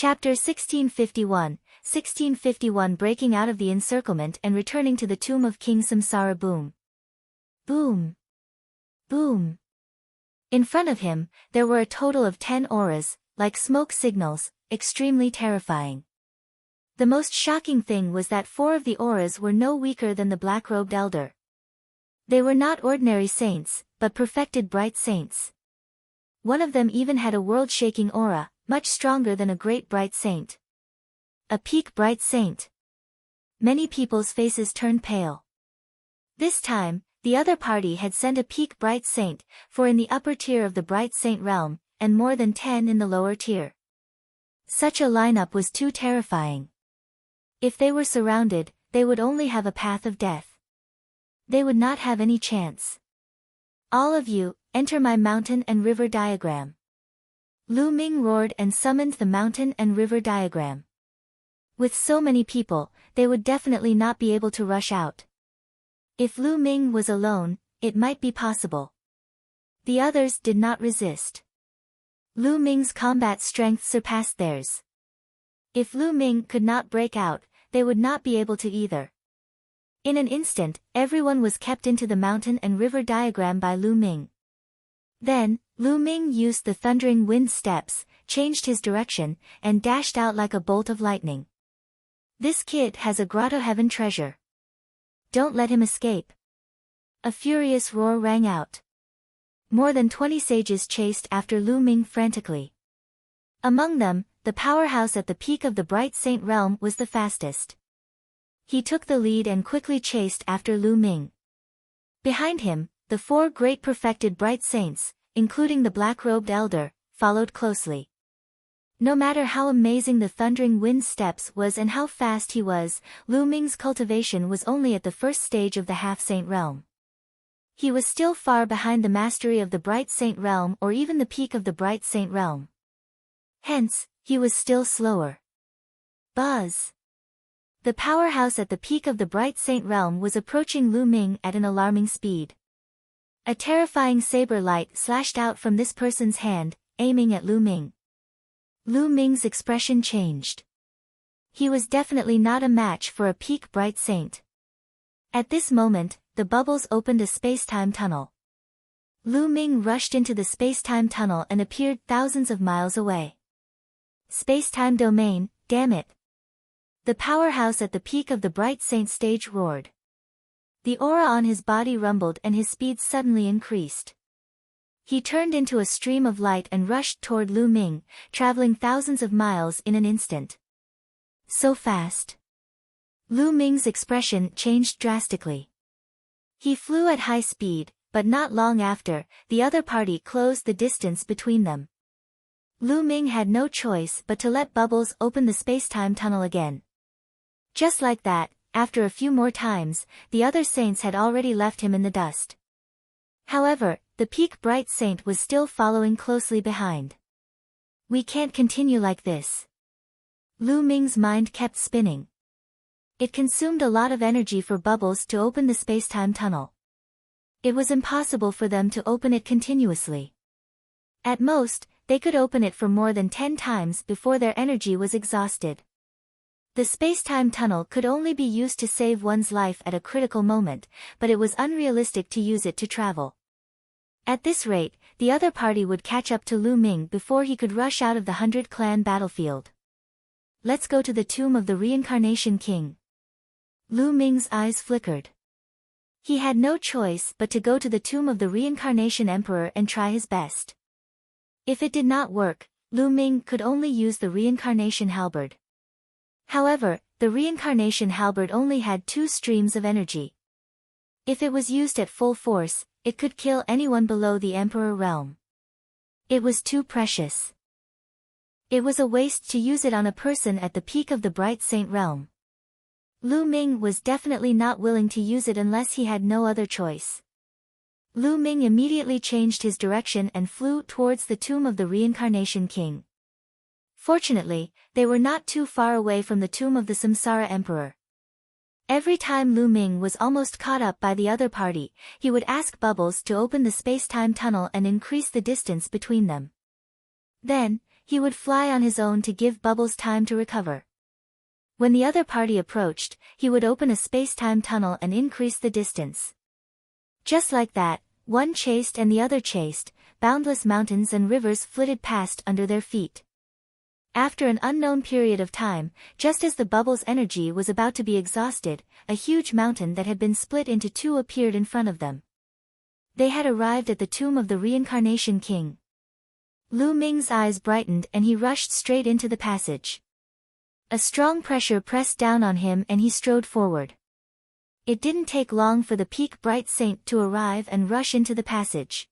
Chapter 1651 Breaking out of the encirclement and returning to the tomb of King Samsara. Boom. Boom. Boom. In front of him, there were a total of 10 auras, like smoke signals, extremely terrifying. The most shocking thing was that 4 of the auras were no weaker than the black-robed elder. They were not ordinary saints, but perfected bright saints. One of them even had a world-shaking aura, much stronger than a great bright saint. A peak bright saint. Many people's faces turned pale. This time, the other party had sent a peak bright saint, 4 in the upper tier of the bright saint realm, and more than 10 in the lower tier. Such a lineup was too terrifying. If they were surrounded, they would only have a path of death. They would not have any chance. All of you, enter my mountain and river diagram. Lu Ming roared and summoned the mountain and river diagram. With so many people, they would definitely not be able to rush out. If Lu Ming was alone, it might be possible. The others did not resist. Lu Ming's combat strength surpassed theirs. If Lu Ming could not break out, they would not be able to either. In an instant, everyone was kept into the mountain and river diagram by Lu Ming. Then, Lu Ming used the thundering wind steps, changed his direction, and dashed out like a bolt of lightning. This kid has a grotto heaven treasure. Don't let him escape. A furious roar rang out. More than 20 sages chased after Lu Ming frantically. Among them, the powerhouse at the peak of the bright saint realm was the fastest. He took the lead and quickly chased after Lu Ming. Behind him, the 4 great perfected bright saints, including the black-robed elder, followed closely. No matter how amazing the thundering wind steps was and how fast he was, Lu Ming's cultivation was only at the first stage of the half-saint realm. He was still far behind the mastery of the bright saint realm or even the peak of the bright saint realm. Hence, he was still slower. Buzz! The powerhouse at the peak of the bright saint realm was approaching Lu Ming at an alarming speed. A terrifying saber light slashed out from this person's hand, aiming at Lu Ming. Lu Ming's expression changed. He was definitely not a match for a peak bright saint. At this moment, the bubbles opened a space-time tunnel. Lu Ming rushed into the space-time tunnel and appeared thousands of miles away. Space-time domain, damn it! The powerhouse at the peak of the bright saint stage roared. The aura on his body rumbled and his speed suddenly increased. He turned into a stream of light and rushed toward Lu Ming, traveling thousands of miles in an instant. So fast. Lu Ming's expression changed drastically. He flew at high speed, but not long after, the other party closed the distance between them. Lu Ming had no choice but to let bubbles open the space-time tunnel again. Just like that, after a few more times, the other saints had already left him in the dust. However, the peak bright saint was still following closely behind. We can't continue like this. Lu Ming's mind kept spinning. It consumed a lot of energy for bubbles to open the space-time tunnel. It was impossible for them to open it continuously. At most, they could open it for more than 10 times before their energy was exhausted. The space-time tunnel could only be used to save one's life at a critical moment, but it was unrealistic to use it to travel. At this rate, the other party would catch up to Lu Ming before he could rush out of the 100-clan battlefield. Let's go to the tomb of the reincarnation king. Lu Ming's eyes flickered. He had no choice but to go to the tomb of the reincarnation emperor and try his best. If it did not work, Lu Ming could only use the reincarnation halberd. However, the reincarnation halberd only had 2 streams of energy. If it was used at full force, it could kill anyone below the emperor realm. It was too precious. It was a waste to use it on a person at the peak of the bright saint realm. Lu Ming was definitely not willing to use it unless he had no other choice. Lu Ming immediately changed his direction and flew towards the tomb of the reincarnation king. Fortunately, they were not too far away from the tomb of the Samsara emperor. Every time Lu Ming was almost caught up by the other party, he would ask Bubbles to open the space-time tunnel and increase the distance between them. Then, he would fly on his own to give Bubbles time to recover. When the other party approached, he would open a space-time tunnel and increase the distance. Just like that, one chased and the other chased, boundless mountains and rivers flitted past under their feet. After an unknown period of time, just as the Bubbles' energy was about to be exhausted, a huge mountain that had been split into two appeared in front of them. They had arrived at the tomb of the Reincarnation King. Lu Ming's eyes brightened and he rushed straight into the passage. A strong pressure pressed down on him and he strode forward. It didn't take long for the peak bright saint to arrive and rush into the passage.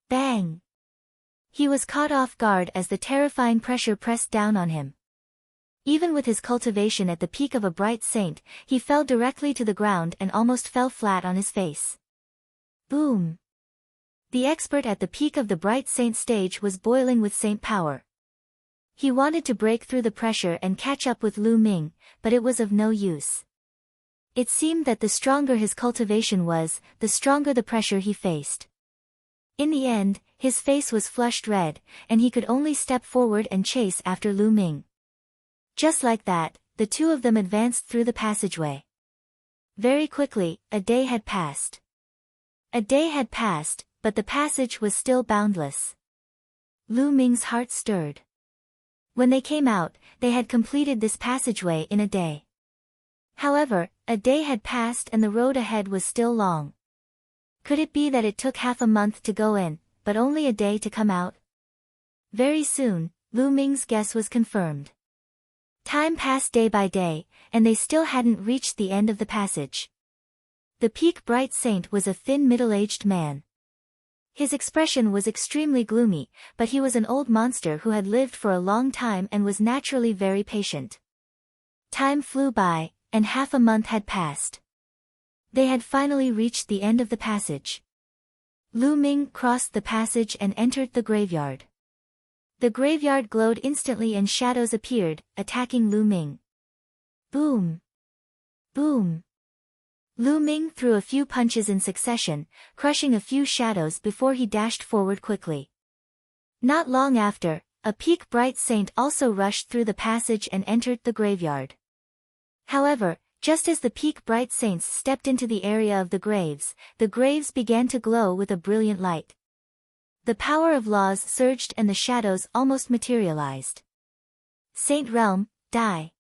Bang! He was caught off guard as the terrifying pressure pressed down on him. Even with his cultivation at the peak of a bright saint, he fell directly to the ground and almost fell flat on his face. Boom! The expert at the peak of the bright saint stage was boiling with saint power. He wanted to break through the pressure and catch up with Lu Ming, but it was of no use. It seemed that the stronger his cultivation was, the stronger the pressure he faced. In the end, his face was flushed red, and he could only step forward and chase after Lu Ming. Just like that, the two of them advanced through the passageway. Very quickly, a day had passed. A day had passed, but the passage was still boundless. Lu Ming's heart stirred. When they came out, they had completed this passageway in a day. However, a day had passed and the road ahead was still long. Could it be that it took half a month to go in, but only a day to come out? Very soon, Lu Ming's guess was confirmed. Time passed day by day, and they still hadn't reached the end of the passage. The peak bright saint was a thin middle-aged man. His expression was extremely gloomy, but he was an old monster who had lived for a long time and was naturally very patient. Time flew by, and half a month had passed. They had finally reached the end of the passage. Lu Ming crossed the passage and entered the graveyard. The graveyard glowed instantly and shadows appeared, attacking Lu Ming. Boom! Boom! Lu Ming threw a few punches in succession, crushing a few shadows before he dashed forward quickly. Not long after, a peak bright saint also rushed through the passage and entered the graveyard. However, just as the peak bright saints stepped into the area of the graves began to glow with a brilliant light. The power of laws surged and the shadows almost materialized. Saint Realm, die!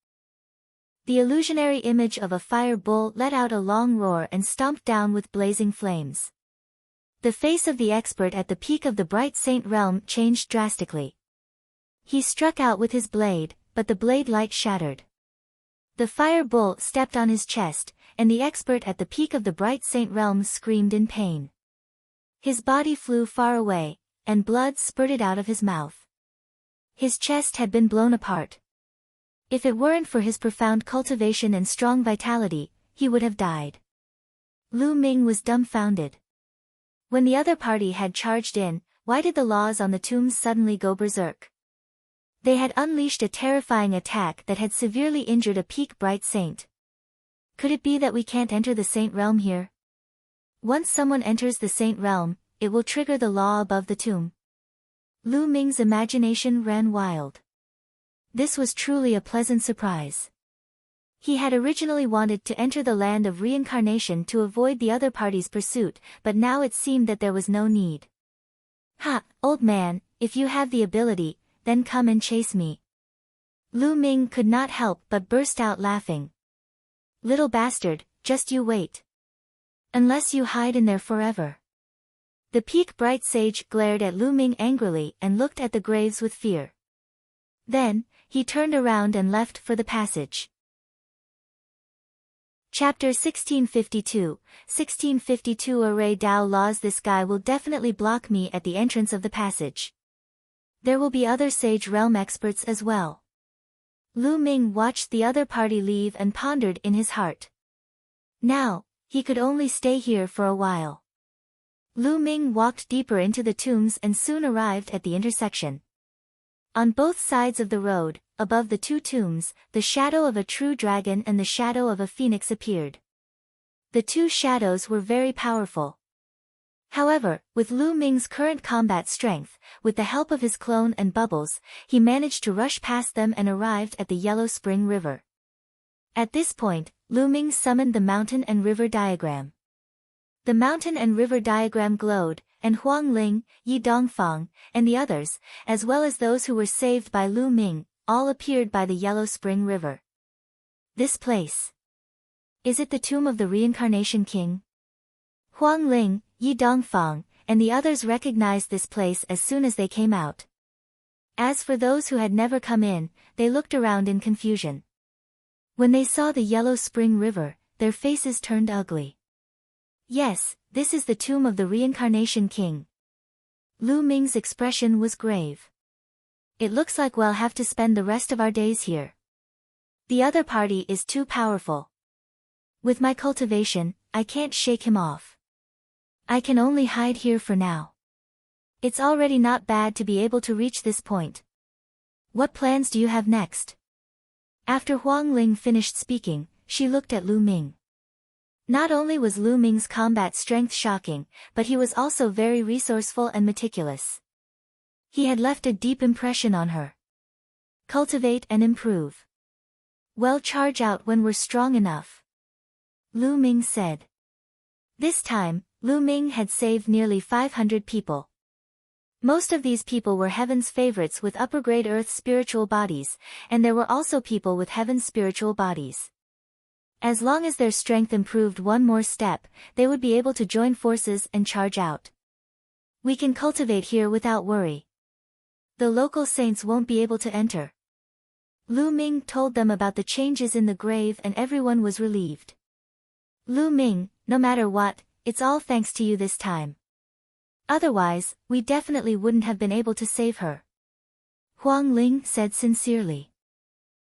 The illusionary image of a fire bull let out a long roar and stomped down with blazing flames. The face of the expert at the peak of the bright Saint Realm changed drastically. He struck out with his blade, but the blade light shattered. The fire bull stepped on his chest, and the expert at the peak of the bright Saint Realm screamed in pain. His body flew far away, and blood spurted out of his mouth. His chest had been blown apart. If it weren't for his profound cultivation and strong vitality, he would have died. Lu Ming was dumbfounded. When the other party had charged in, why did the laws on the tombs suddenly go berserk? They had unleashed a terrifying attack that had severely injured a peak bright saint. Could it be that we can't enter the Saint Realm here? Once someone enters the Saint Realm, it will trigger the law above the tomb. Lu Ming's imagination ran wild. This was truly a pleasant surprise. He had originally wanted to enter the land of reincarnation to avoid the other party's pursuit, but now it seemed that there was no need. Ha, old man, if you have the ability, then come and chase me. Lu Ming could not help but burst out laughing. Little bastard, just you wait. Unless you hide in there forever. The peak bright sage glared at Lu Ming angrily and looked at the graves with fear. Then, he turned around and left for the passage. Chapter 1652, 1652 Array Dao Laws. This guy will definitely block me at the entrance of the passage. There will be other Sage Realm experts as well. Lu Ming watched the other party leave and pondered in his heart. Now, he could only stay here for a while. Lu Ming walked deeper into the tombs and soon arrived at the intersection. On both sides of the road, above the two tombs, the shadow of a true dragon and the shadow of a phoenix appeared. The two shadows were very powerful. However, with Lu Ming's current combat strength, with the help of his clone and Bubbles, he managed to rush past them and arrived at the Yellow Spring River. At this point, Lu Ming summoned the mountain and river diagram. The mountain and river diagram glowed, and Huang Ling, Yi Dongfang, and the others, as well as those who were saved by Lu Ming, all appeared by the Yellow Spring River. This place. Is it the tomb of the Reincarnation King? Huang Ling, Yi Dongfang, and the others recognized this place as soon as they came out. As for those who had never come in, they looked around in confusion. When they saw the Yellow Spring River, their faces turned ugly. Yes, this is the tomb of the Reincarnation King. Lu Ming's expression was grave. It looks like we'll have to spend the rest of our days here. The other party is too powerful. With my cultivation, I can't shake him off. I can only hide here for now. It's already not bad to be able to reach this point. What plans do you have next? After Huang Ling finished speaking, she looked at Lu Ming. Not only was Lu Ming's combat strength shocking, but he was also very resourceful and meticulous. He had left a deep impression on her. Cultivate and improve. Well, charge out when we're strong enough. Lu Ming said. This time, Lu Ming had saved nearly 500 people. Most of these people were heaven's favorites with upper-grade earth spiritual bodies, and there were also people with heaven's spiritual bodies. As long as their strength improved one more step, they would be able to join forces and charge out. We can cultivate here without worry. The local saints won't be able to enter. Lu Ming told them about the changes in the grave and everyone was relieved. Lu Ming, no matter what, it's all thanks to you this time. Otherwise, we definitely wouldn't have been able to save her. Huang Ling said sincerely.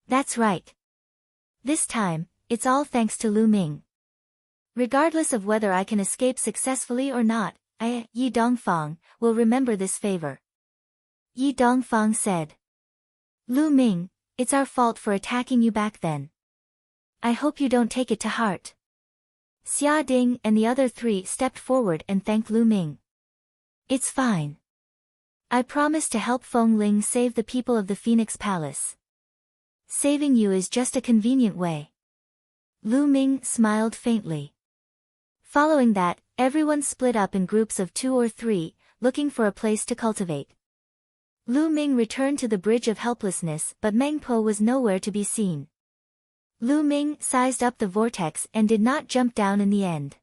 That's right. This time, it's all thanks to Lu Ming. Regardless of whether I can escape successfully or not, I, Yi Dongfang, will remember this favor. Yi Dongfang said. Lu Ming, it's our fault for attacking you back then. I hope you don't take it to heart. Xia Ding and the other three stepped forward and thanked Lu Ming. It's fine. I promise to help Feng Ling save the people of the Phoenix Palace. Saving you is just a convenient way. Lu Ming smiled faintly. Following that, everyone split up in groups of 2 or 3, looking for a place to cultivate. Lu Ming returned to the Bridge of Helplessness, but Meng Po was nowhere to be seen. Lu Ming sized up the vortex and did not jump down in the end.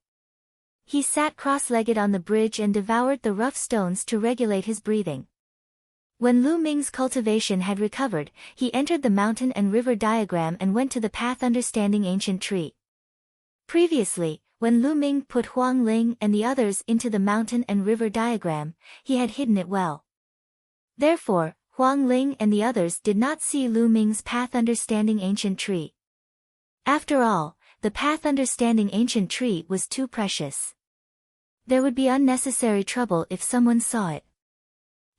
He sat cross-legged on the bridge and devoured the rough stones to regulate his breathing. When Lu Ming's cultivation had recovered, he entered the mountain and river diagram and went to the path understanding ancient tree. Previously, when Lu Ming put Huang Ling and the others into the mountain and river diagram, he had hidden it well. Therefore, Huang Ling and the others did not see Lu Ming's path understanding ancient tree. After all, the path understanding ancient tree was too precious. There would be unnecessary trouble if someone saw it.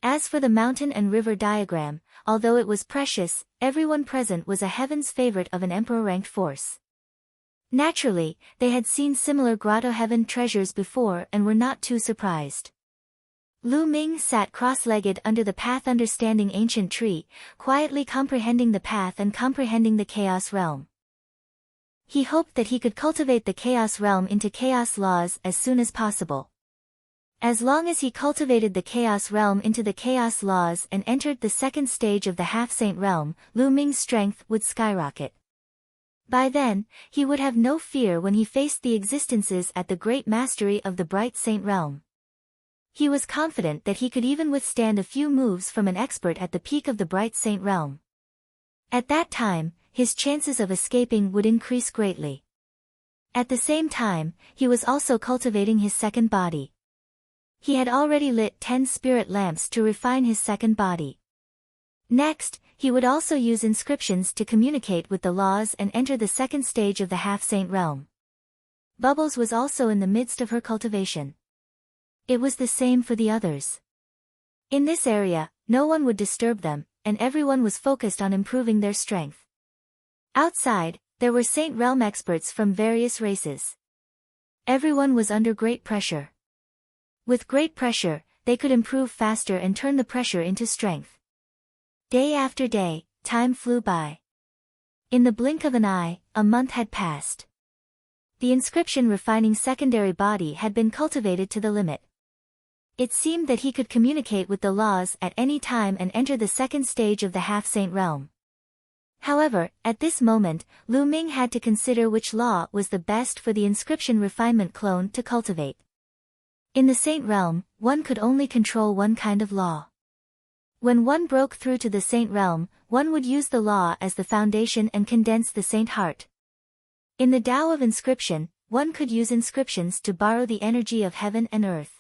As for the mountain and river diagram, although it was precious, everyone present was a heaven's favorite of an emperor-ranked force. Naturally, they had seen similar grotto heaven treasures before and were not too surprised. Lu Ming sat cross-legged under the path understanding ancient tree, quietly comprehending the path and comprehending the chaos realm. He hoped that he could cultivate the chaos realm into chaos laws as soon as possible. As long as he cultivated the chaos realm into the chaos laws and entered the second stage of the half-saint realm, Lu Ming's strength would skyrocket. By then, he would have no fear when he faced the existences at the great mastery of the bright saint realm. He was confident that he could even withstand a few moves from an expert at the peak of the bright saint realm. At that time, his chances of escaping would increase greatly. At the same time, he was also cultivating his second body. He had already lit 10 spirit lamps to refine his second body. Next, he would also use inscriptions to communicate with the laws and enter the second stage of the half-saint realm. Bubbles was also in the midst of her cultivation. It was the same for the others. In this area, no one would disturb them, and everyone was focused on improving their strength. Outside, there were Saint Realm experts from various races. Everyone was under great pressure. With great pressure, they could improve faster and turn the pressure into strength. Day after day, time flew by. In the blink of an eye, a month had passed. The inscription refining secondary body had been cultivated to the limit. It seemed that he could communicate with the laws at any time and enter the second stage of the half-saint realm. However, at this moment, Lu Ming had to consider which law was the best for the inscription refinement clone to cultivate. In the saint realm, one could only control one kind of law. When one broke through to the saint realm, one would use the law as the foundation and condense the saint heart. In the Tao of inscription, one could use inscriptions to borrow the energy of heaven and earth.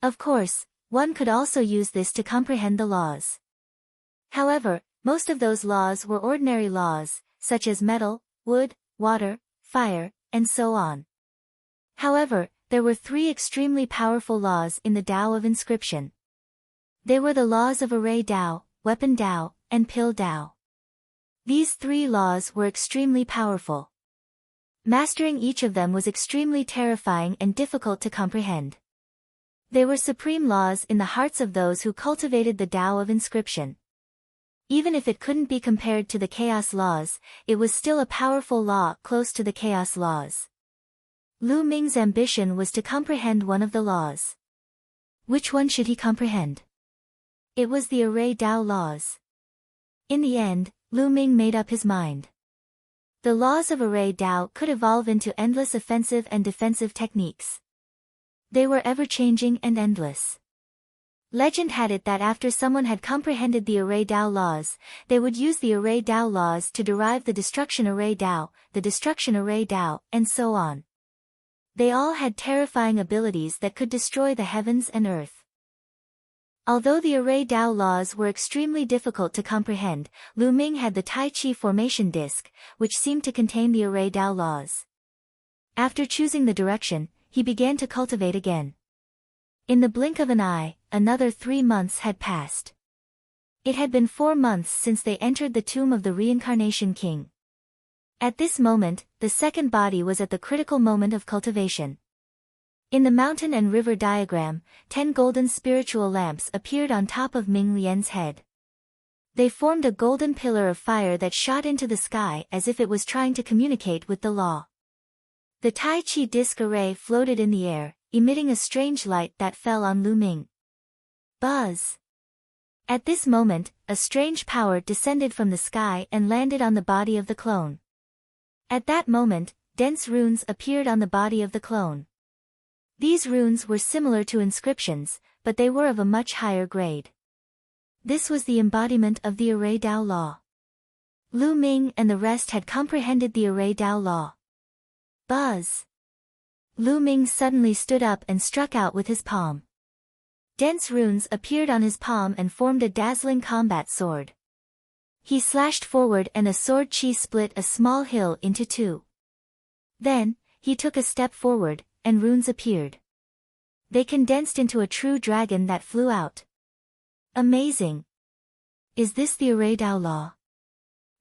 Of course, one could also use this to comprehend the laws. However, most of those laws were ordinary laws, such as metal, wood, water, fire, and so on. However, there were three extremely powerful laws in the Tao of inscription. They were the laws of array Tao, weapon Tao, and pill Tao. These three laws were extremely powerful. Mastering each of them was extremely terrifying and difficult to comprehend. They were supreme laws in the hearts of those who cultivated the Tao of inscription. Even if it couldn't be compared to the chaos laws, it was still a powerful law close to the chaos laws. Lu Ming's ambition was to comprehend one of the laws. Which one should he comprehend? It was the array Tao laws. In the end, Lu Ming made up his mind. The laws of array Tao could evolve into endless offensive and defensive techniques. They were ever-changing and endless. Legend had it that after someone had comprehended the array Tao laws, they would use the array Tao laws to derive the destruction array Tao, the destruction array Tao, and so on. They all had terrifying abilities that could destroy the heavens and earth. Although the array Tao laws were extremely difficult to comprehend, Lu Ming had the Tai Chi formation disc, which seemed to contain the array Tao laws. After choosing the direction, he began to cultivate again. In the blink of an eye, another 3 months had passed. It had been 4 months since they entered the tomb of the reincarnation king. At this moment, the second body was at the critical moment of cultivation. In the mountain and river diagram, 10 golden spiritual lamps appeared on top of Ming Lian's head. They formed a golden pillar of fire that shot into the sky as if it was trying to communicate with the law. The Tai Chi disc array floated in the air, emitting a strange light that fell on Lu Ming. Buzz! At this moment, a strange power descended from the sky and landed on the body of the clone. At that moment, dense runes appeared on the body of the clone. These runes were similar to inscriptions, but they were of a much higher grade. This was the embodiment of the array Tao law. Lu Ming and the rest had comprehended the array Tao law. Buzz! Lu Ming suddenly stood up and struck out with his palm. Dense runes appeared on his palm and formed a dazzling combat sword. He slashed forward and a sword chi split a small hill into 2. Then, he took a step forward, and runes appeared. They condensed into a true dragon that flew out. Amazing! Is this the array Tao law?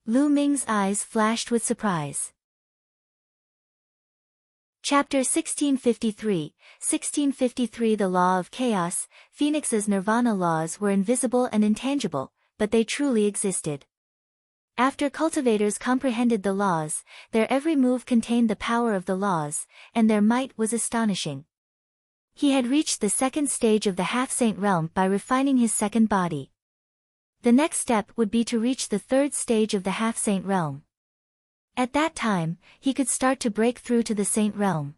Lu Ming's eyes flashed with surprise. Chapter 1653, 1653 The Law of Chaos. Phoenix's nirvana laws were invisible and intangible, but they truly existed. After cultivators comprehended the laws, their every move contained the power of the laws, and their might was astonishing. He had reached the second stage of the half-saint realm by refining his second body. The next step would be to reach the third stage of the half-saint realm. At that time, he could start to break through to the saint realm.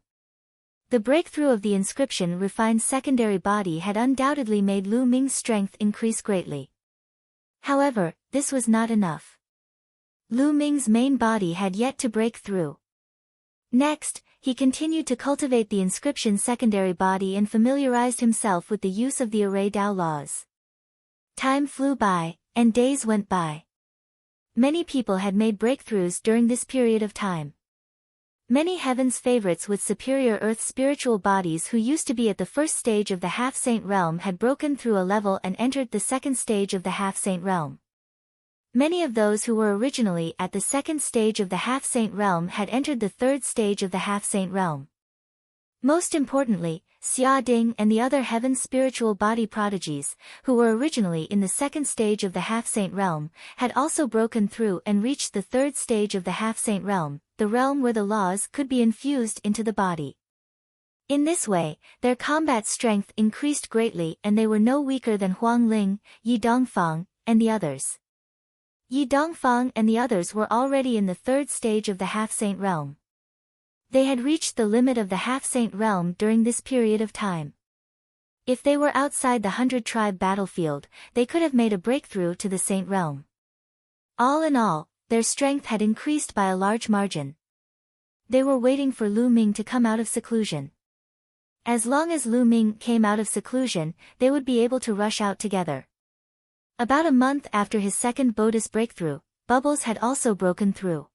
The breakthrough of the inscription refined secondary body had undoubtedly made Lu Ming's strength increase greatly. However, this was not enough. Lu Ming's main body had yet to break through. Next, he continued to cultivate the inscription's secondary body and familiarized himself with the use of the array Tao laws. Time flew by, and days went by. Many people had made breakthroughs during this period of time. Many heaven's favorites with superior earth spiritual bodies who used to be at the first stage of the half-saint realm had broken through a level and entered the second stage of the half-saint realm. Many of those who were originally at the second stage of the half-saint realm had entered the third stage of the half-saint realm. Most importantly, Xia Ding and the other heaven spiritual body prodigies, who were originally in the second stage of the half-saint realm, had also broken through and reached the third stage of the half-saint realm, the realm where the laws could be infused into the body. In this way, their combat strength increased greatly and they were no weaker than Huang Ling, Yi Dongfang, and the others. Yi Dongfang and the others were already in the third stage of the half-saint realm. They had reached the limit of the half-saint realm during this period of time. If they were outside the 100-tribe battlefield, they could have made a breakthrough to the saint realm. All in all, their strength had increased by a large margin. They were waiting for Lu Ming to come out of seclusion. As long as Lu Ming came out of seclusion, they would be able to rush out together. About a month after his second Bodis breakthrough, Bubbles had also broken through.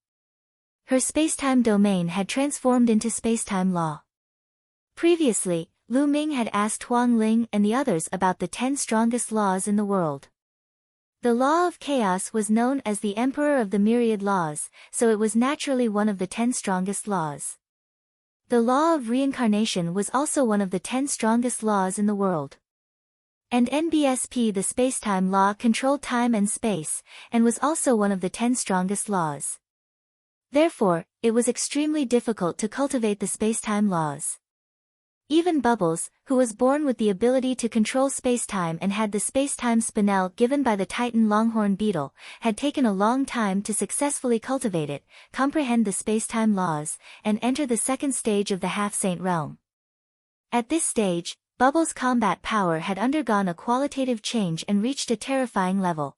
Her spacetime domain had transformed into spacetime law. Previously, Lu Ming had asked Huang Ling and the others about the 10 strongest laws in the world. The law of chaos was known as the emperor of the myriad laws, so it was naturally one of the 10 strongest laws. The law of reincarnation was also one of the 10 strongest laws in the world. And NBSP, the spacetime law, controlled time and space, and was also one of the 10 strongest laws. Therefore, it was extremely difficult to cultivate the spacetime laws. Even Bubbles, who was born with the ability to control spacetime and had the spacetime spinel given by the Titan longhorn beetle, had taken a long time to successfully cultivate it, comprehend the spacetime laws, and enter the second stage of the half-saint realm. At this stage, Bubbles' combat power had undergone a qualitative change and reached a terrifying level.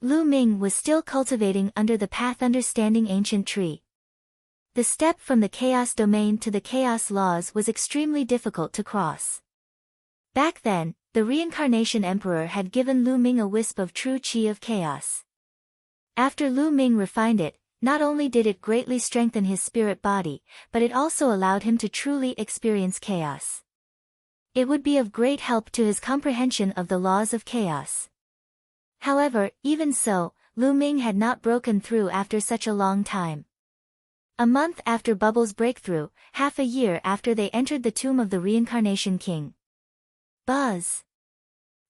Lu Ming was still cultivating under the path understanding ancient tree. The step from the chaos domain to the chaos laws was extremely difficult to cross. Back then, the reincarnation emperor had given Lu Ming a wisp of true qi of chaos. After Lu Ming refined it, not only did it greatly strengthen his spirit body, but it also allowed him to truly experience chaos. It would be of great help to his comprehension of the laws of chaos. However, even so, Lu Ming had not broken through after such a long time. A month after Bubbles' breakthrough, half a year after they entered the tomb of the reincarnation king. Buzz!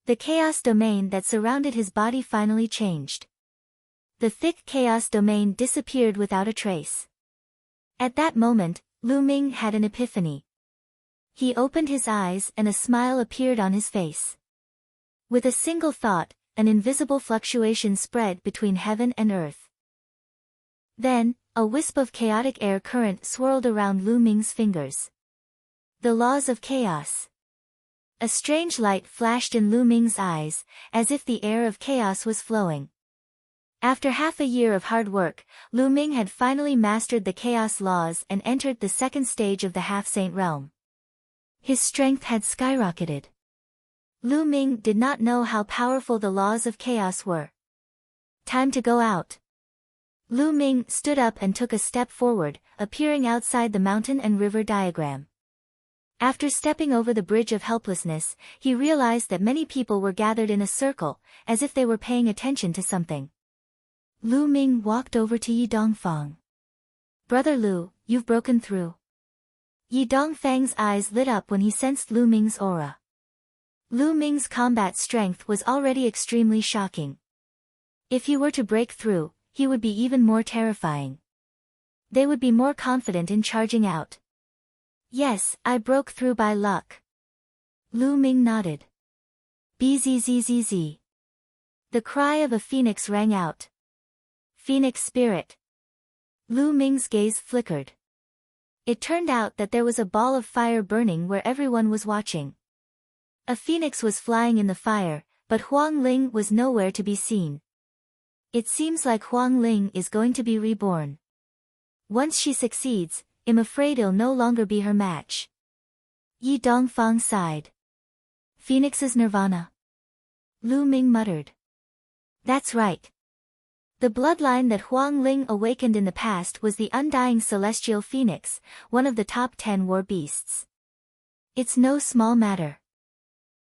The chaos domain that surrounded his body finally changed. The thick chaos domain disappeared without a trace. At that moment, Lu Ming had an epiphany. He opened his eyes and a smile appeared on his face. With a single thought, an invisible fluctuation spread between heaven and earth. Then, a wisp of chaotic air current swirled around Lu Ming's fingers. The laws of chaos. A strange light flashed in Lu Ming's eyes, as if the air of chaos was flowing. After half a year of hard work, Lu Ming had finally mastered the chaos laws and entered the second stage of the half-saint realm. His strength had skyrocketed. Lu Ming did not know how powerful the laws of chaos were. Time to go out. Lu Ming stood up and took a step forward, appearing outside the mountain and river diagram. After stepping over the bridge of helplessness, he realized that many people were gathered in a circle, as if they were paying attention to something. Lu Ming walked over to Yi Dongfang. "Brother Lu, you've broken through." Yi Dongfang's eyes lit up when he sensed Lu Ming's aura. Lu Ming's combat strength was already extremely shocking. If he were to break through, he would be even more terrifying. They would be more confident in charging out. "Yes, I broke through by luck." Lu Ming nodded. Bzzz. The cry of a phoenix rang out. Phoenix spirit. Lu Ming's gaze flickered. It turned out that there was a ball of fire burning where everyone was watching. A phoenix was flying in the fire, but Huang Ling was nowhere to be seen. It seems like Huang Ling is going to be reborn. Once she succeeds, I'm afraid I'll no longer be her match. Yi Dongfang sighed. Phoenix's nirvana. Lu Ming muttered. That's right. The bloodline that Huang Ling awakened in the past was the undying celestial phoenix, one of the top 10 war beasts. It's no small matter.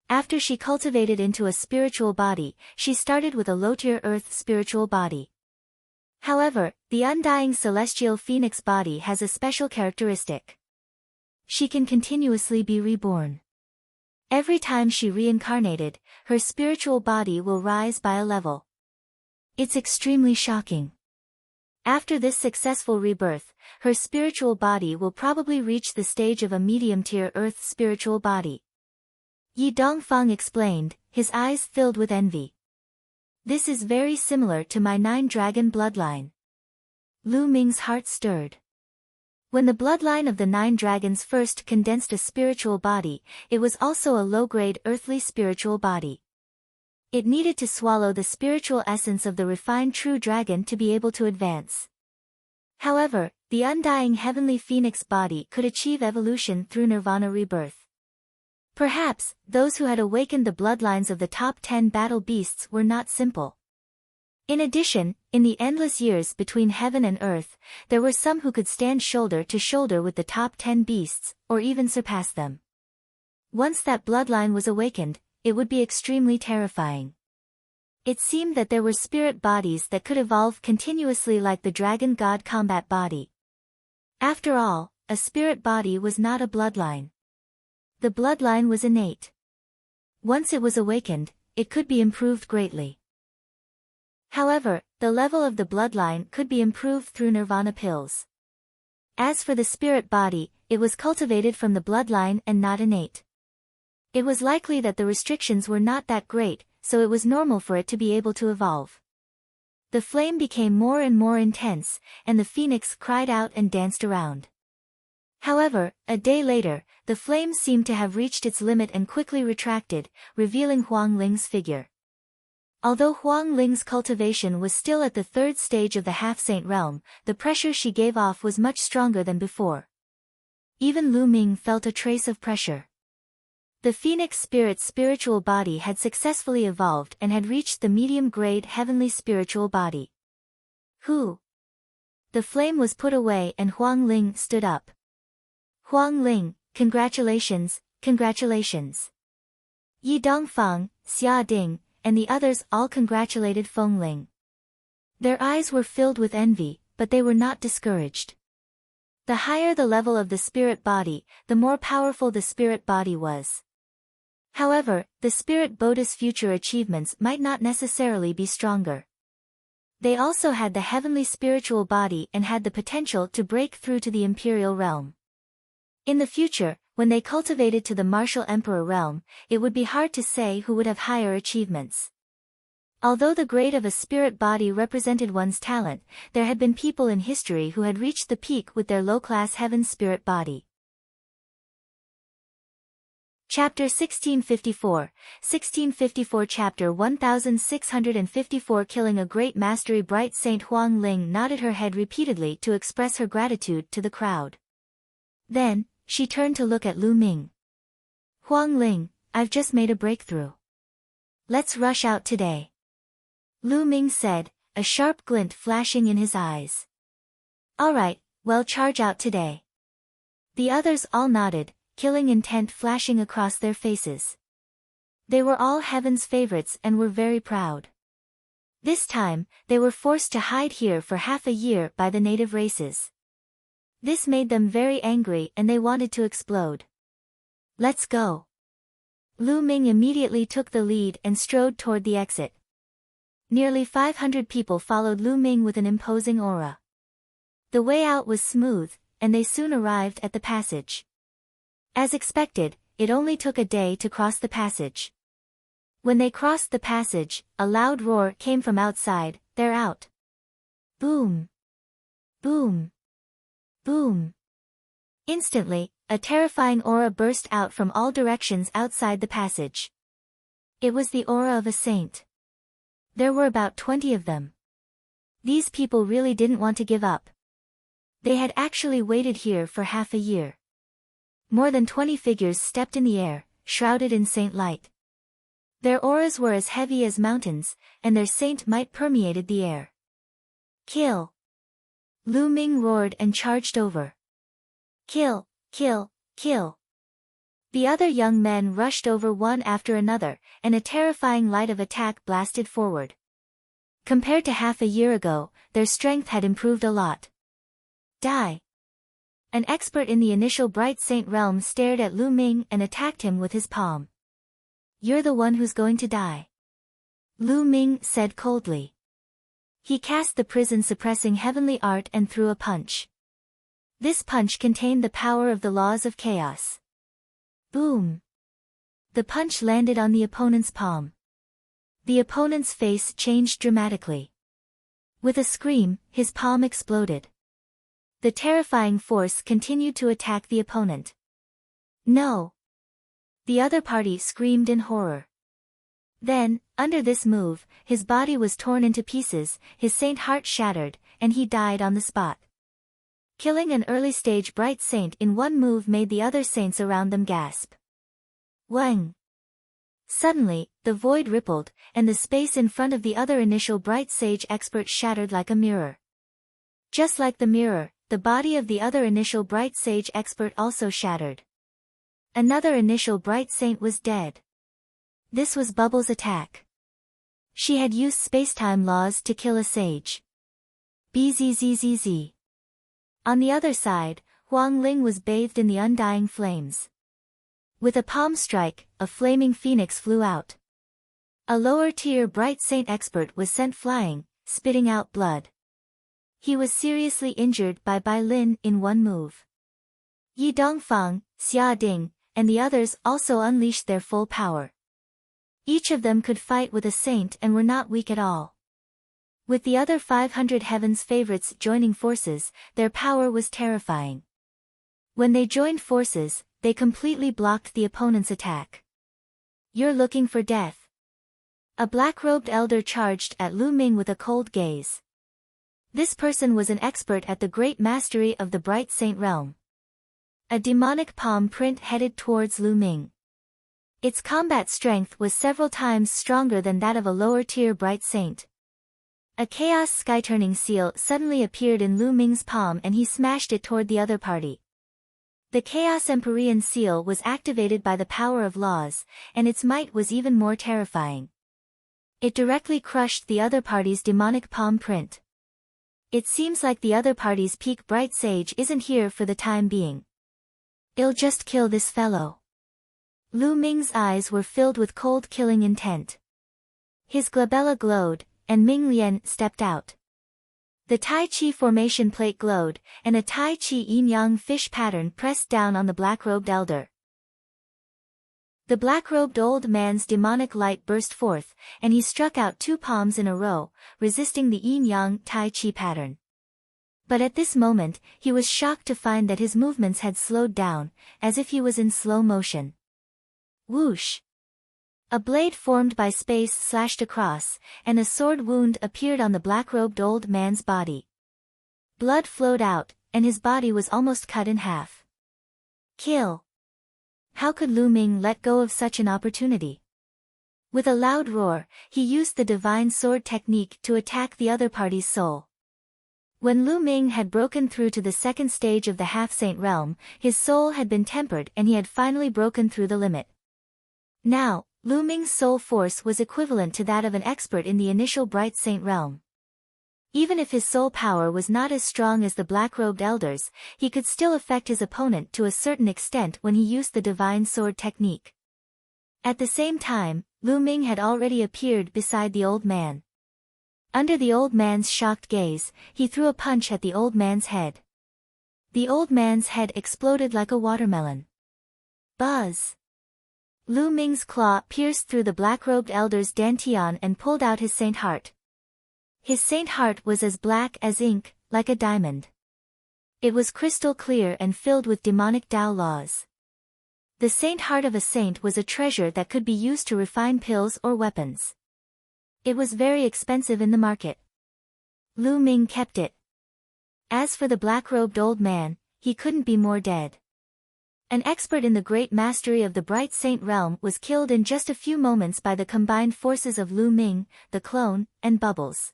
After she cultivated into a spiritual body, she started with a low-tier earth spiritual body. However, the undying celestial phoenix body has a special characteristic. She can continuously be reborn. Every time she reincarnated, her spiritual body will rise by a level. It's extremely shocking. After this successful rebirth, her spiritual body will probably reach the stage of a medium-tier Earth spiritual body. Yi Dongfang explained, his eyes filled with envy. This is very similar to my 9-dragon bloodline. Lu Ming's heart stirred. When the bloodline of the 9 dragons first condensed a spiritual body, it was also a low-grade earthly spiritual body. It needed to swallow the spiritual essence of the refined true dragon to be able to advance. However, the undying heavenly phoenix body could achieve evolution through nirvana rebirth. Perhaps, those who had awakened the bloodlines of the top 10 battle beasts were not simple. In addition, in the endless years between heaven and earth, there were some who could stand shoulder to shoulder with the top 10 beasts, or even surpass them. Once that bloodline was awakened, it would be extremely terrifying. It seemed that there were spirit bodies that could evolve continuously like the dragon god combat body. After all, a spirit body was not a bloodline. The bloodline was innate. Once it was awakened, it could be improved greatly. However, the level of the bloodline could be improved through nirvana pills. As for the spirit body, it was cultivated from the bloodline and not innate. It was likely that the restrictions were not that great, so it was normal for it to be able to evolve. The flame became more and more intense, and the phoenix cried out and danced around. However, a day later, the flame seemed to have reached its limit and quickly retracted, revealing Huang Ling's figure. Although Huang Ling's cultivation was still at the 3rd stage of the half-saint realm, the pressure she gave off was much stronger than before. Even Lu Ming felt a trace of pressure. The phoenix spirit's spiritual body had successfully evolved and had reached the medium-grade heavenly spiritual body. Who? The flame was put away and Huang Ling stood up. Huang Ling, congratulations, congratulations. Yi Dongfang, Xia Ding, and the others all congratulated Feng Ling. Their eyes were filled with envy, but they were not discouraged. The higher the level of the spirit body, the more powerful the spirit body was. However, the spirit body's future achievements might not necessarily be stronger. They also had the heavenly spiritual body and had the potential to break through to the imperial realm. In the future, when they cultivated to the martial emperor realm, it would be hard to say who would have higher achievements. Although the grade of a spirit body represented one's talent, there had been people in history who had reached the peak with their low-class heaven spirit body. Chapter 1654 Chapter 1654 Killing a Great Mastery. Bright Saint Huang Ling nodded her head repeatedly to express her gratitude to the crowd. Then, she turned to look at Lu Ming. Huang Ling, I've just made a breakthrough. Let's rush out today. Lu Ming said, a sharp glint flashing in his eyes. All right, well, charge out today. The others all nodded, killing intent flashing across their faces. They were all heaven's favorites and were very proud. This time, they were forced to hide here for half a year by the native races. This made them very angry and they wanted to explode. Let's go. Lu Ming immediately took the lead and strode toward the exit. Nearly 500 people followed Lu Ming with an imposing aura. The way out was smooth, and they soon arrived at the passage. As expected, it only took a day to cross the passage. When they crossed the passage, a loud roar came from outside, they're out. Boom! Boom! Boom! Instantly, a terrifying aura burst out from all directions outside the passage. It was the aura of a saint. There were about 20 of them. These people really didn't want to give up. They had actually waited here for half a year. More than 20 figures stepped in the air, shrouded in saint light. Their auras were as heavy as mountains, and their saint might permeated the air. Kill! Lu Ming roared and charged over. Kill, kill, kill! The other young men rushed over one after another, and a terrifying light of attack blasted forward. Compared to half a year ago, their strength had improved a lot. Die! An expert in the initial Bright Saint realm stared at Lu Ming and attacked him with his palm. "You're the one who's going to die," Lu Ming said coldly. He cast the prison-suppressing heavenly art and threw a punch. This punch contained the power of the laws of chaos. Boom! The punch landed on the opponent's palm. The opponent's face changed dramatically. With a scream, his palm exploded. The terrifying force continued to attack the opponent. "No!" The other party screamed in horror. Then, under this move, his body was torn into pieces, his saint heart shattered, and he died on the spot. Killing an early-stage Bright Saint in one move made the other saints around them gasp. Wang! Suddenly, the void rippled, and the space in front of the other initial Bright Sage expert shattered like a mirror. Just like the mirror, the body of the other initial Bright Sage expert also shattered. Another initial Bright Saint was dead. This was Bubble's attack. She had used spacetime laws to kill a sage. Bzzzzz. On the other side, Huang Ling was bathed in the undying flames. With a palm strike, a flaming phoenix flew out. A lower-tier Bright Saint expert was sent flying, spitting out blood. He was seriously injured by Bai Lin in one move. Yi Dongfang, Xia Ding, and the others also unleashed their full power. Each of them could fight with a saint and were not weak at all. With the other 500 Heaven's favorites joining forces, their power was terrifying. When they joined forces, they completely blocked the opponent's attack. "You're looking for death." A black-robed elder charged at Lu Ming with a cold gaze. This person was an expert at the great mastery of the Bright Saint realm. A demonic palm print headed towards Lu Ming. Its combat strength was several times stronger than that of a lower-tier Bright Saint. A chaos sky-turning seal suddenly appeared in Lu Ming's palm and he smashed it toward the other party. The Chaos Empyrean seal was activated by the power of laws, and its might was even more terrifying. It directly crushed the other party's demonic palm print. It seems like the other party's peak Bright Sage isn't here for the time being. "I'll just kill this fellow." Lu Ming's eyes were filled with cold killing intent. His glabella glowed, and Ming Lian stepped out. The Tai Chi formation plate glowed, and a Tai Chi yin-yang fish pattern pressed down on the black-robed elder. The black-robed old man's demonic light burst forth, and he struck out 2 palms in a row, resisting the yin-yang Tai Chi pattern. But at this moment, he was shocked to find that his movements had slowed down, as if he was in slow motion. Whoosh! A blade formed by space slashed across, and a sword wound appeared on the black-robed old man's body. Blood flowed out, and his body was almost cut in half. Kill! How could Lu Ming let go of such an opportunity? With a loud roar, he used the divine sword technique to attack the other party's soul. When Lu Ming had broken through to the second stage of the half-saint realm, his soul had been tempered and he had finally broken through the limit. Now, Lu Ming's soul force was equivalent to that of an expert in the initial Bright Saint realm. Even if his soul power was not as strong as the black-robed elders, he could still affect his opponent to a certain extent when he used the divine sword technique. At the same time, Lu Ming had already appeared beside the old man. Under the old man's shocked gaze, he threw a punch at the old man's head. The old man's head exploded like a watermelon. Buzz! Lu Ming's claw pierced through the black-robed elder's dantian and pulled out his saint heart. His saint heart was as black as ink, like a diamond. It was crystal clear and filled with demonic Tao laws. The saint heart of a saint was a treasure that could be used to refine pills or weapons. It was very expensive in the market. Lu Ming kept it. As for the black-robed old man, he couldn't be more dead. An expert in the great mastery of the Bright Saint realm was killed in just a few moments by the combined forces of Lu Ming, the clone, and Bubbles.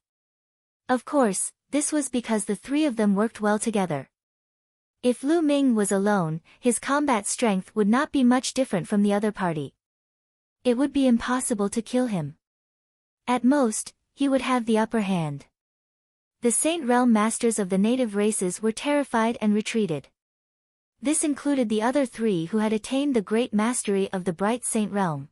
Of course, this was because the 3 of them worked well together. If Lu Ming was alone, his combat strength would not be much different from the other party. It would be impossible to kill him. At most, he would have the upper hand. The Saint Realm masters of the native races were terrified and retreated. This included the other three who had attained the great mastery of the Bright Saint realm.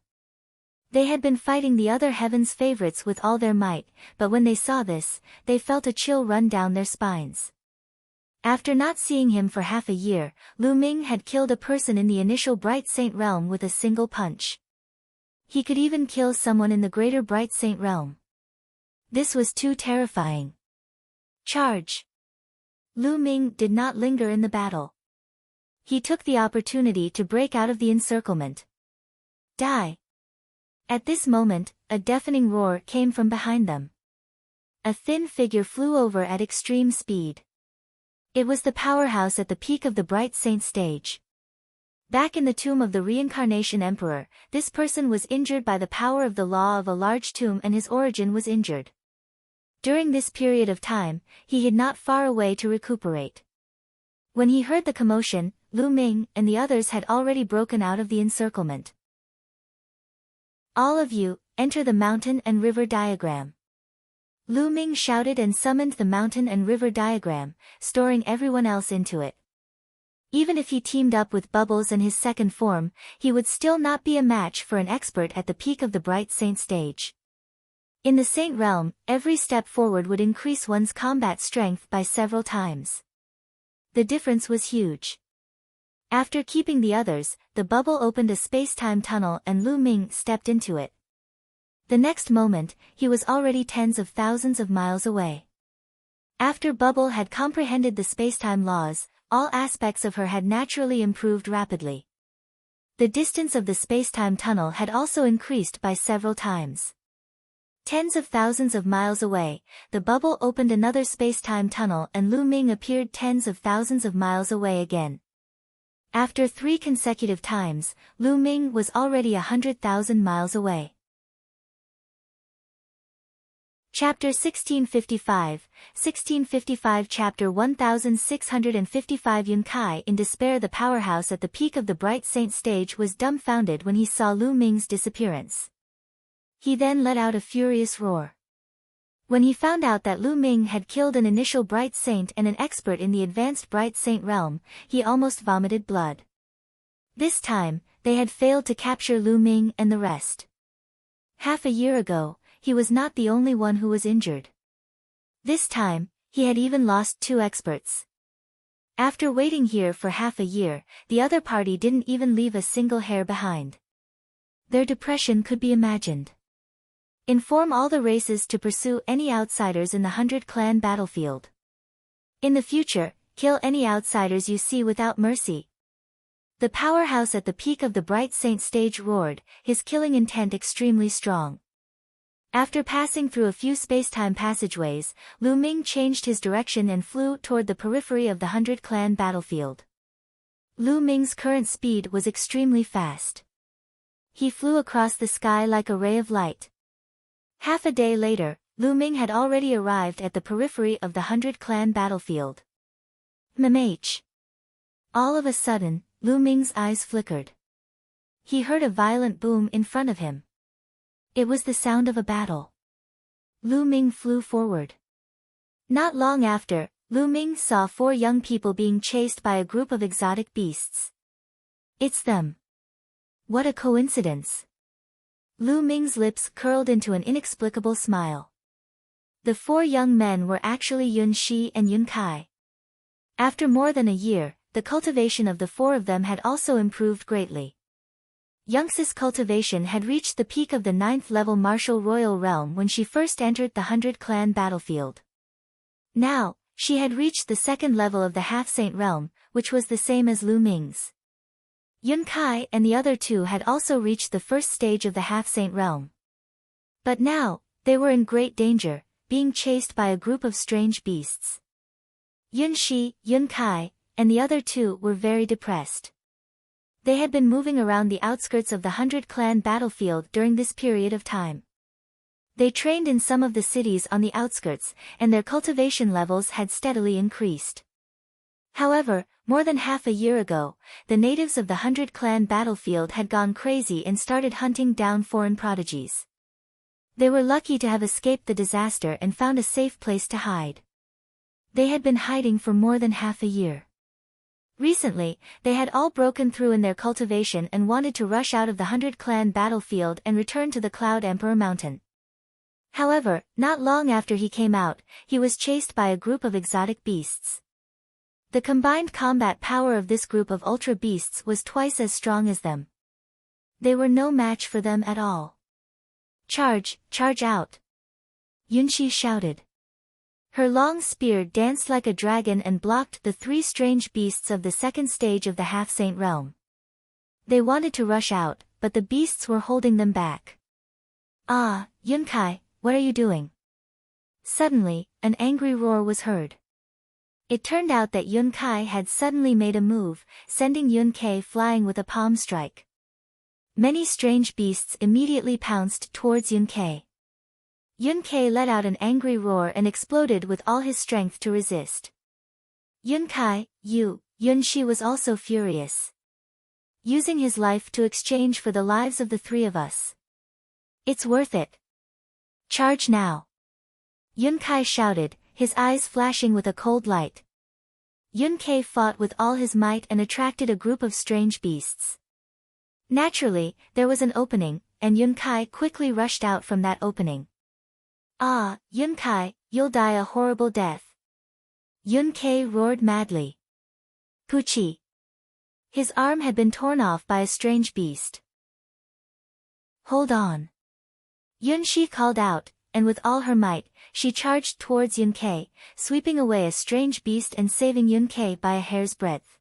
They had been fighting the other heaven's favorites with all their might, but when they saw this, they felt a chill run down their spines. After not seeing him for half a year, Lu Ming had killed a person in the initial Bright Saint realm with a single punch. He could even kill someone in the greater Bright Saint realm. This was too terrifying. Charge! Lu Ming did not linger in the battle. He took the opportunity to break out of the encirclement. Die! At this moment, a deafening roar came from behind them. A thin figure flew over at extreme speed. It was the powerhouse at the peak of the Bright Saint stage. Back in the tomb of the Reincarnation Emperor, this person was injured by the power of the law of a large tomb and his origin was injured. During this period of time, he hid not far away to recuperate. When he heard the commotion, Lu Ming and the others had already broken out of the encirclement. All of you, enter the mountain and river diagram. Lu Ming shouted and summoned the mountain and river diagram, storing everyone else into it. Even if he teamed up with Bubbles and his second form, he would still not be a match for an expert at the peak of the Bright Saint stage. In the Saint realm, every step forward would increase one's combat strength by several times. The difference was huge. After keeping the others, the bubble opened a space-time tunnel and Lu Ming stepped into it. The next moment, he was already tens of thousands of miles away. After Bubble had comprehended the space-time laws, all aspects of her had naturally improved rapidly. The distance of the space-time tunnel had also increased by several times. Tens of thousands of miles away, the bubble opened another space-time tunnel and Lu Ming appeared tens of thousands of miles away again. After 3 consecutive times, Lu Ming was already 100,000 miles away. Chapter 1655 Chapter 1655 Yun Kai in despair. The powerhouse at the peak of the Bright Saint stage was dumbfounded when he saw Lu Ming's disappearance. He then let out a furious roar. When he found out that Lu Ming had killed an initial Bright Saint and an expert in the advanced Bright Saint realm, he almost vomited blood. This time, they had failed to capture Lu Ming and the rest. Half a year ago, he was not the only one who was injured. This time, he had even lost 2 experts. After waiting here for half a year, the other party didn't even leave a single hair behind. Their depression could be imagined. Inform all the races to pursue any outsiders in the 100 clan battlefield. In the future, kill any outsiders you see without mercy. The powerhouse at the peak of the Bright Saint stage roared, his killing intent extremely strong. After passing through a few space-time passageways, Lu Ming changed his direction and flew toward the periphery of the 100 clan battlefield. Lu Ming's current speed was extremely fast. He flew across the sky like a ray of light. Half a day later, Lu Ming had already arrived at the periphery of the 100 clan battlefield. MMH. All of a sudden, Lu Ming's eyes flickered. He heard a violent boom in front of him. It was the sound of a battle. Lu Ming flew forward. Not long after, Lu Ming saw 4 young people being chased by a group of exotic beasts. It's them. What a coincidence. Lu Ming's lips curled into an inexplicable smile. The 4 young men were actually Yun Shi and Yun Kai. After more than a year, the cultivation of the 4 of them had also improved greatly. Youngsis' cultivation had reached the peak of the 9th level martial royal realm when she first entered the 100 clan battlefield. Now, she had reached the 2nd level of the half-saint realm, which was the same as Lu Ming's. Yun Kai and the other 2 had also reached the 1st stage of the half-saint realm. But now, they were in great danger, being chased by a group of strange beasts. Yun Shi, Yun Kai, and the other 2 were very depressed. They had been moving around the outskirts of the 100 clan battlefield during this period of time. They trained in some of the cities on the outskirts, and their cultivation levels had steadily increased. However, more than half a year ago, the natives of the 100 clan battlefield had gone crazy and started hunting down foreign prodigies. They were lucky to have escaped the disaster and found a safe place to hide. They had been hiding for more than half a year. Recently, they had all broken through in their cultivation and wanted to rush out of the 100-clan battlefield and return to the Cloud Emperor Mountain. However, not long after he came out, he was chased by a group of exotic beasts. The combined combat power of this group of ultra beasts was twice as strong as them. They were no match for them at all. Charge, charge out! Yunshi shouted. Her long spear danced like a dragon and blocked the three strange beasts of the second stage of the half-saint realm. They wanted to rush out, but the beasts were holding them back. Ah, Yunkai, what are you doing? Suddenly, an angry roar was heard. It turned out that Yunkai had suddenly made a move, sending Yunkei flying with a palm strike. Many strange beasts immediately pounced towards Yunkei. Yunkei let out an angry roar and exploded with all his strength to resist. Yunkai, Yunshi was also furious. Using his life to exchange for the lives of the three of us. It's worth it. Charge now! Yunkai shouted, his eyes flashing with a cold light. Yunkei fought with all his might and attracted a group of strange beasts. Naturally, there was an opening, and Yunkai quickly rushed out from that opening. Ah, Yunkai, you'll die a horrible death. Yunkei roared madly. Puchi! His arm had been torn off by a strange beast. Hold on! Yunshi called out, and with all her might, she charged towards Yunkei, sweeping away a strange beast and saving Yunkei by a hair's breadth.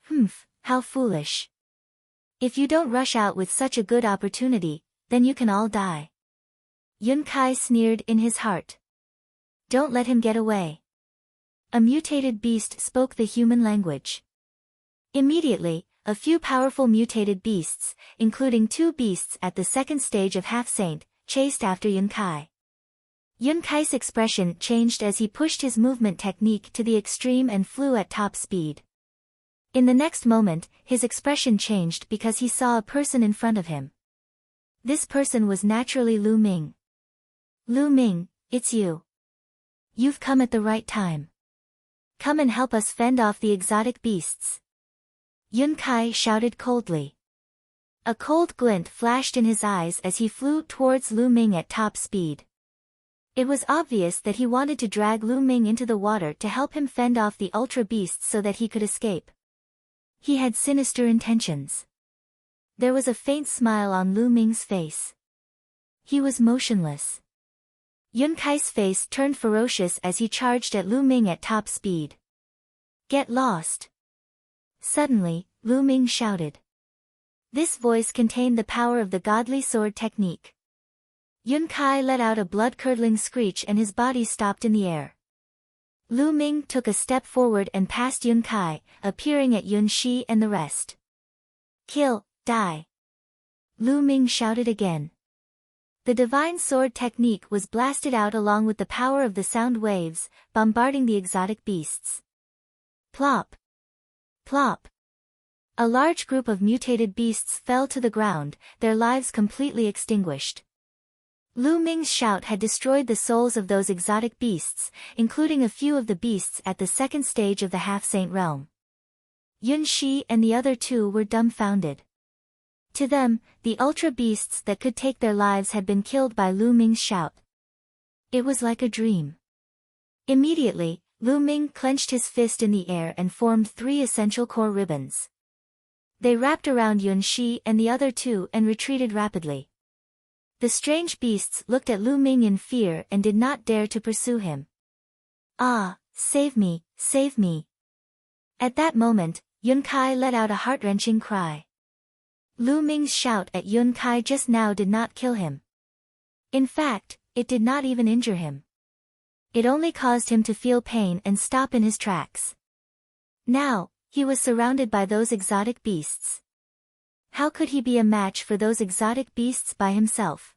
Humph, how foolish. If you don't rush out with such a good opportunity, then you can all die. Yunkai sneered in his heart. Don't let him get away. A mutated beast spoke the human language. Immediately, a few powerful mutated beasts, including two beasts at the second stage of half-saint, chased after Yunkai. Yunkai's expression changed as he pushed his movement technique to the extreme and flew at top speed. In the next moment, his expression changed because he saw a person in front of him. This person was naturally Lu Ming. Lu Ming, it's you. You've come at the right time. Come and help us fend off the exotic beasts. Yunkai shouted coldly. A cold glint flashed in his eyes as he flew towards Lu Ming at top speed. It was obvious that he wanted to drag Lu Ming into the water to help him fend off the ultra beasts so that he could escape. He had sinister intentions. There was a faint smile on Lu Ming's face. He was motionless. Yunkai's face turned ferocious as he charged at Lu Ming at top speed. Get lost! Suddenly, Lu Ming shouted. This voice contained the power of the godly sword technique. Yunkai let out a blood-curdling screech and his body stopped in the air. Lu Ming took a step forward and passed Yunkai, appearing at Yunshi and the rest. Kill, die! Lu Ming shouted again. The divine sword technique was blasted out along with the power of the sound waves, bombarding the exotic beasts. Plop! Plop! A large group of mutated beasts fell to the ground, their lives completely extinguished. Lu Ming's shout had destroyed the souls of those exotic beasts, including a few of the beasts at the second stage of the half-saint realm. Yunshi and the other two were dumbfounded. To them, the ultra beasts that could take their lives had been killed by Lu Ming's shout. It was like a dream. Immediately, Lu Ming clenched his fist in the air and formed 3 essential core ribbons. They wrapped around Yunshi and the other two and retreated rapidly. The strange beasts looked at Lu Ming in fear and did not dare to pursue him. Ah, save me, save me. At that moment, Yunkai let out a heart-wrenching cry. Lu Ming's shout at Yunkai just now did not kill him. In fact, it did not even injure him. It only caused him to feel pain and stop in his tracks. Now, he was surrounded by those exotic beasts. How could he be a match for those exotic beasts by himself?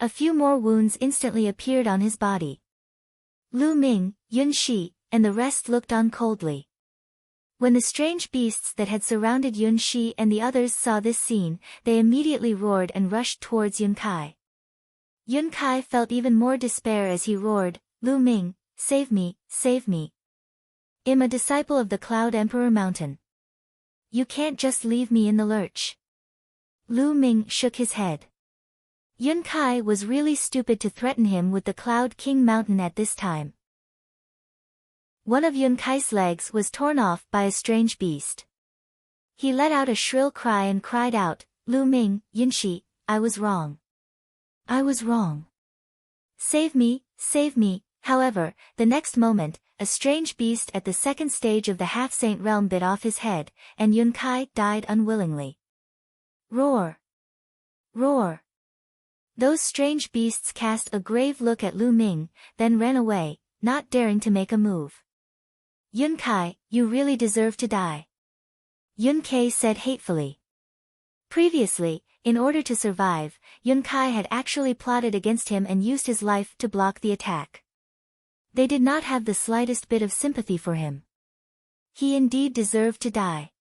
A few more wounds instantly appeared on his body. Lu Ming, Yunshi, and the rest looked on coldly. When the strange beasts that had surrounded Yunshi and the others saw this scene, they immediately roared and rushed towards Yunkai. Yunkai felt even more despair as he roared, Lu Ming, save me, save me. I'm a disciple of the Cloud Emperor Mountain. You can't just leave me in the lurch. Lu Ming shook his head. Yun Kai was really stupid to threaten him with the Cloud King Mountain at this time. One of Yun Kai's legs was torn off by a strange beast. He let out a shrill cry and cried out, Lu Ming, Yunshi, I was wrong. I was wrong. Save me, save me. However, the next moment, a strange beast at the second stage of the half-saint realm bit off his head, and Yun Kai died unwillingly. Roar! Roar! Those strange beasts cast a grave look at Lu Ming, then ran away, not daring to make a move. Yun Kai, you really deserve to die. Yun Kai said hatefully. Previously, in order to survive, Yun Kai had actually plotted against him and used his life to block the attack. They did not have the slightest bit of sympathy for him. He indeed deserved to die.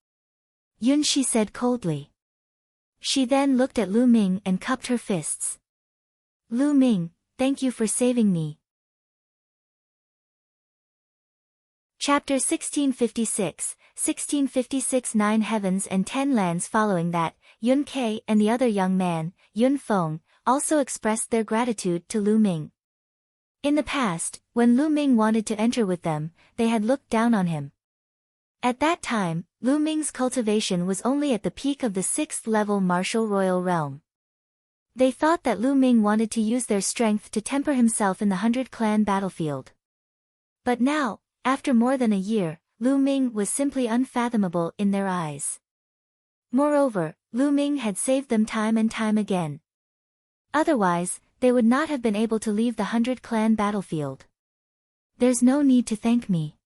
Yun Shi said coldly. She then looked at Lu Ming and cupped her fists. Lu Ming, thank you for saving me. Chapter 1656, 9 heavens and 10 lands. Following that, Yun Kai and the other young man, Yun Feng, also expressed their gratitude to Lu Ming. In the past, when Lu Ming wanted to enter with them, they had looked down on him. At that time, Lu Ming's cultivation was only at the peak of the 6th level martial royal realm. They thought that Lu Ming wanted to use their strength to temper himself in the 100-clan battlefield. But now, after more than a year, Lu Ming was simply unfathomable in their eyes. Moreover, Lu Ming had saved them time and time again. Otherwise, they would not have been able to leave the 100-clan battlefield. There's no need to thank me.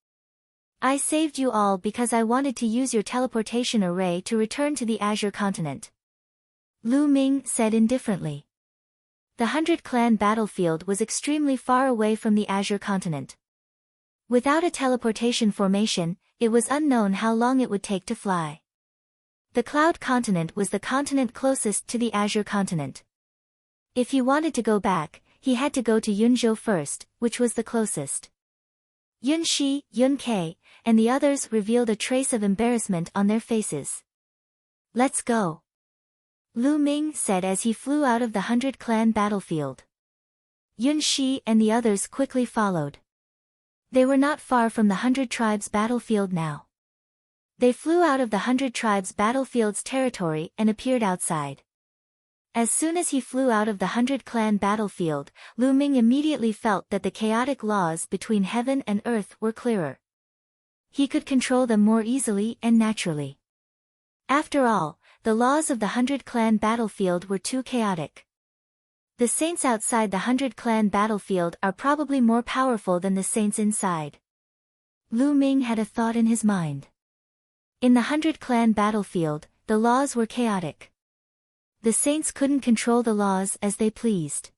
I saved you all because I wanted to use your teleportation array to return to the Azure continent. Lu Ming said indifferently. The 100-clan battlefield was extremely far away from the Azure continent. Without a teleportation formation, it was unknown how long it would take to fly. The Cloud continent was the continent closest to the Azure continent. If he wanted to go back, he had to go to Yunzhou first, which was the closest. Yun Shi, Yun Kai, and the others revealed a trace of embarrassment on their faces. Let's go. Lu Ming said as he flew out of the 100-clan battlefield. Yun Shi and the others quickly followed. They were not far from the 100 Tribes battlefield now. They flew out of the 100 Tribes battlefield's territory and appeared outside. As soon as he flew out of the 100-clan battlefield, Lu Ming immediately felt that the chaotic laws between heaven and earth were clearer. He could control them more easily and naturally. After all, the laws of the 100-clan battlefield were too chaotic. The saints outside the 100-clan battlefield are probably more powerful than the saints inside. Lu Ming had a thought in his mind. In the 100-clan battlefield, the laws were chaotic. The saints couldn't control the laws as they pleased.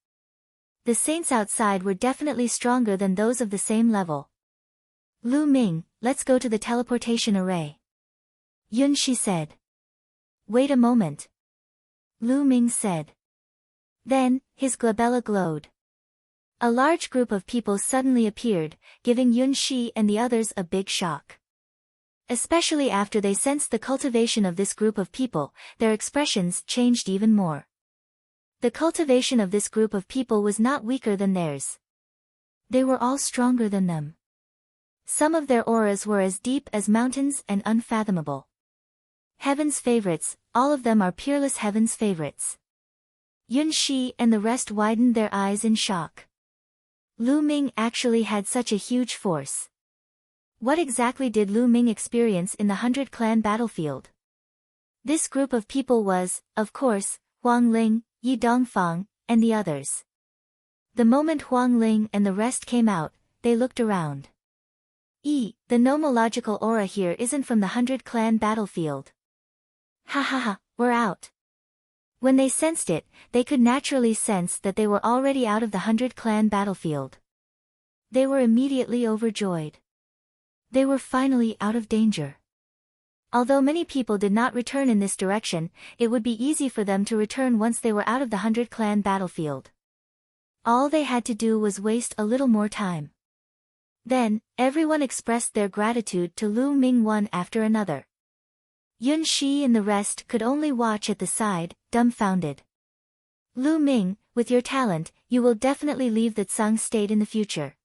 The saints outside were definitely stronger than those of the same level. Lu Ming, let's go to the teleportation array. Yun Shi said. Wait a moment. Lu Ming said. Then, his glabella glowed. A large group of people suddenly appeared, giving Yun Shi and the others a big shock. Especially after they sensed the cultivation of this group of people, their expressions changed even more. The cultivation of this group of people was not weaker than theirs. They were all stronger than them. Some of their auras were as deep as mountains and unfathomable. Heaven's favorites, all of them are peerless heaven's favorites. Yun Shi and the rest widened their eyes in shock. Lu Ming actually had such a huge force. What exactly did Lu Ming experience in the 100-clan battlefield? This group of people was, of course, Huang Ling, Yi Dongfang, and the others. The moment Huang Ling and the rest came out, they looked around. The nomological aura here isn't from the 100-clan battlefield. Ha ha ha, we're out. When they sensed it, they could naturally sense that they were already out of the 100-clan battlefield. They were immediately overjoyed. They were finally out of danger. Although many people did not return in this direction, it would be easy for them to return once they were out of the 100-clan battlefield. All they had to do was waste a little more time. Then, everyone expressed their gratitude to Lu Ming one after another. Yun Shi and the rest could only watch at the side, dumbfounded. Lu Ming, with your talent, you will definitely leave the Tsang state in the future.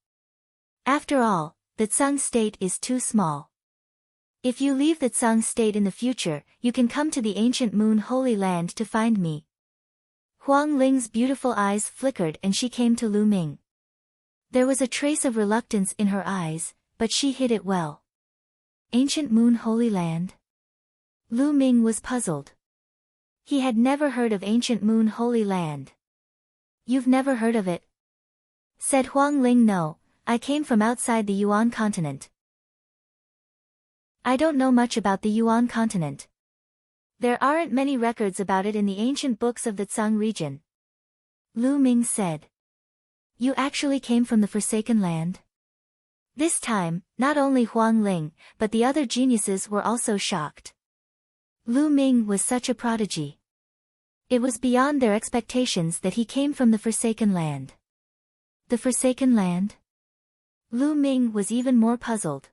After all, the Tsang state is too small. If you leave the Tsang state in the future, you can come to the ancient Moon Holy Land to find me. Huang Ling's beautiful eyes flickered and she came to Lu Ming. There was a trace of reluctance in her eyes, but she hid it well. Ancient Moon Holy Land? Lu Ming was puzzled. He had never heard of Ancient Moon Holy Land. You've never heard of it? Said Huang Ling. No, I came from outside the Yuan continent. I don't know much about the Yuan continent. There aren't many records about it in the ancient books of the Tsang region. Lu Ming said. You actually came from the Forsaken Land? This time, not only Huang Ling, but the other geniuses were also shocked. Lu Ming was such a prodigy. It was beyond their expectations that he came from the Forsaken Land. The Forsaken Land? Lu Ming was even more puzzled.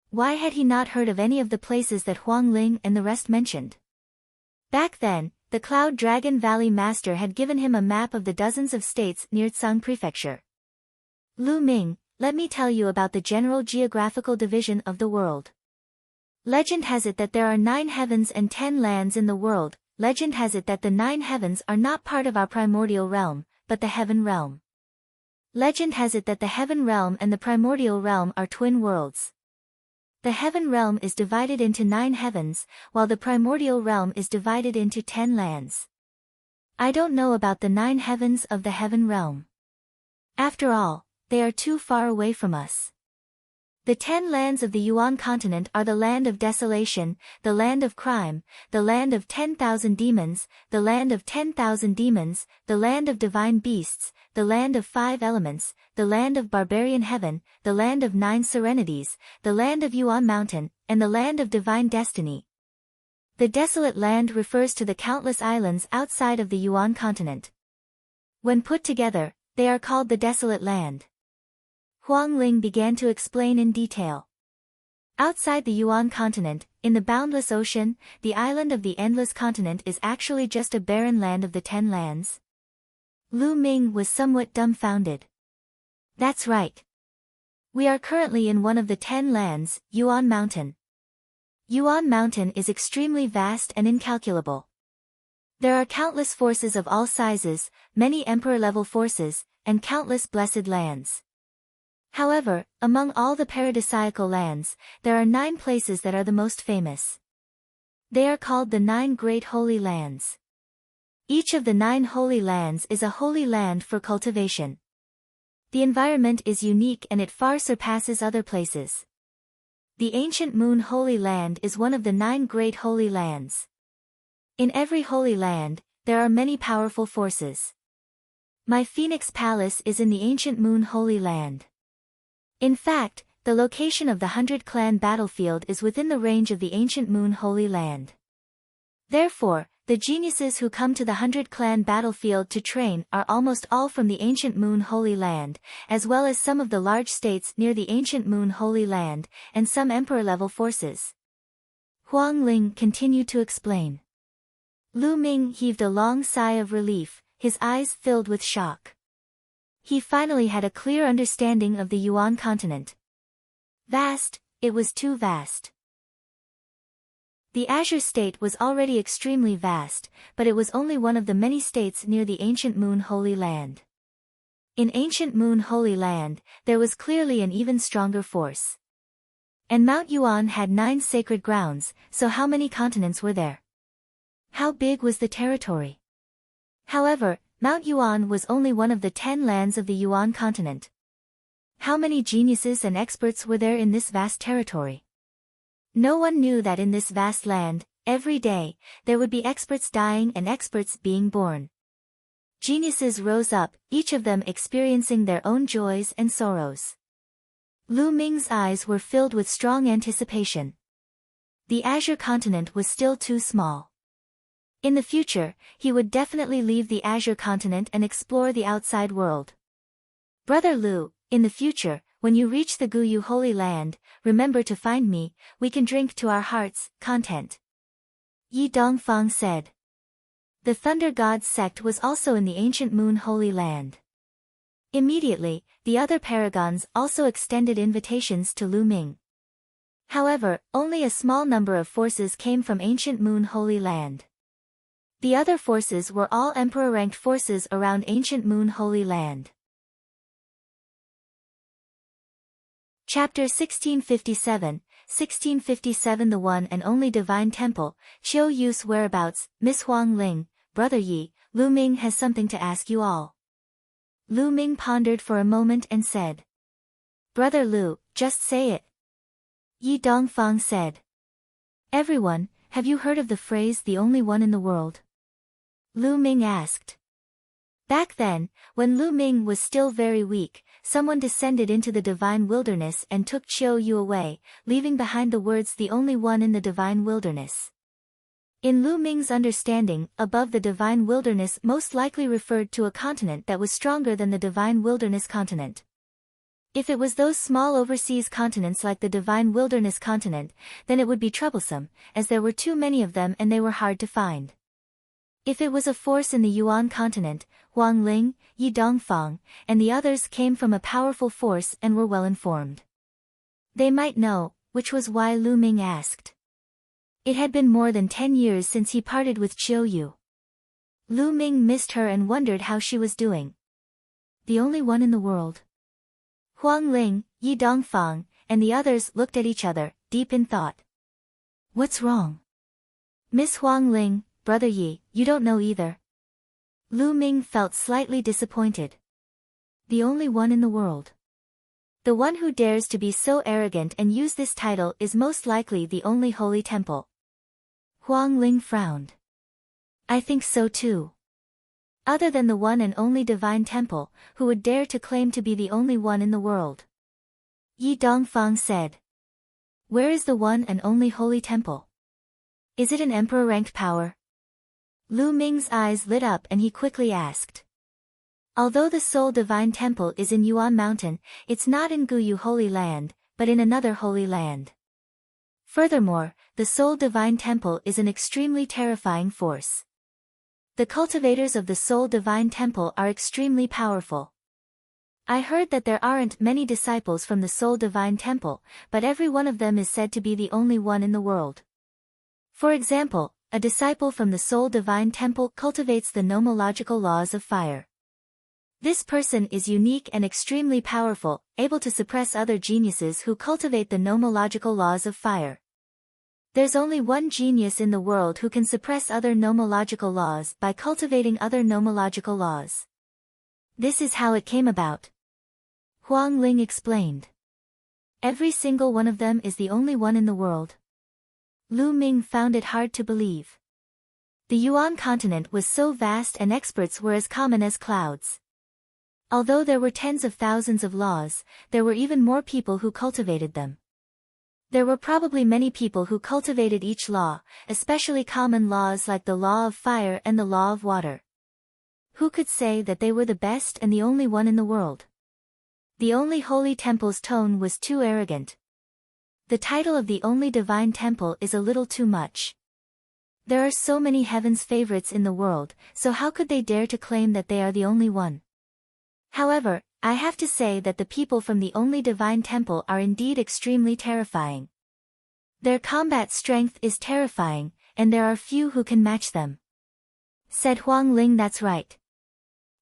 Why had he not heard of any of the places that Huang Ling and the rest mentioned? Back then, the Cloud Dragon Valley Master had given him a map of the dozens of states near Tsang Prefecture. Lu Ming, let me tell you about the general geographical division of the world. Legend has it that there are 9 heavens and 10 lands in the world. Legend has it that the 9 heavens are not part of our primordial realm, but the heaven realm. Legend has it that the heaven realm and the primordial realm are twin worlds. The heaven realm is divided into 9 heavens, while the primordial realm is divided into 10 lands. I don't know about the 9 heavens of the heaven realm. After all, they are too far away from us. The 10 lands of the Yuan continent are the land of desolation, the land of crime, the land of 10,000 demons, the land of 10,000 demons, the land of divine beasts, the land of 5 elements, the land of barbarian heaven, the land of 9 serenities, the land of Yuan mountain, and the land of divine destiny. The desolate land refers to the countless islands outside of the Yuan continent. When put together, they are called the desolate land. Huang Ling began to explain in detail. Outside the Yuan continent, in the boundless ocean, the island of the endless continent is actually just a barren land of the 10 lands. Lu Ming was somewhat dumbfounded. That's right. We are currently in one of the 10 lands, Yuan Mountain. Yuan Mountain is extremely vast and incalculable. There are countless forces of all sizes, many emperor-level forces, and countless blessed lands. However, among all the paradisiacal lands, there are 9 places that are the most famous. They are called the 9 Great Holy Lands. Each of the 9 holy lands is a holy land for cultivation. The environment is unique and it far surpasses other places. The ancient Moon Holy Land is one of the 9 Great Holy Lands. In every holy land, there are many powerful forces. My Phoenix Palace is in the ancient Moon Holy Land. In fact, the location of the 100 Clan battlefield is within the range of the ancient Moon Holy Land. Therefore, the geniuses who come to the 100 Clan battlefield to train are almost all from the ancient Moon Holy Land, as well as some of the large states near the ancient Moon Holy Land, and some emperor-level forces. Huang Ling continued to explain. Lu Ming heaved a long sigh of relief, his eyes filled with shock. He finally had a clear understanding of the Yuan continent. Vast, it was too vast. The Azure State was already extremely vast, but it was only one of the many states near the ancient Moon Holy Land. In ancient Moon Holy Land, there was clearly an even stronger force. And Mount Yuan had 9 sacred grounds, so how many continents were there? How big was the territory? However, Mount Yuan was only one of the 10 lands of the Yuan continent. How many geniuses and experts were there in this vast territory? No one knew that in this vast land, every day, there would be experts dying and experts being born. Geniuses rose up, each of them experiencing their own joys and sorrows. Lu Ming's eyes were filled with strong anticipation. The Azure continent was still too small. In the future, he would definitely leave the Azure continent and explore the outside world. Brother Lu, in the future, when you reach the Guyu Holy Land, remember to find me, we can drink to our heart's content. Yi Dongfang said. The Thunder God's sect was also in the ancient Moon Holy Land. Immediately, the other paragons also extended invitations to Lu Ming. However, only a small number of forces came from ancient Moon Holy Land. The other forces were all emperor-ranked forces around ancient Moon Holy Land. Chapter 1657, 1657 The One and Only Divine Temple, Chiu Yu's Whereabouts, Miss Huang Ling, Brother Yi, Lu Ming has something to ask you all. Lu Ming pondered for a moment and said. Brother Lu, just say it. Yi Dongfang said. Everyone, have you heard of the phrase the only one in the world? Lu Ming asked. Back then, when Lu Ming was still very weak, someone descended into the divine wilderness and took Chiu Yu away, leaving behind the words the only one in the divine wilderness. In Lu Ming's understanding, above the divine wilderness most likely referred to a continent that was stronger than the divine wilderness continent. If it was those small overseas continents like the divine wilderness continent, then it would be troublesome, as there were too many of them and they were hard to find. If it was a force in the Yuan continent, Huang Ling, Yi Dongfang, and the others came from a powerful force and were well informed. They might know, which was why Lu Ming asked. It had been more than 10 years since he parted with Chiu Yu. Lu Ming missed her and wondered how she was doing. The only one in the world. Huang Ling, Yi Dongfang, and the others looked at each other, deep in thought. What's wrong? Miss Huang Ling, Brother Yi, you don't know either. Lu Ming felt slightly disappointed. The only one in the world. The one who dares to be so arrogant and use this title is most likely the only holy temple. Huang Ling frowned. I think so too. Other than the one and only divine temple, who would dare to claim to be the only one in the world? Yi Dongfang said. Where is the one and only holy temple? Is it an emperor-ranked power? Lu Ming's eyes lit up and he quickly asked. Although the sole divine temple is in Yuan Mountain, it's not in Guyu Holy Land, but in another holy land. Furthermore, the sole divine temple is an extremely terrifying force. The cultivators of the sole divine temple are extremely powerful. I heard that there aren't many disciples from the sole divine temple, but every one of them is said to be the only one in the world. For example, a disciple from the sole divine temple cultivates the nomological laws of fire. This person is unique and extremely powerful, able to suppress other geniuses who cultivate the nomological laws of fire. There's only one genius in the world who can suppress other nomological laws by cultivating other nomological laws. This is how it came about. Huang Ling explained. Every single one of them is the only one in the world. Lu Ming found it hard to believe. The Yuan continent was so vast and experts were as common as clouds. Although there were tens of thousands of laws, there were even more people who cultivated them. There were probably many people who cultivated each law, especially common laws like the law of fire and the law of water. Who could say that they were the best and the only one in the world? The only holy temple's tone was too arrogant. The title of the only divine temple is a little too much. There are so many heaven's favorites in the world, so how could they dare to claim that they are the only one? However, I have to say that the people from the only divine temple are indeed extremely terrifying. Their combat strength is terrifying, and there are few who can match them. Said Huang Ling. That's right.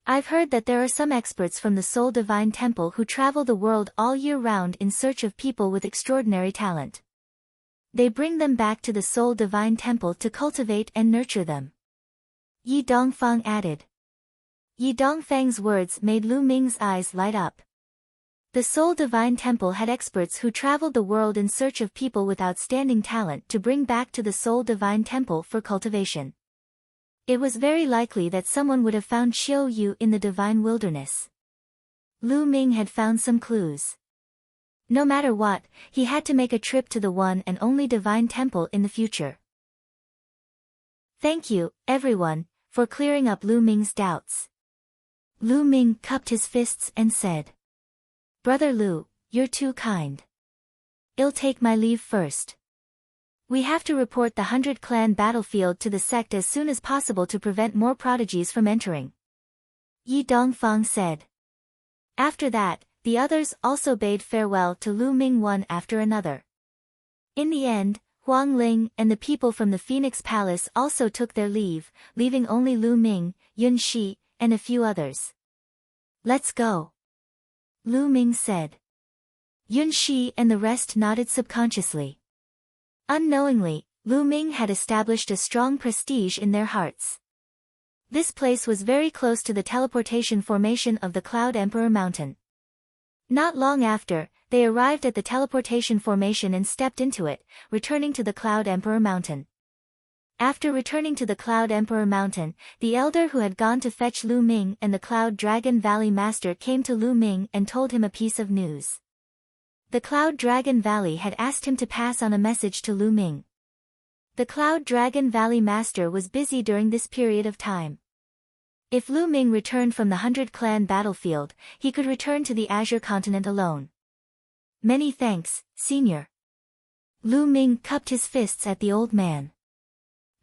I've heard that there are some experts from the sole divine temple who travel the world all year round in search of people with extraordinary talent. They bring them back to the sole divine temple to cultivate and nurture them. Yi Dongfang added. Yi Dongfang's words made Lu Ming's eyes light up. The sole divine temple had experts who traveled the world in search of people with outstanding talent to bring back to the sole divine temple for cultivation. It was very likely that someone would have found Chiu Yu in the divine wilderness. Lu Ming had found some clues. No matter what, he had to make a trip to the one and only divine temple in the future. Thank you, everyone, for clearing up Lu Ming's doubts. Lu Ming cupped his fists and said. Brother Lu, you're too kind. I'll take my leave first. We have to report the 100-clan battlefield to the sect as soon as possible to prevent more prodigies from entering. Yi Dongfang said. After that, the others also bade farewell to Lu Ming one after another. In the end, Huang Ling and the people from the Phoenix Palace also took their leave, leaving only Lu Ming, Yun Shi, and a few others. Let's go. Lu Ming said. Yun Shi and the rest nodded subconsciously. Unknowingly, Lu Ming had established a strong prestige in their hearts. This place was very close to the teleportation formation of the Cloud Emperor Mountain. Not long after, they arrived at the teleportation formation and stepped into it, returning to the Cloud Emperor Mountain. After returning to the Cloud Emperor Mountain, the elder who had gone to fetch Lu Ming and the Cloud Dragon Valley Master came to Lu Ming and told him a piece of news. The Cloud Dragon Valley had asked him to pass on a message to Lu Ming. The Cloud Dragon Valley Master was busy during this period of time. If Lu Ming returned from the 100-clan battlefield, he could return to the Azure Continent alone. Many thanks, Senior. Lu Ming cupped his fists at the old man.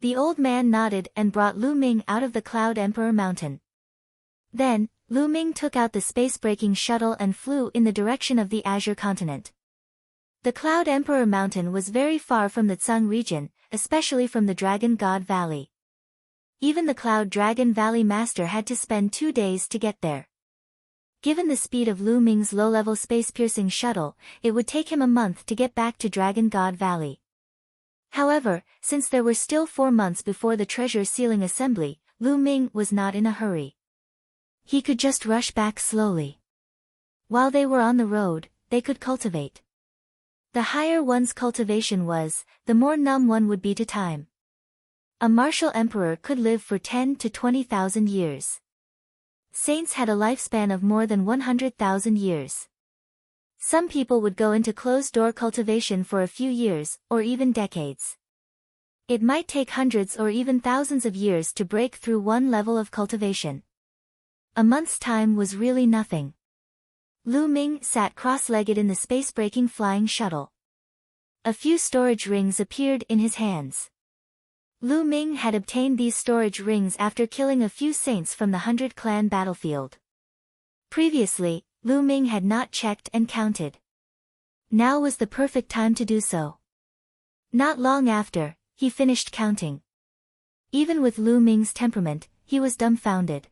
The old man nodded and brought Lu Ming out of the Cloud Emperor Mountain. Then, Lu Ming took out the space-breaking shuttle and flew in the direction of the Azure Continent. The Cloud Emperor Mountain was very far from the Tsung region, especially from the Dragon God Valley. Even the Cloud Dragon Valley Master had to spend 2 days to get there. Given the speed of Lu Ming's low-level space-piercing shuttle, it would take him a month to get back to Dragon God Valley. However, since there were still 4 months before the treasure sealing assembly, Lu Ming was not in a hurry. He could just rush back slowly. While they were on the road, they could cultivate. The higher one's cultivation was, the more numb one would be to time. A martial emperor could live for 10 to 20,000 years. Saints had a lifespan of more than 100,000 years. Some people would go into closed-door cultivation for a few years, or even decades. It might take hundreds or even thousands of years to break through one level of cultivation. A month's time was really nothing. Lu Ming sat cross-legged in the space-breaking flying shuttle. A few storage rings appeared in his hands. Lu Ming had obtained these storage rings after killing a few saints from the 100-clan battlefield. Previously, Lu Ming had not checked and counted. Now was the perfect time to do so. Not long after, he finished counting. Even with Lu Ming's temperament, he was dumbfounded.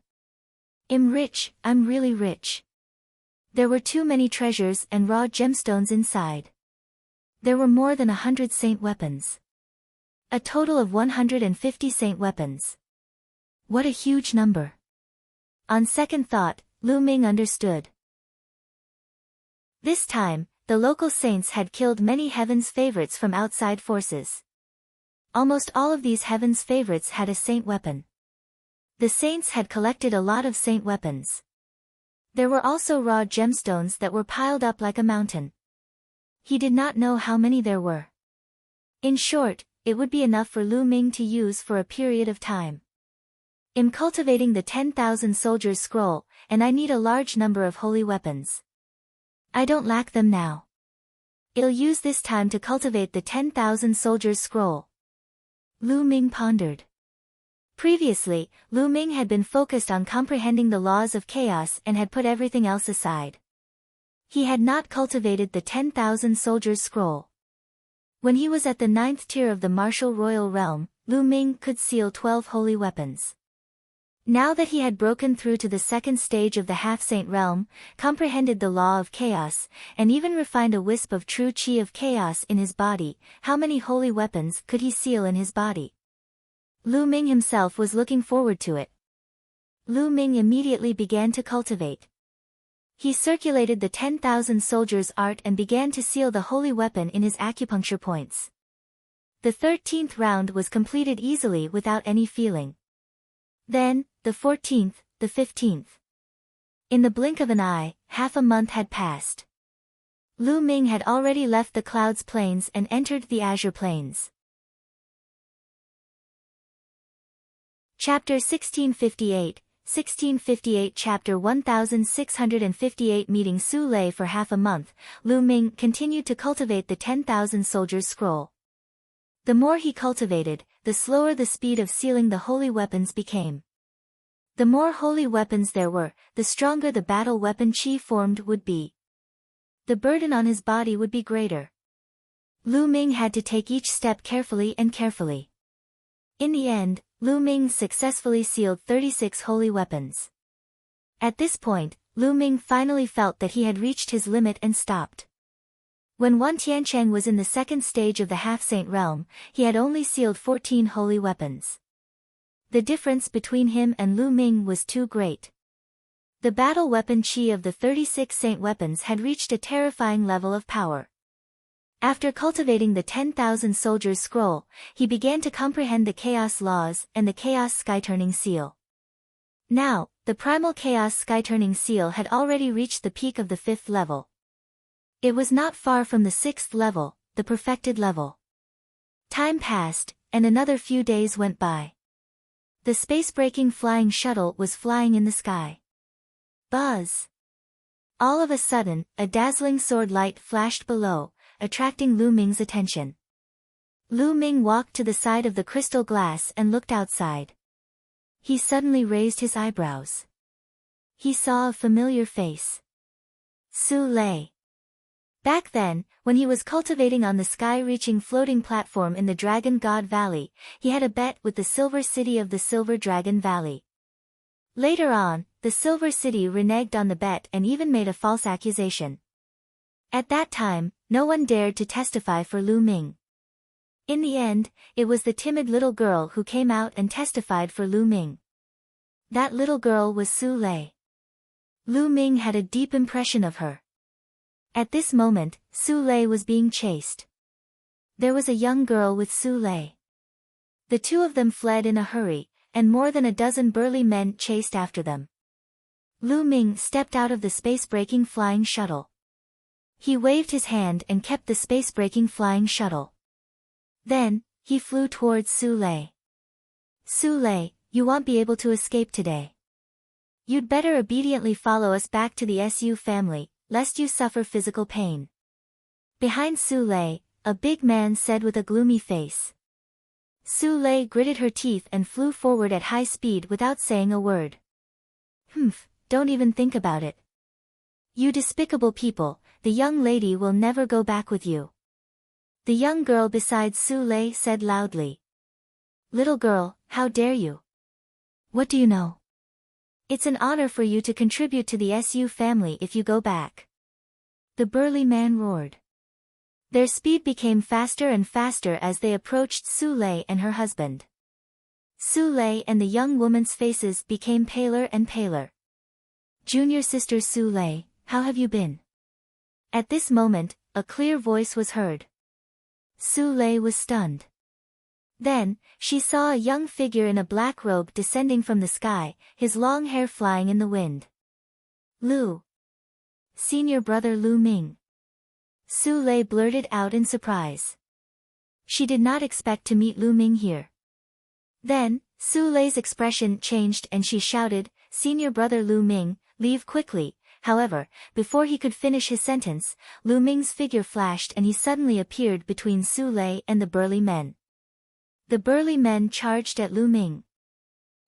I'm rich, I'm really rich. There were too many treasures and raw gemstones inside. There were more than 100 saint weapons. A total of 150 saint weapons. What a huge number. On second thought, Lu Ming understood. This time, the local saints had killed many heaven's favorites from outside forces. Almost all of these heaven's favorites had a saint weapon. The saints had collected a lot of saint weapons. There were also raw gemstones that were piled up like a mountain. He did not know how many there were. In short, it would be enough for Lu Ming to use for a period of time. I'm cultivating the 10,000 soldiers scroll, and I need a large number of holy weapons. I don't lack them now. I'll use this time to cultivate the 10,000 soldiers scroll. Lu Ming pondered. Previously, Lu Ming had been focused on comprehending the laws of chaos and had put everything else aside. He had not cultivated the 10,000 soldiers scroll. When he was at the 9th tier of the martial royal realm, Lu Ming could seal 12 holy weapons. Now that he had broken through to the 2nd stage of the half-saint realm, comprehended the law of chaos, and even refined a wisp of true chi of chaos in his body, how many holy weapons could he seal in his body? Lu Ming himself was looking forward to it. Lu Ming immediately began to cultivate. He circulated the 10,000 soldiers' art and began to seal the holy weapon in his acupuncture points. The 13th round was completed easily without any feeling. Then, the 14th, the 15th. In the blink of an eye, half a month had passed. Lu Ming had already left the Clouds Plains and entered the Azure Plains. Chapter 1658, 1658 Chapter 1658 Meeting Su Lei for half a month, Lu Ming continued to cultivate the 10,000 soldiers scroll. The more he cultivated, the slower the speed of sealing the holy weapons became. The more holy weapons there were, the stronger the battle weapon chi formed would be. The burden on his body would be greater. Lu Ming had to take each step carefully and carefully. In the end, Lu Ming successfully sealed 36 holy weapons. At this point, Lu Ming finally felt that he had reached his limit and stopped. When Wan Tiancheng was in the second stage of the half-saint realm, he had only sealed 14 holy weapons. The difference between him and Lu Ming was too great. The battle weapon chi of the 36 saint weapons had reached a terrifying level of power. After cultivating the 10,000 soldiers scroll, he began to comprehend the chaos laws and the chaos sky-turning seal. Now, the primal chaos sky-turning seal had already reached the peak of the 5th level. It was not far from the 6th level, the perfected level. Time passed, and another few days went by. The space-breaking flying shuttle was flying in the sky. Buzz! All of a sudden, a dazzling sword light flashed below, attracting Lu Ming's attention. Lu Ming walked to the side of the crystal glass and looked outside. He suddenly raised his eyebrows. He saw a familiar face. Su Lei. Back then, when he was cultivating on the sky-reaching floating platform in the Dragon God Valley, he had a bet with the Silver City of the Silver Dragon Valley. Later on, the Silver City reneged on the bet and even made a false accusation. At that time, no one dared to testify for Lu Ming. In the end, it was the timid little girl who came out and testified for Lu Ming. That little girl was Su Lei. Lu Ming had a deep impression of her. At this moment, Su Lei was being chased. There was a young girl with Su Lei. The two of them fled in a hurry, and more than a dozen burly men chased after them. Lu Ming stepped out of the space-breaking flying shuttle. He waved his hand and kept the space-breaking flying shuttle. Then, he flew towards Su Lei. Su Lei, you won't be able to escape today. You'd better obediently follow us back to the SU family, lest you suffer physical pain. Behind Su Lei, a big man said with a gloomy face. Su Lei gritted her teeth and flew forward at high speed without saying a word. Humph, don't even think about it. You despicable people, the young lady will never go back with you. The young girl beside Su Lei said loudly. Little girl, how dare you? What do you know? It's an honor for you to contribute to the SU family if you go back. The burly man roared. Their speed became faster and faster as they approached Su Lei and her husband. Su Lei and the young woman's faces became paler and paler. Junior sister Su Lei, how have you been? At this moment, a clear voice was heard. Su Lei was stunned. Then, she saw a young figure in a black robe descending from the sky, his long hair flying in the wind. Lu. Senior brother Lu Ming. Su Lei blurted out in surprise. She did not expect to meet Lu Ming here. Then, Su Lei's expression changed and she shouted, Senior brother Lu Ming, leave quickly. However, before he could finish his sentence, Lu Ming's figure flashed and he suddenly appeared between Su Lei and the burly men. The burly men charged at Lu Ming.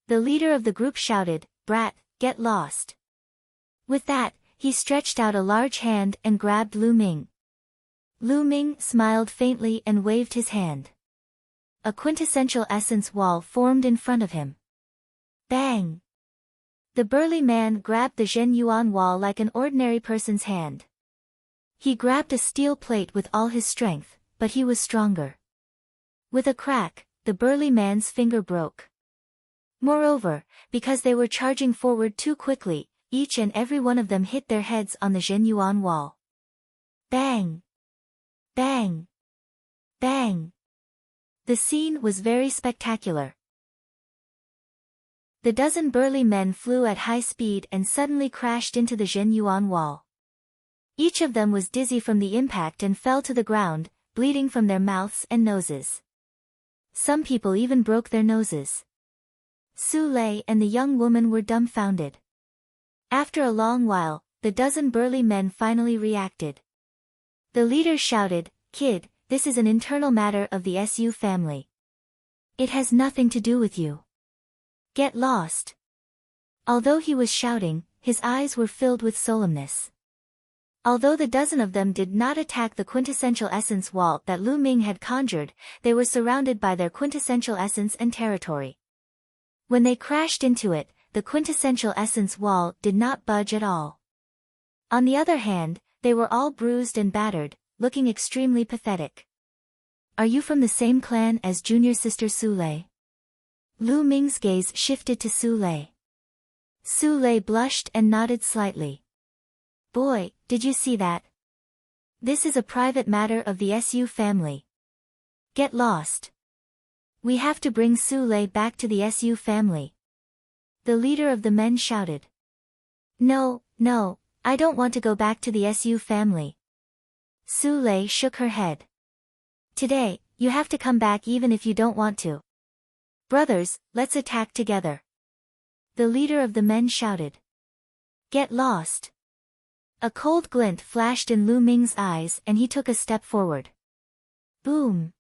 The leader of the group shouted, Brat, get lost. With that, he stretched out a large hand and grabbed Lu Ming. Lu Ming smiled faintly and waved his hand. A quintessential essence wall formed in front of him. Bang! The burly man grabbed the Zhen Yuan wall like an ordinary person's hand. He grabbed a steel plate with all his strength, but he was stronger. With a crack, the burly man's finger broke. Moreover, because they were charging forward too quickly, each and every one of them hit their heads on the Zhen Yuan wall. Bang! Bang! Bang! The scene was very spectacular. The dozen burly men flew at high speed and suddenly crashed into the Zhen Yuan wall. Each of them was dizzy from the impact and fell to the ground, bleeding from their mouths and noses. Some people even broke their noses. Su Lei and the young woman were dumbfounded. After a long while, the dozen burly men finally reacted. The leader shouted, "Kid, this is an internal matter of the Su family. It has nothing to do with you. Get lost." Although he was shouting, his eyes were filled with solemnness. Although the dozen of them did not attack the quintessential essence wall that Lu Ming had conjured, they were surrounded by their quintessential essence and territory. When they crashed into it, the quintessential essence wall did not budge at all. On the other hand, they were all bruised and battered, looking extremely pathetic. "Are you from the same clan as junior sister Su Lei?" Lu Ming's gaze shifted to Su Lei. Su Lei blushed and nodded slightly. "Boy, did you see that? This is a private matter of the Su family. Get lost. We have to bring Su Lei back to the Su family." The leader of the men shouted. No, I don't want to go back to the Su family." Su Lei shook her head. "Today, you have to come back even if you don't want to. Brothers, let's attack together." The leader of the men shouted. "Get lost." A cold glint flashed in Lu Ming's eyes and he took a step forward. Boom!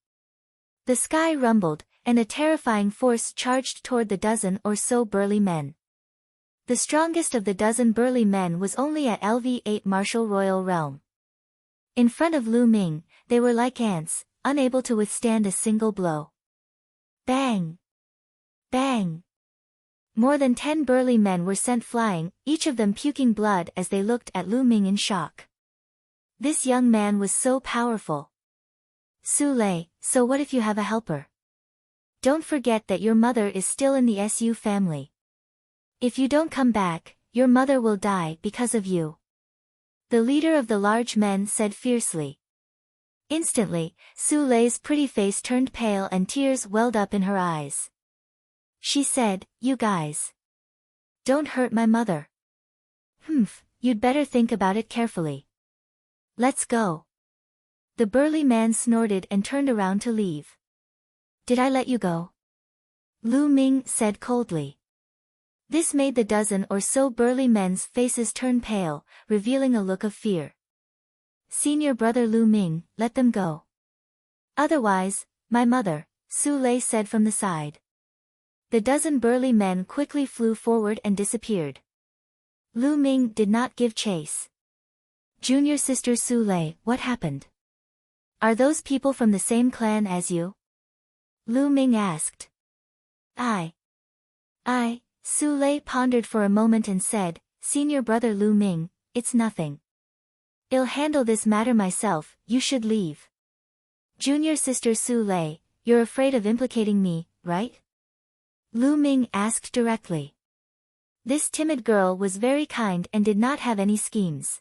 The sky rumbled, and a terrifying force charged toward the dozen or so burly men. The strongest of the dozen burly men was only at LV8 Martial Royal Realm. In front of Lu Ming, they were like ants, unable to withstand a single blow. Bang! Bang! More than 10 burly men were sent flying, each of them puking blood as they looked at Lu Ming in shock. This young man was so powerful. "Su Lei, so what if you have a helper? Don't forget that your mother is still in the Su family. If you don't come back, your mother will die because of you." The leader of the large men said fiercely. Instantly, Su Lei's pretty face turned pale and tears welled up in her eyes. She said, "You guys. Don't hurt my mother." You'd better think about it carefully. Let's go." The burly man snorted and turned around to leave. "Did I let you go?" Lu Ming said coldly. This made the dozen or so burly men's faces turn pale, revealing a look of fear. "Senior brother Lu Ming, let them go. Otherwise, my mother," Su Lei said from the side. The dozen burly men quickly flew forward and disappeared. Lu Ming did not give chase. "Junior sister Su Lei, what happened? Are those people from the same clan as you?" Lu Ming asked. I. Su Lei pondered for a moment and said, "Senior brother Lu Ming, it's nothing. I'll handle this matter myself, you should leave." "Junior sister Su Lei, you're afraid of implicating me, right?" Lu Ming asked directly. This timid girl was very kind and did not have any schemes.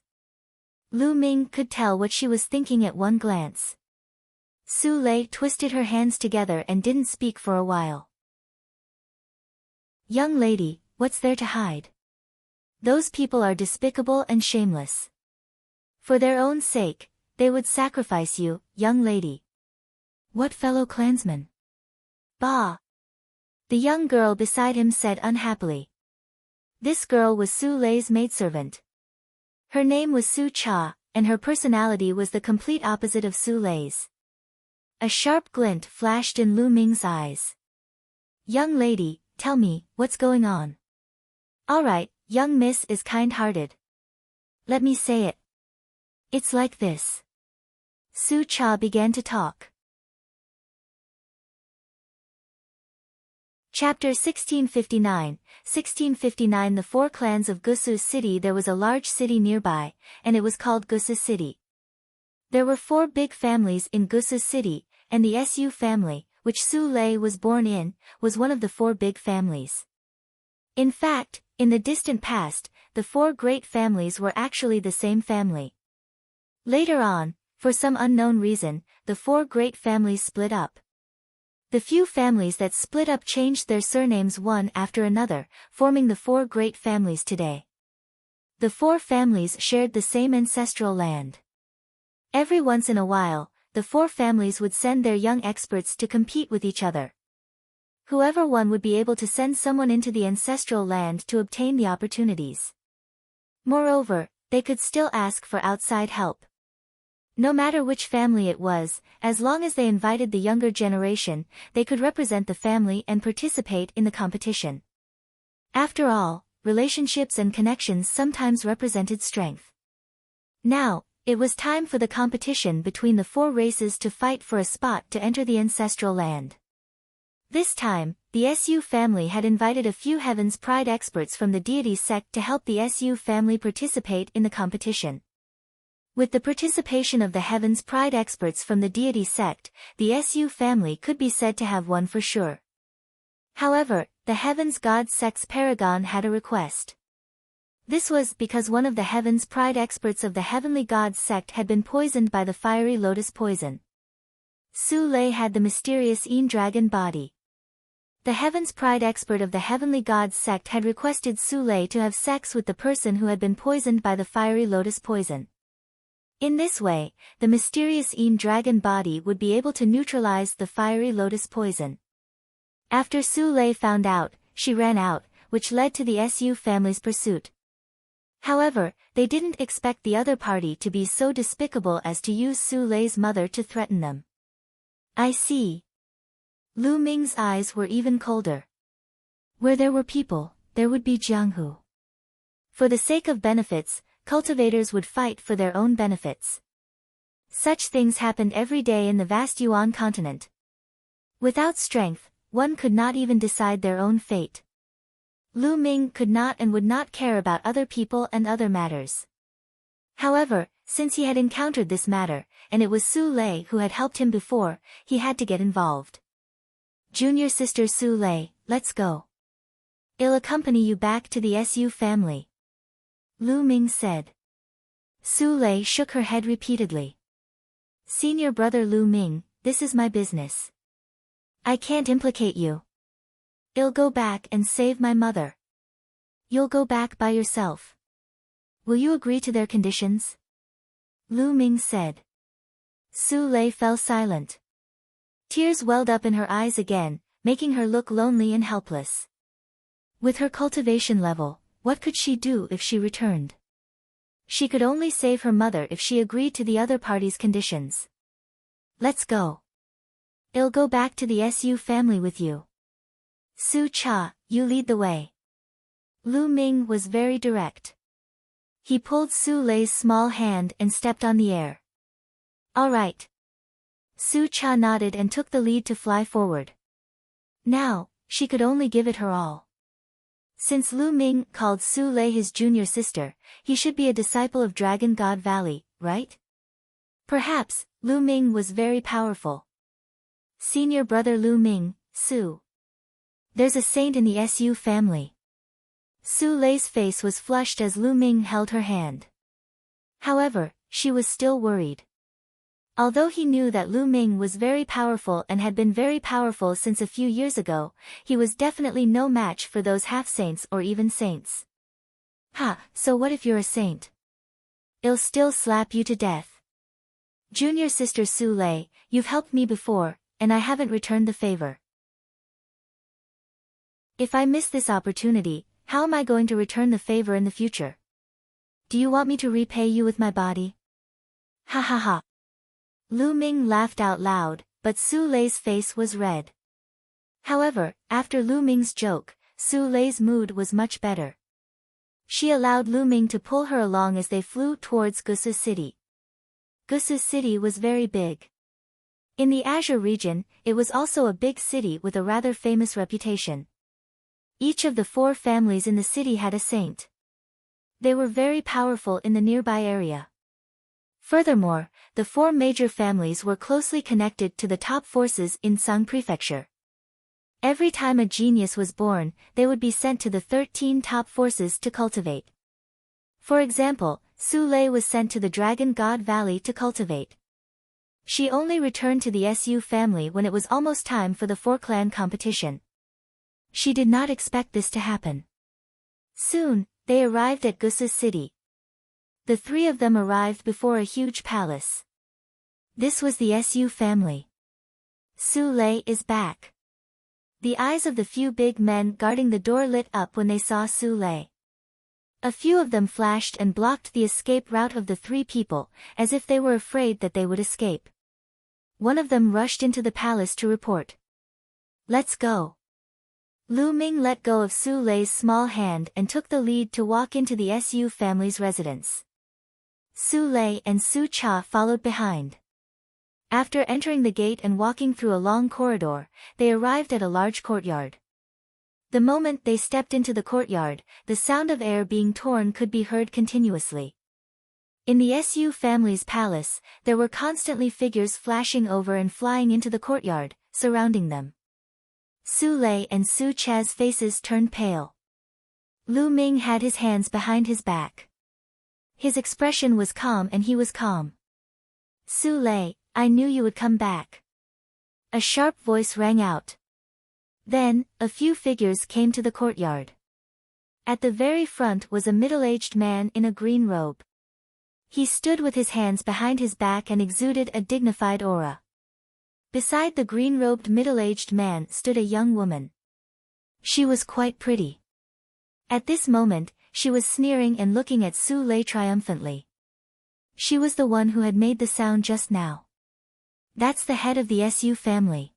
Lu Ming could tell what she was thinking at one glance. Su Lei twisted her hands together and didn't speak for a while. "Young lady, what's there to hide? Those people are despicable and shameless. For their own sake, they would sacrifice you, young lady." "What fellow clansman?" "Bah!" The young girl beside him said unhappily. This girl was Su Lei's maidservant. Her name was Su Cha, and her personality was the complete opposite of Su Lei's. A sharp glint flashed in Lu Ming's eyes. "Young lady, tell me, what's going on?" "All right, young miss is kind-hearted. Let me say it. It's like this." Su Cha began to talk. Chapter 1659, 1659. The four clans of Gusu City. There was a large city nearby, and it was called Gusu City. There were 4 big families in Gusu City, and the Su family, which Su Lei was born in, was one of the 4 big families. In fact, in the distant past, the 4 great families were actually the same family. Later on, for some unknown reason, the 4 great families split up. The few families that split up changed their surnames one after another, forming the 4 great families today. The 4 families shared the same ancestral land. Every once in a while, the 4 families would send their young experts to compete with each other. Whoever won would be able to send someone into the ancestral land to obtain the opportunities. Moreover, they could still ask for outside help. No matter which family it was, as long as they invited the younger generation, they could represent the family and participate in the competition. After all, relationships and connections sometimes represented strength. Now, it was time for the competition between the 4 races to fight for a spot to enter the ancestral land. This time, the SU family had invited a few Heaven's Pride experts from the deity sect to help the SU family participate in the competition. With the participation of the Heaven's Pride experts from the deity sect, the SU family could be said to have won for sure. However, the Heaven's God sect's paragon had a request. This was because one of the Heaven's Pride experts of the Heavenly God sect had been poisoned by the fiery lotus poison. Su Lei had the mysterious Een dragon body. The Heaven's Pride expert of the Heavenly God sect had requested Su Lei to have sex with the person who had been poisoned by the fiery lotus poison. In this way, the mysterious Een dragon body would be able to neutralize the fiery lotus poison. After Su Lei found out, she ran out, which led to the SU family's pursuit. However, they didn't expect the other party to be so despicable as to use Su Lei's mother to threaten them. I see. Lu Ming's eyes were even colder. Where there were people, there would be Jianghu. For the sake of benefits, cultivators would fight for their own benefits. Such things happened every day in the vast Yuan continent. Without strength, one could not even decide their own fate. Lu Ming could not and would not care about other people and other matters. However, since he had encountered this matter, and it was Su Lei who had helped him before, he had to get involved. Junior sister Su Lei, let's go. I'll accompany you back to the SU family. Lu Ming said. Su Lei shook her head repeatedly. Senior brother Lu Ming, this is my business. I can't implicate you. I'll go back and save my mother. You'll go back by yourself. Will you agree to their conditions? Lu Ming said. Su Lei fell silent. Tears welled up in her eyes again, making her look lonely and helpless. With her cultivation level, what could she do if she returned? She could only save her mother if she agreed to the other party's conditions. Let's go. I'll go back to the SU family with you. Su Cha, you lead the way. Lu Ming was very direct. He pulled Su Lei's small hand and stepped on the air. All right. Su Cha nodded and took the lead to fly forward. Now, she could only give it her all. Since Lu Ming called Su Lei his junior sister, he should be a disciple of Dragon God Valley, right? Perhaps, Lu Ming was very powerful. Senior brother Lu Ming, Su. There's a saint in the SU family. Su Lei's face was flushed as Lu Ming held her hand. However, she was still worried. Although he knew that Lu Ming was very powerful and had been very powerful since a few years ago, he was definitely no match for those half-saints or even saints. Ha, so what if you're a saint? I'll still slap you to death. Junior sister Su Lei, you've helped me before, and I haven't returned the favor. If I miss this opportunity, how am I going to return the favor in the future? Do you want me to repay you with my body? Ha ha ha. Lu Ming laughed out loud, but Su Lei's face was red. However, after Lu Ming's joke, Su Lei's mood was much better. She allowed Lu Ming to pull her along as they flew towards Gusu City. Gusu City was very big. In the Azure region, it was also a big city with a rather famous reputation. Each of the 4 families in the city had a saint. They were very powerful in the nearby area. Furthermore, the 4 major families were closely connected to the top forces in Sang Prefecture. Every time a genius was born, they would be sent to the 13 top forces to cultivate. For example, Su Lei was sent to the Dragon God Valley to cultivate. She only returned to the SU family when it was almost time for the 4-clan competition. She did not expect this to happen. Soon, they arrived at Gusu City. The 3 of them arrived before a huge palace. This was the SU family. Su Lei is back. The eyes of the few big men guarding the door lit up when they saw Su Lei. A few of them flashed and blocked the escape route of the three people, as if they were afraid that they would escape. One of them rushed into the palace to report. "Let's go." Lu Ming let go of Su Lei's small hand and took the lead to walk into the Su family's residence. Su Lei and Su Cha followed behind. After entering the gate and walking through a long corridor, they arrived at a large courtyard. The moment they stepped into the courtyard, the sound of air being torn could be heard continuously. In the Su family's palace, there were constantly figures flashing over and flying into the courtyard, surrounding them. Su Lei and Su Cha's faces turned pale. Lu Ming had his hands behind his back. His expression was calm and he was calm. "Su Lei, I knew you would come back." A sharp voice rang out. Then, a few figures came to the courtyard. At the very front was a middle-aged man in a green robe. He stood with his hands behind his back and exuded a dignified aura. Beside the green-robed middle-aged man stood a young woman. She was quite pretty. At this moment, she was sneering and looking at Su Lei triumphantly. She was the one who had made the sound just now. "That's the head of the Su family.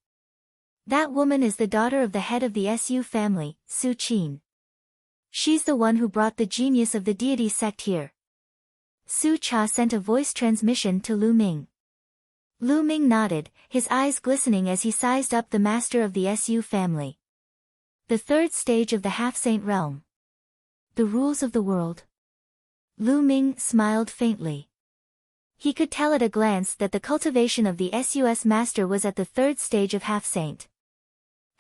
That woman is the daughter of the head of the Su family, Su Qin. She's the one who brought the genius of the deity sect here." Su Cha sent a voice transmission to Lu Ming. Lu Ming nodded, his eyes glistening as he sized up the master of the Su family. The third stage of the half-saint realm. The rules of the world. Lu Ming smiled faintly. He could tell at a glance that the cultivation of the SUS master was at the third stage of half-saint.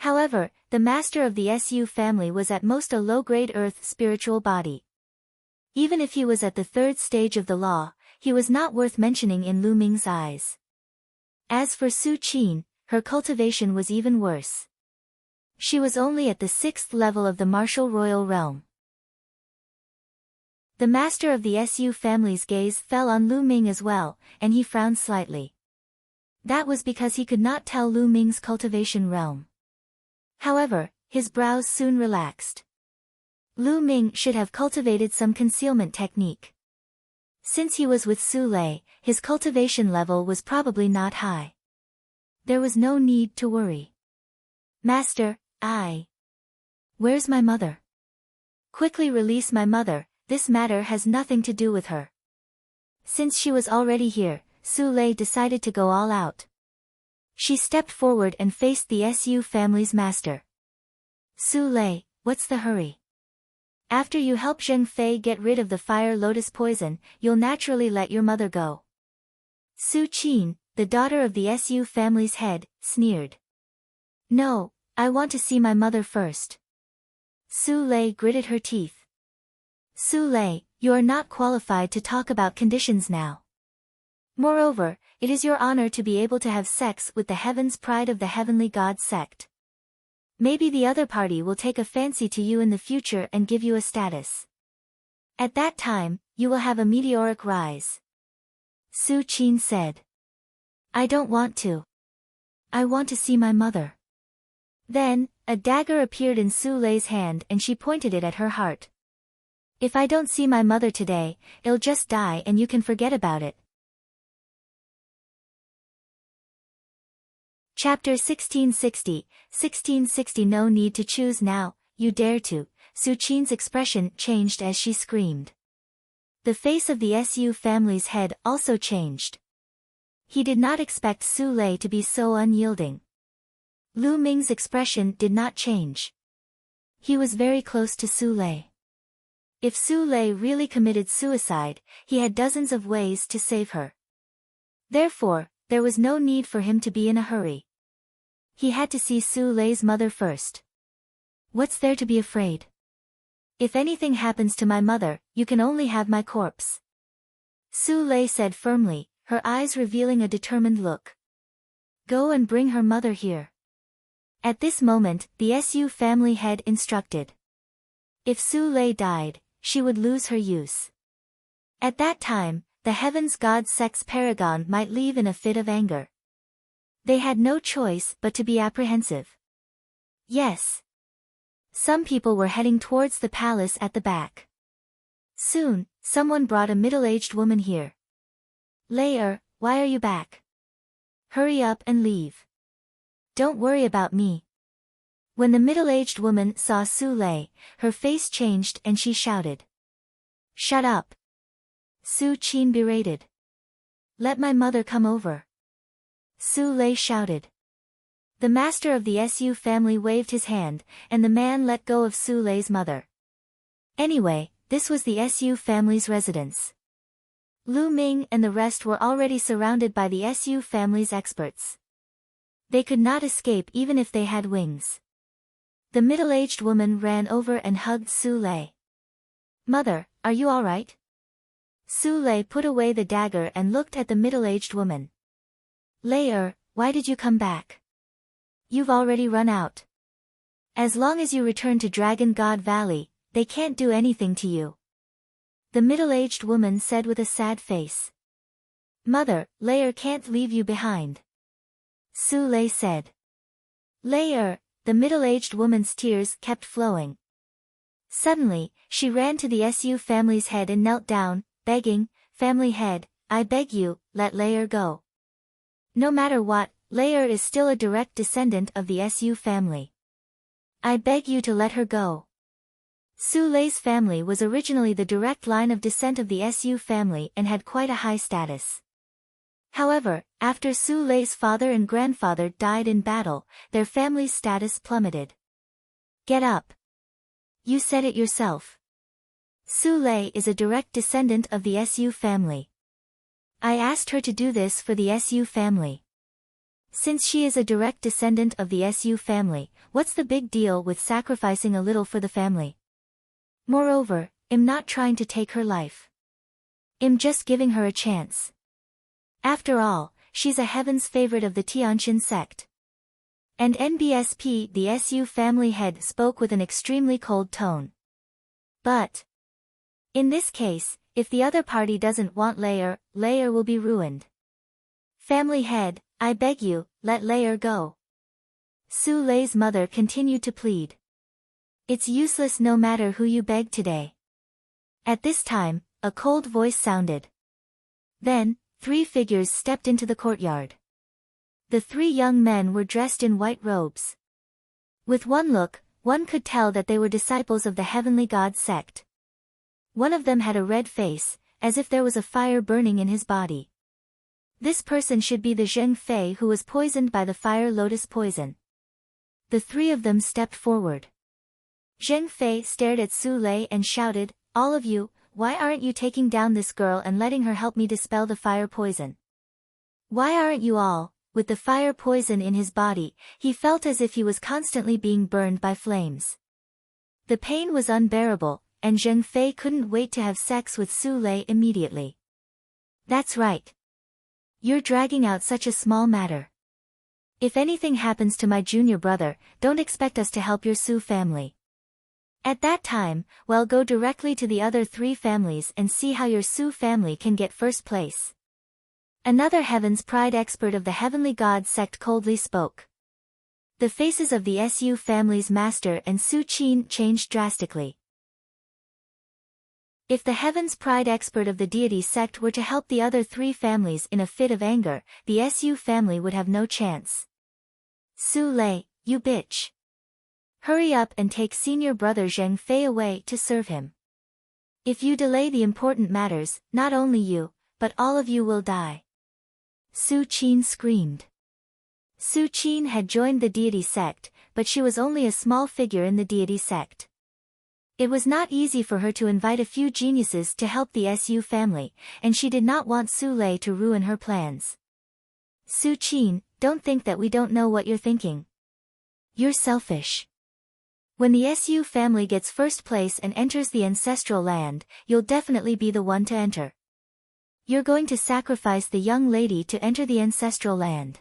However, the master of the Su family was at most a low-grade earth spiritual body. Even if he was at the third stage of the law, he was not worth mentioning in Lu Ming's eyes. As for Su Qin, her cultivation was even worse. She was only at the 6th level of the martial royal realm. The master of the Su family's gaze fell on Lu Ming as well, and he frowned slightly. That was because he could not tell Lu Ming's cultivation realm. However, his brows soon relaxed. Lu Ming should have cultivated some concealment technique. Since he was with Su Lei, his cultivation level was probably not high. There was no need to worry. "Master, Where's my mother? Quickly release my mother, this matter has nothing to do with her." Since she was already here, Su Lei decided to go all out. She stepped forward and faced the Su family's master. "Su Lei, what's the hurry? After you help Zheng Fei get rid of the fire lotus poison, you'll naturally let your mother go." Su Qin, the daughter of the Su family's head, sneered. "No, I want to see my mother first." Su Lei gritted her teeth. "Su Lei, you are not qualified to talk about conditions now. Moreover, it is your honor to be able to have sex with the heaven's pride of the heavenly god sect. Maybe the other party will take a fancy to you in the future and give you a status. At that time, you will have a meteoric rise." Su Qin said. "I don't want to. I want to see my mother." Then, a dagger appeared in Su Lei's hand and she pointed it at her heart. "If I don't see my mother today, I'll just die and you can forget about it." Chapter 1660 No need to choose now, you dare to. Su Qin's expression changed as she screamed. The face of the Su family's head also changed. He did not expect Su Lei to be so unyielding. Lu Ming's expression did not change. He was very close to Su Lei. If Su Lei really committed suicide, he had dozens of ways to save her. Therefore, there was no need for him to be in a hurry. He had to see Su Lei's mother first. "What's there to be afraid? If anything happens to my mother, you can only have my corpse," Su Lei said firmly, her eyes revealing a determined look. "Go and bring her mother here." At this moment, the Su family head instructed. If Su Lei died, she would lose her use. At that time, the Heaven's God sect's paragon might leave in a fit of anger. They had no choice but to be apprehensive. Yes. Some people were heading towards the palace at the back. Soon, someone brought a middle-aged woman here. Layer, why are you back? Hurry up and leave. Don't worry about me. When the middle-aged woman saw Su Lei, her face changed and she shouted. Shut up. Su Qin berated. Let my mother come over. Su Lei shouted. The master of the Su family waved his hand, and the man let go of Su Lei's mother. Anyway, this was the Su family's residence. Lu Ming and the rest were already surrounded by the Su family's experts. They could not escape even if they had wings. The middle-aged woman ran over and hugged Su Lei. Mother, are you all right? Su Lei put away the dagger and looked at the middle-aged woman. Layer, why did you come back? You've already run out. As long as you return to Dragon God Valley, they can't do anything to you. The middle-aged woman said with a sad face. Mother, Layer can't leave you behind. Su Lei said. Layer, the middle-aged woman's tears kept flowing. Suddenly, she ran to the Su family's head and knelt down, begging, Family head, I beg you, let Layer go. No matter what, Layer is still a direct descendant of the Su family. I beg you to let her go. Su Lei's family was originally the direct line of descent of the Su family and had quite a high status. However, after Su Lei's father and grandfather died in battle, their family's status plummeted. Get up. You said it yourself. Su Lei is a direct descendant of the Su family. I asked her to do this for the Su family. Since she is a direct descendant of the Su family, what's the big deal with sacrificing a little for the family? Moreover, I'm not trying to take her life. I'm just giving her a chance. After all, she's a heaven's favorite of the Tianqin sect. And NBSP, the Su family head, spoke with an extremely cold tone. But in this case, if the other party doesn't want Layer, Layer will be ruined. Family head, I beg you, let Layer go. Su Lei's mother continued to plead. It's useless no matter who you beg today. At this time, a cold voice sounded. Then, 3 figures stepped into the courtyard. The 3 young men were dressed in white robes. With one look, one could tell that they were disciples of the Heavenly God sect. One of them had a red face, as if there was a fire burning in his body. This person should be the Zheng Fei who was poisoned by the fire lotus poison. The 3 of them stepped forward. Zheng Fei stared at Su Lei and shouted, All of you, why aren't you taking down this girl and letting her help me dispel the fire poison? Why aren't you all? With the fire poison in his body, he felt as if he was constantly being burned by flames. The pain was unbearable, and Zheng Fei couldn't wait to have sex with Su Lei immediately. That's right. You're dragging out such a small matter. If anything happens to my junior brother, don't expect us to help your Su family. At that time, well, go directly to the other 3 families and see how your Su family can get first place. Another Heaven's Pride expert of the Heavenly God sect coldly spoke. The faces of the Su family's master and Su Qin changed drastically. If the Heaven's Pride expert of the deity sect were to help the other 3 families in a fit of anger, the Su family would have no chance. Su Lei, you bitch. Hurry up and take senior brother Zheng Fei away to serve him. If you delay the important matters, not only you, but all of you will die. Su Qin screamed. Su Qin had joined the deity sect, but she was only a small figure in the deity sect. It was not easy for her to invite a few geniuses to help the Su family, and she did not want Su Lei to ruin her plans. Su Qin, don't think that we don't know what you're thinking. You're selfish. When the Su family gets first place and enters the ancestral land, you'll definitely be the one to enter. You're going to sacrifice the young lady to enter the ancestral land.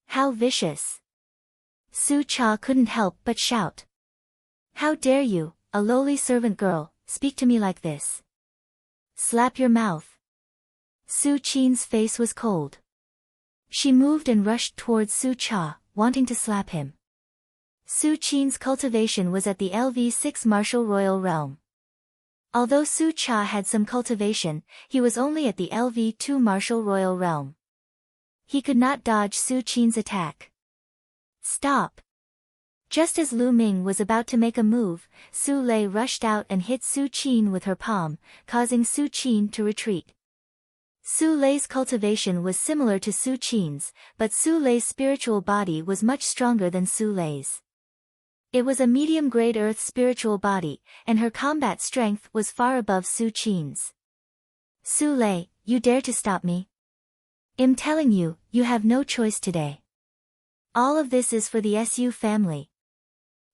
How vicious. Su Cha couldn't help but shout. How dare you, a lowly servant girl, speak to me like this? Slap your mouth. Su Qin's face was cold. She moved and rushed towards Su Cha, wanting to slap him. Su Qin's cultivation was at the LV6 martial royal realm. Although Su Cha had some cultivation, he was only at the LV2 martial royal realm. He could not dodge Su Qin's attack. Stop! Just as Lu Ming was about to make a move, Su Lei rushed out and hit Su Qin with her palm, causing Su Qin to retreat. Su Lei's cultivation was similar to Su Qin's, but Su Lei's spiritual body was much stronger than Su Lei's. It was a medium-grade earth spiritual body, and her combat strength was far above Su Qin's. Su Lei, you dare to stop me? I'm telling you, you have no choice today. All of this is for the Su family.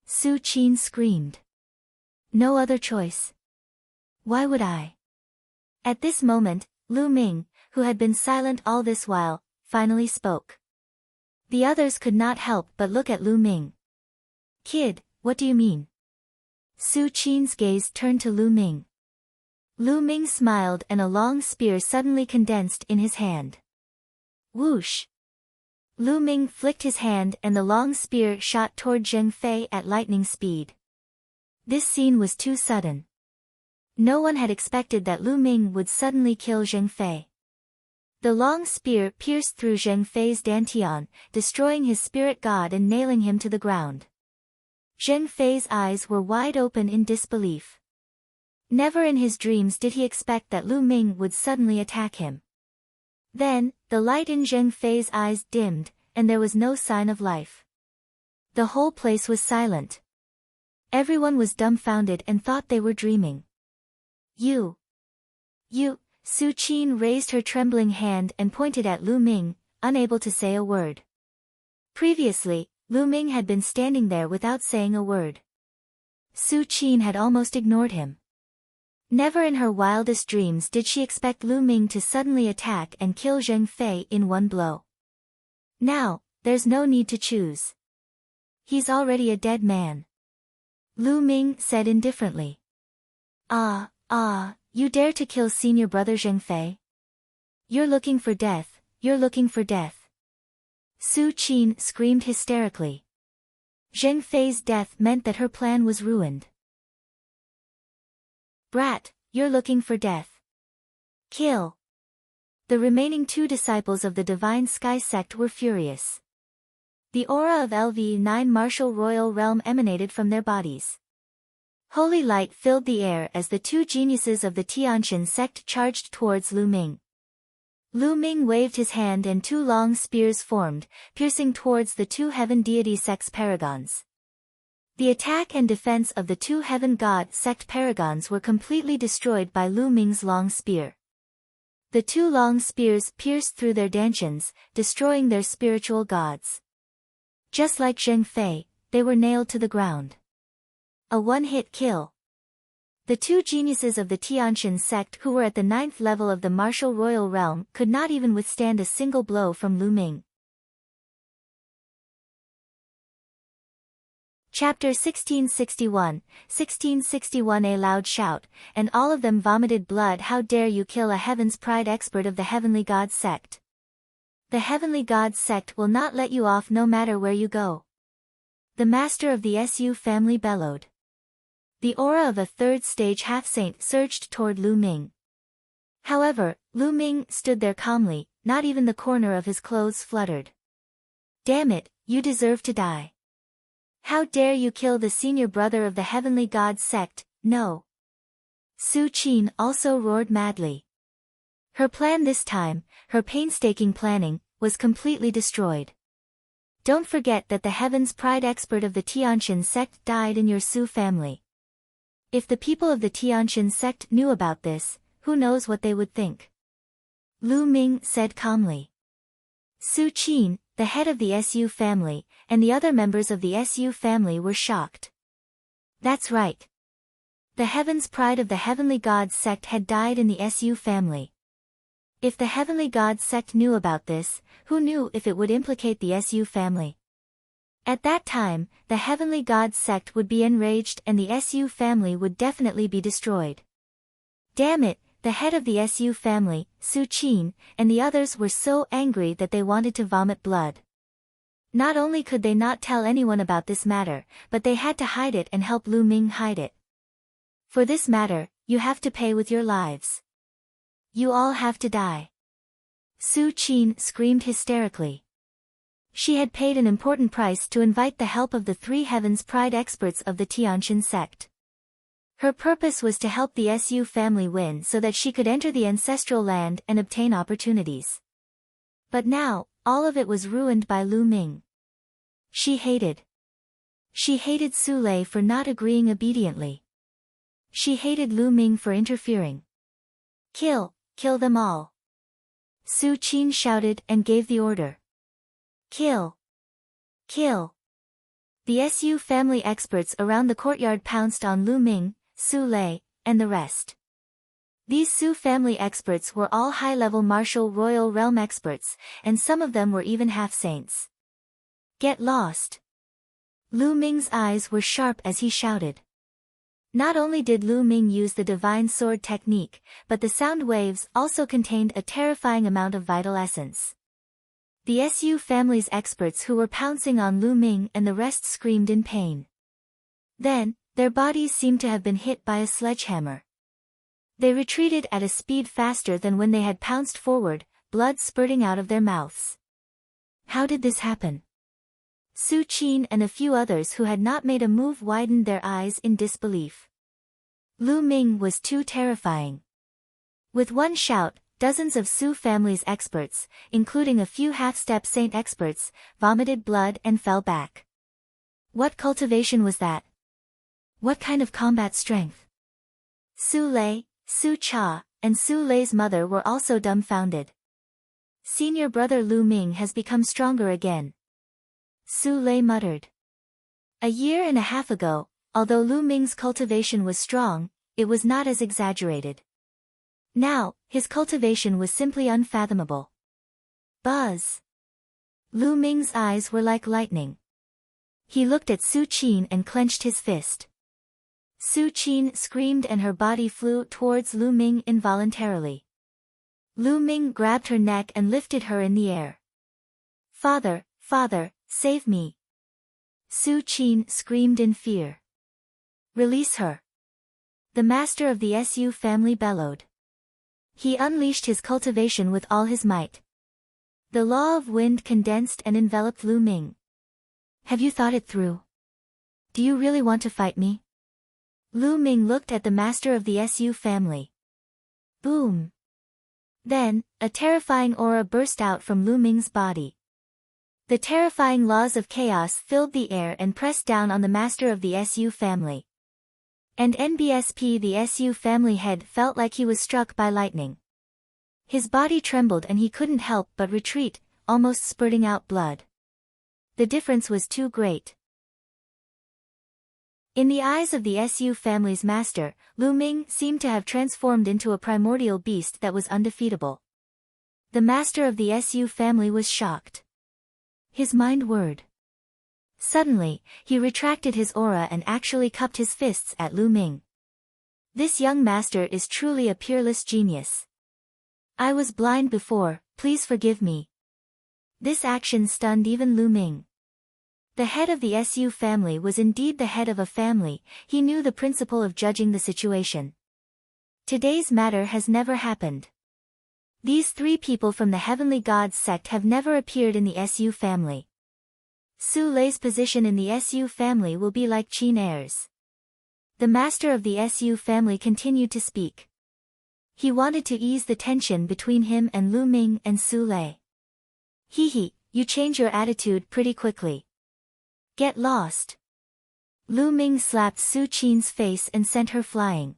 Su Qin screamed. No other choice. Why would I? At this moment, Lu Ming, who had been silent all this while, finally spoke. The others could not help but look at Lu Ming. Kid, what do you mean? Su Qin's gaze turned to Lu Ming. Lu Ming smiled and a long spear suddenly condensed in his hand. Whoosh! Lu Ming flicked his hand and the long spear shot toward Zheng Fei at lightning speed. This scene was too sudden. No one had expected that Lu Ming would suddenly kill Zheng Fei. The long spear pierced through Zheng Fei's dantian, destroying his spirit god and nailing him to the ground. Zheng Fei's eyes were wide open in disbelief. Never in his dreams did he expect that Lu Ming would suddenly attack him. Then, the light in Zheng Fei's eyes dimmed, and there was no sign of life. The whole place was silent. Everyone was dumbfounded and thought they were dreaming. You, Su Qin raised her trembling hand and pointed at Lu Ming, unable to say a word. Previously, Lu Ming had been standing there without saying a word. Su Qin had almost ignored him. Never in her wildest dreams did she expect Lu Ming to suddenly attack and kill Zheng Fei in one blow. Now, there's no need to choose. He's already a dead man. Lu Ming said indifferently. You dare to kill senior brother Zheng Fei? You're looking for death, you're looking for death. Su Qin screamed hysterically. Zheng Fei's death meant that her plan was ruined. Brat, you're looking for death. Kill. The remaining two disciples of the Divine Sky sect were furious. The aura of LV9 martial royal realm emanated from their bodies. Holy light filled the air as the two geniuses of the Tianqian sect charged towards Lu Ming. Lu Ming waved his hand and two long spears formed, piercing towards the two heaven deity sect's paragons. The attack and defense of the two heaven god sect paragons were completely destroyed by Lu Ming's long spear. The two long spears pierced through their dantians, destroying their spiritual gods. Just like Zheng Fei, they were nailed to the ground. A one-hit kill. The two geniuses of the Tianqian sect who were at the 9th level of the martial royal realm could not even withstand a single blow from Lu Ming. Chapter 1661, 1661. A loud shout, and all of them vomited blood. How dare you kill a Heaven's Pride expert of the Heavenly God sect? The Heavenly God sect will not let you off no matter where you go. The master of the Su family bellowed. The aura of a third stage half-saint surged toward Lu Ming. However, Lu Ming stood there calmly, not even the corner of his clothes fluttered. Damn it, you deserve to die. How dare you kill the senior brother of the Heavenly God sect? No. Su Qin also roared madly. Her plan this time, her painstaking planning, was completely destroyed. Don't forget that the Heaven's Pride expert of the Tianqian sect died in your Su family. If the people of the Tianqian sect knew about this, who knows what they would think? Lu Ming said calmly. Su Qin, the head of the Su family, and the other members of the Su family were shocked. That's right. The Heaven's Pride of the Heavenly God sect had died in the Su family. If the Heavenly God sect knew about this, who knew if it would implicate the Su family? At that time, the Heavenly God sect would be enraged and the Su family would definitely be destroyed. Damn it, the head of the Su family, Su Qin, and the others were so angry that they wanted to vomit blood. Not only could they not tell anyone about this matter, but they had to hide it and help Lu Ming hide it. For this matter, you have to pay with your lives. You all have to die. Su Qin screamed hysterically. She had paid an important price to invite the help of the Three Heavens Pride experts of the Tianqian sect. Her purpose was to help the Su family win so that she could enter the ancestral land and obtain opportunities. But now, all of it was ruined by Lu Ming. She hated Su Lei for not agreeing obediently. She hated Lu Ming for interfering. Kill them all. Su Qin shouted and gave the order. Kill. The Su family experts around the courtyard pounced on Lu Ming, Su Lei, and the rest. These Su family experts were all high-level martial royal realm experts, and some of them were even half-saints. Get lost. Lu Ming's eyes were sharp as he shouted. Not only did Lu Ming use the divine sword technique, but the sound waves also contained a terrifying amount of vital essence. The Su family's experts who were pouncing on Lu Ming and the rest screamed in pain. Then, their bodies seemed to have been hit by a sledgehammer. They retreated at a speed faster than when they had pounced forward, blood spurting out of their mouths. How did this happen? Su Qin and a few others who had not made a move widened their eyes in disbelief. Lu Ming was too terrifying. With one shout, dozens of Su family's experts, including a few half-step saint experts, vomited blood and fell back. What cultivation was that? What kind of combat strength? Su Lei, Su Cha, and Su Lei's mother were also dumbfounded. Senior brother Lu Ming has become stronger again. Su Lei muttered. A year and a half ago, although Lu Ming's cultivation was strong, it was not as exaggerated. Now, his cultivation was simply unfathomable. Buzz! Lu Ming's eyes were like lightning. He looked at Su Qin and clenched his fist. Su Qin screamed and her body flew towards Lu Ming involuntarily. Lu Ming grabbed her neck and lifted her in the air. Father, save me! Su Qin screamed in fear. Release her! The master of the Su family bellowed. He unleashed his cultivation with all his might. The law of wind condensed and enveloped Lu Ming. Have you thought it through? Do you really want to fight me? Lu Ming looked at the master of the Su family. Boom! Then, a terrifying aura burst out from Lu Ming's body. The terrifying laws of chaos filled the air and pressed down on the master of the Su family. And NBSP the Su family head felt like he was struck by lightning. His body trembled and he couldn't help but retreat, almost spurting out blood. The difference was too great. In the eyes of the Su family's master, Lu Ming seemed to have transformed into a primordial beast that was undefeatable. The master of the Su family was shocked. His mind whirred. Suddenly, he retracted his aura and actually cupped his fists at Lu Ming. This young master is truly a peerless genius. I was blind before, please forgive me. This action stunned even Lu Ming. The head of the Su family was indeed the head of a family, he knew the principle of judging the situation. Today's matter has never happened. These three people from the Heavenly Gods sect have never appeared in the Su family. Su Lei's position in the Su family will be like Qin Er's. The master of the Su family continued to speak. He wanted to ease the tension between him and Lu Ming and Su Lei. You change your attitude pretty quickly. Get lost. Lu Ming slapped Su Qin's face and sent her flying.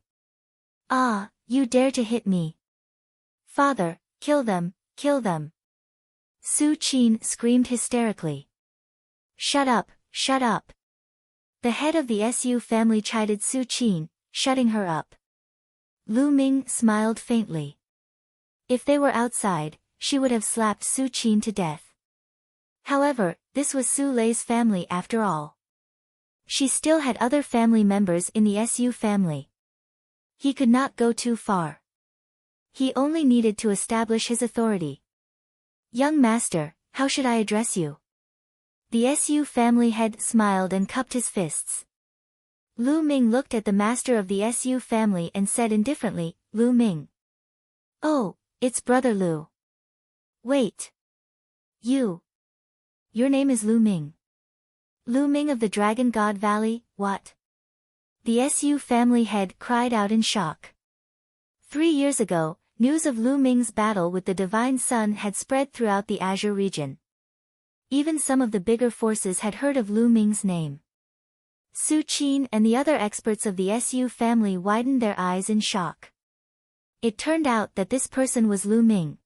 Ah, you dare to hit me. Father, kill them, kill them. Su Qin screamed hysterically. Shut up, shut up. The head of the Su family chided Su Qin, shutting her up. Lu Ming smiled faintly. If they were outside, she would have slapped Su Qin to death. However, this was Su Lei's family after all. She still had other family members in the Su family. He could not go too far. He only needed to establish his authority. Young master, how should I address you? The Su family head smiled and cupped his fists. Lu Ming looked at the master of the Su family and said indifferently, Lu Ming. Oh, it's Brother Lu. Wait. Your name is Lu Ming. Lu Ming of the Dragon God Valley, what? The Su family head cried out in shock. 3 years ago, news of Lu Ming's battle with the Divine Sun had spread throughout the Azure region. Even some of the bigger forces had heard of Lu Ming's name. Su Qin and the other experts of the Su family widened their eyes in shock. It turned out that this person was Lu Ming.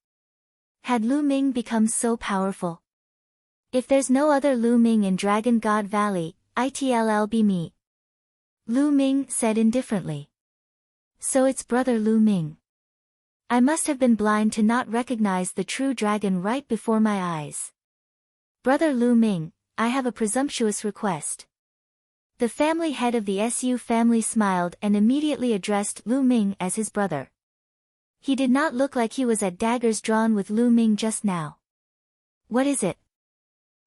Had Lu Ming become so powerful? If there's no other Lu Ming in Dragon God Valley, it'll be me. Lu Ming said indifferently. So it's Brother Lu Ming. I must have been blind to not recognize the true dragon right before my eyes. Brother Lu Ming, I have a presumptuous request. The family head of the Su family smiled and immediately addressed Lu Ming as his brother. He did not look like he was at daggers drawn with Lu Ming just now. What is it?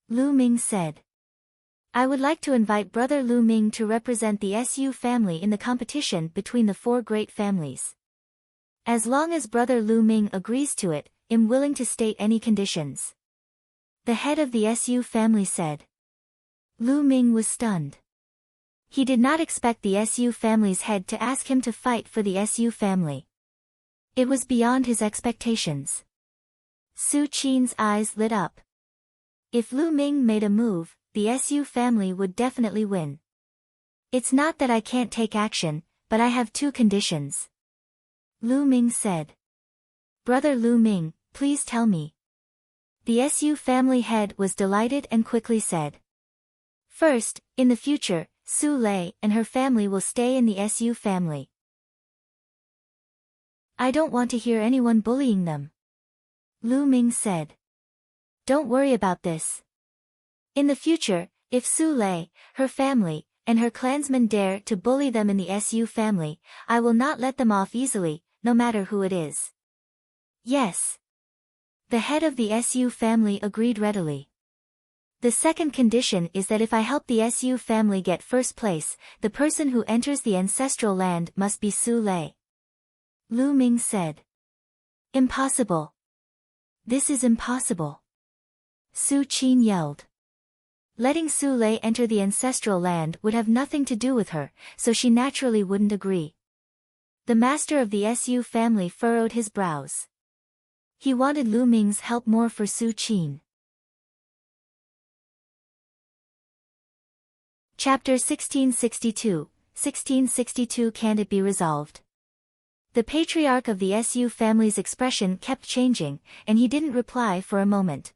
Lu Ming said. I would like to invite Brother Lu Ming to represent the Su family in the competition between the 4 great families. As long as Brother Lu Ming agrees to it, I'm willing to state any conditions. The head of the Su family said. Lu Ming was stunned. He did not expect the Su family's head to ask him to fight for the Su family. It was beyond his expectations. Su Qin's eyes lit up. If Lu Ming made a move, the Su family would definitely win. It's not that I can't take action, but I have 2 conditions. Lu Ming said. Brother Lu Ming, please tell me. The Su family head was delighted and quickly said. First, in the future, Su Lei and her family will stay in the Su family. I don't want to hear anyone bullying them. Lu Ming said. Don't worry about this. In the future, if Su Lei, her family, and her clansmen dare to bully them in the Su family, I will not let them off easily, no matter who it is. Yes. The head of the Su family agreed readily. The second condition is that if I help the Su family get first place, the person who enters the ancestral land must be Su Lei. Lu Ming said. Impossible. This is impossible. Su Qin yelled. Letting Su Lei enter the ancestral land would have nothing to do with her, so she naturally wouldn't agree. The master of the Su family furrowed his brows. He wanted Lu Ming's help more for Su Qin. Chapter 1662 Can't it be resolved? The patriarch of the Su family's expression kept changing, and he didn't reply for a moment.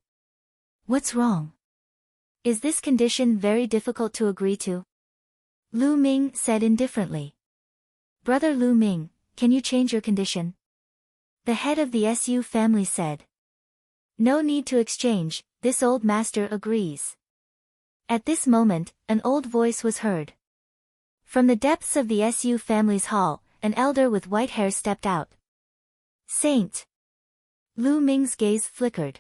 What's wrong? Is this condition very difficult to agree to? Lu Ming said indifferently. Brother Lu Ming, can you change your condition? The head of the Su family said. No need to exchange, this old master agrees. At this moment, an old voice was heard. From the depths of the Su family's hall, an elder with white hair stepped out. Saint. Lu Ming's gaze flickered.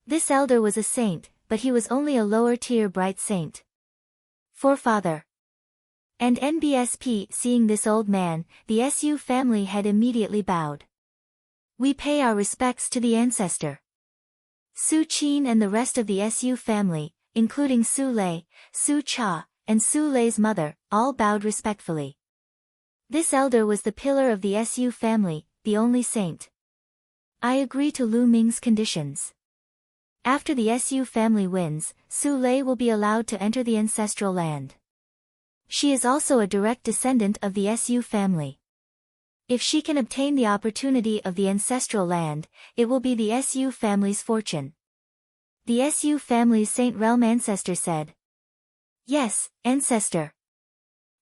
This elder was a saint, but he was only a lower-tier bright saint. Forefather. And NBSP seeing this old man, the Su family had immediately bowed. We pay our respects to the ancestor. Su Qin and the rest of the Su family, including Su Lei, Su Cha, and Su Lei's mother, all bowed respectfully. This elder was the pillar of the Su family, the only saint. I agree to Lu Ming's conditions. After the Su family wins, Su Lei will be allowed to enter the ancestral land. She is also a direct descendant of the Su family. If she can obtain the opportunity of the ancestral land, it will be the Su family's fortune. The Su family's Saint Realm ancestor said. Yes, ancestor.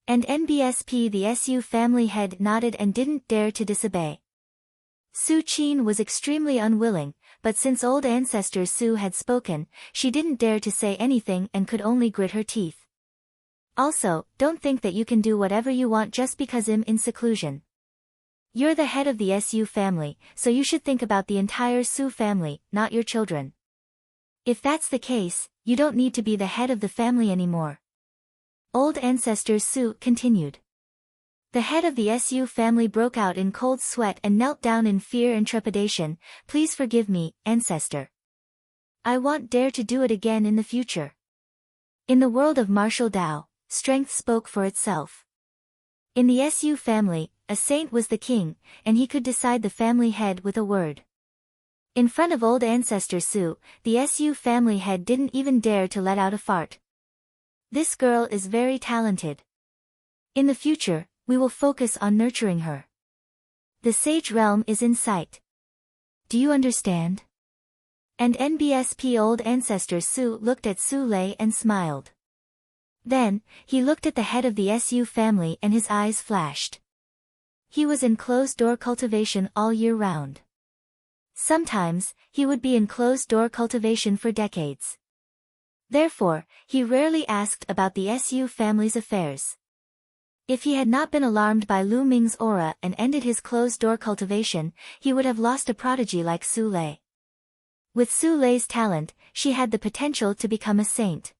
And NBSP the Su family head nodded and didn't dare to disobey. Su Qin was extremely unwilling, but since old ancestor Su had spoken, she didn't dare to say anything and could only grit her teeth. Also, don't think that you can do whatever you want just because I'm in seclusion. You're the head of the Su family, so you should think about the entire Su family, not your children. If that's the case, you don't need to be the head of the family anymore. Old ancestor Su continued. The head of the Su family broke out in cold sweat and knelt down in fear and trepidation. Please forgive me, ancestor. I won't dare to do it again in the future. In the world of martial Tao, strength spoke for itself. In the Su family, a saint was the king, and he could decide the family head with a word. In front of old ancestor Su, the Su family head didn't even dare to let out a fart. This girl is very talented. In the future, we will focus on nurturing her. The sage realm is in sight. Do you understand? And NBSP old ancestor Su looked at Su Lei and smiled. Then, he looked at the head of the Su family and his eyes flashed. He was in closed-door cultivation all year round. Sometimes, he would be in closed-door cultivation for decades. Therefore, he rarely asked about the Su family's affairs. If he had not been alarmed by Lu Ming's aura and ended his closed-door cultivation, he would have lost a prodigy like Su Lei. With Su Lei's talent, she had the potential to become a saint.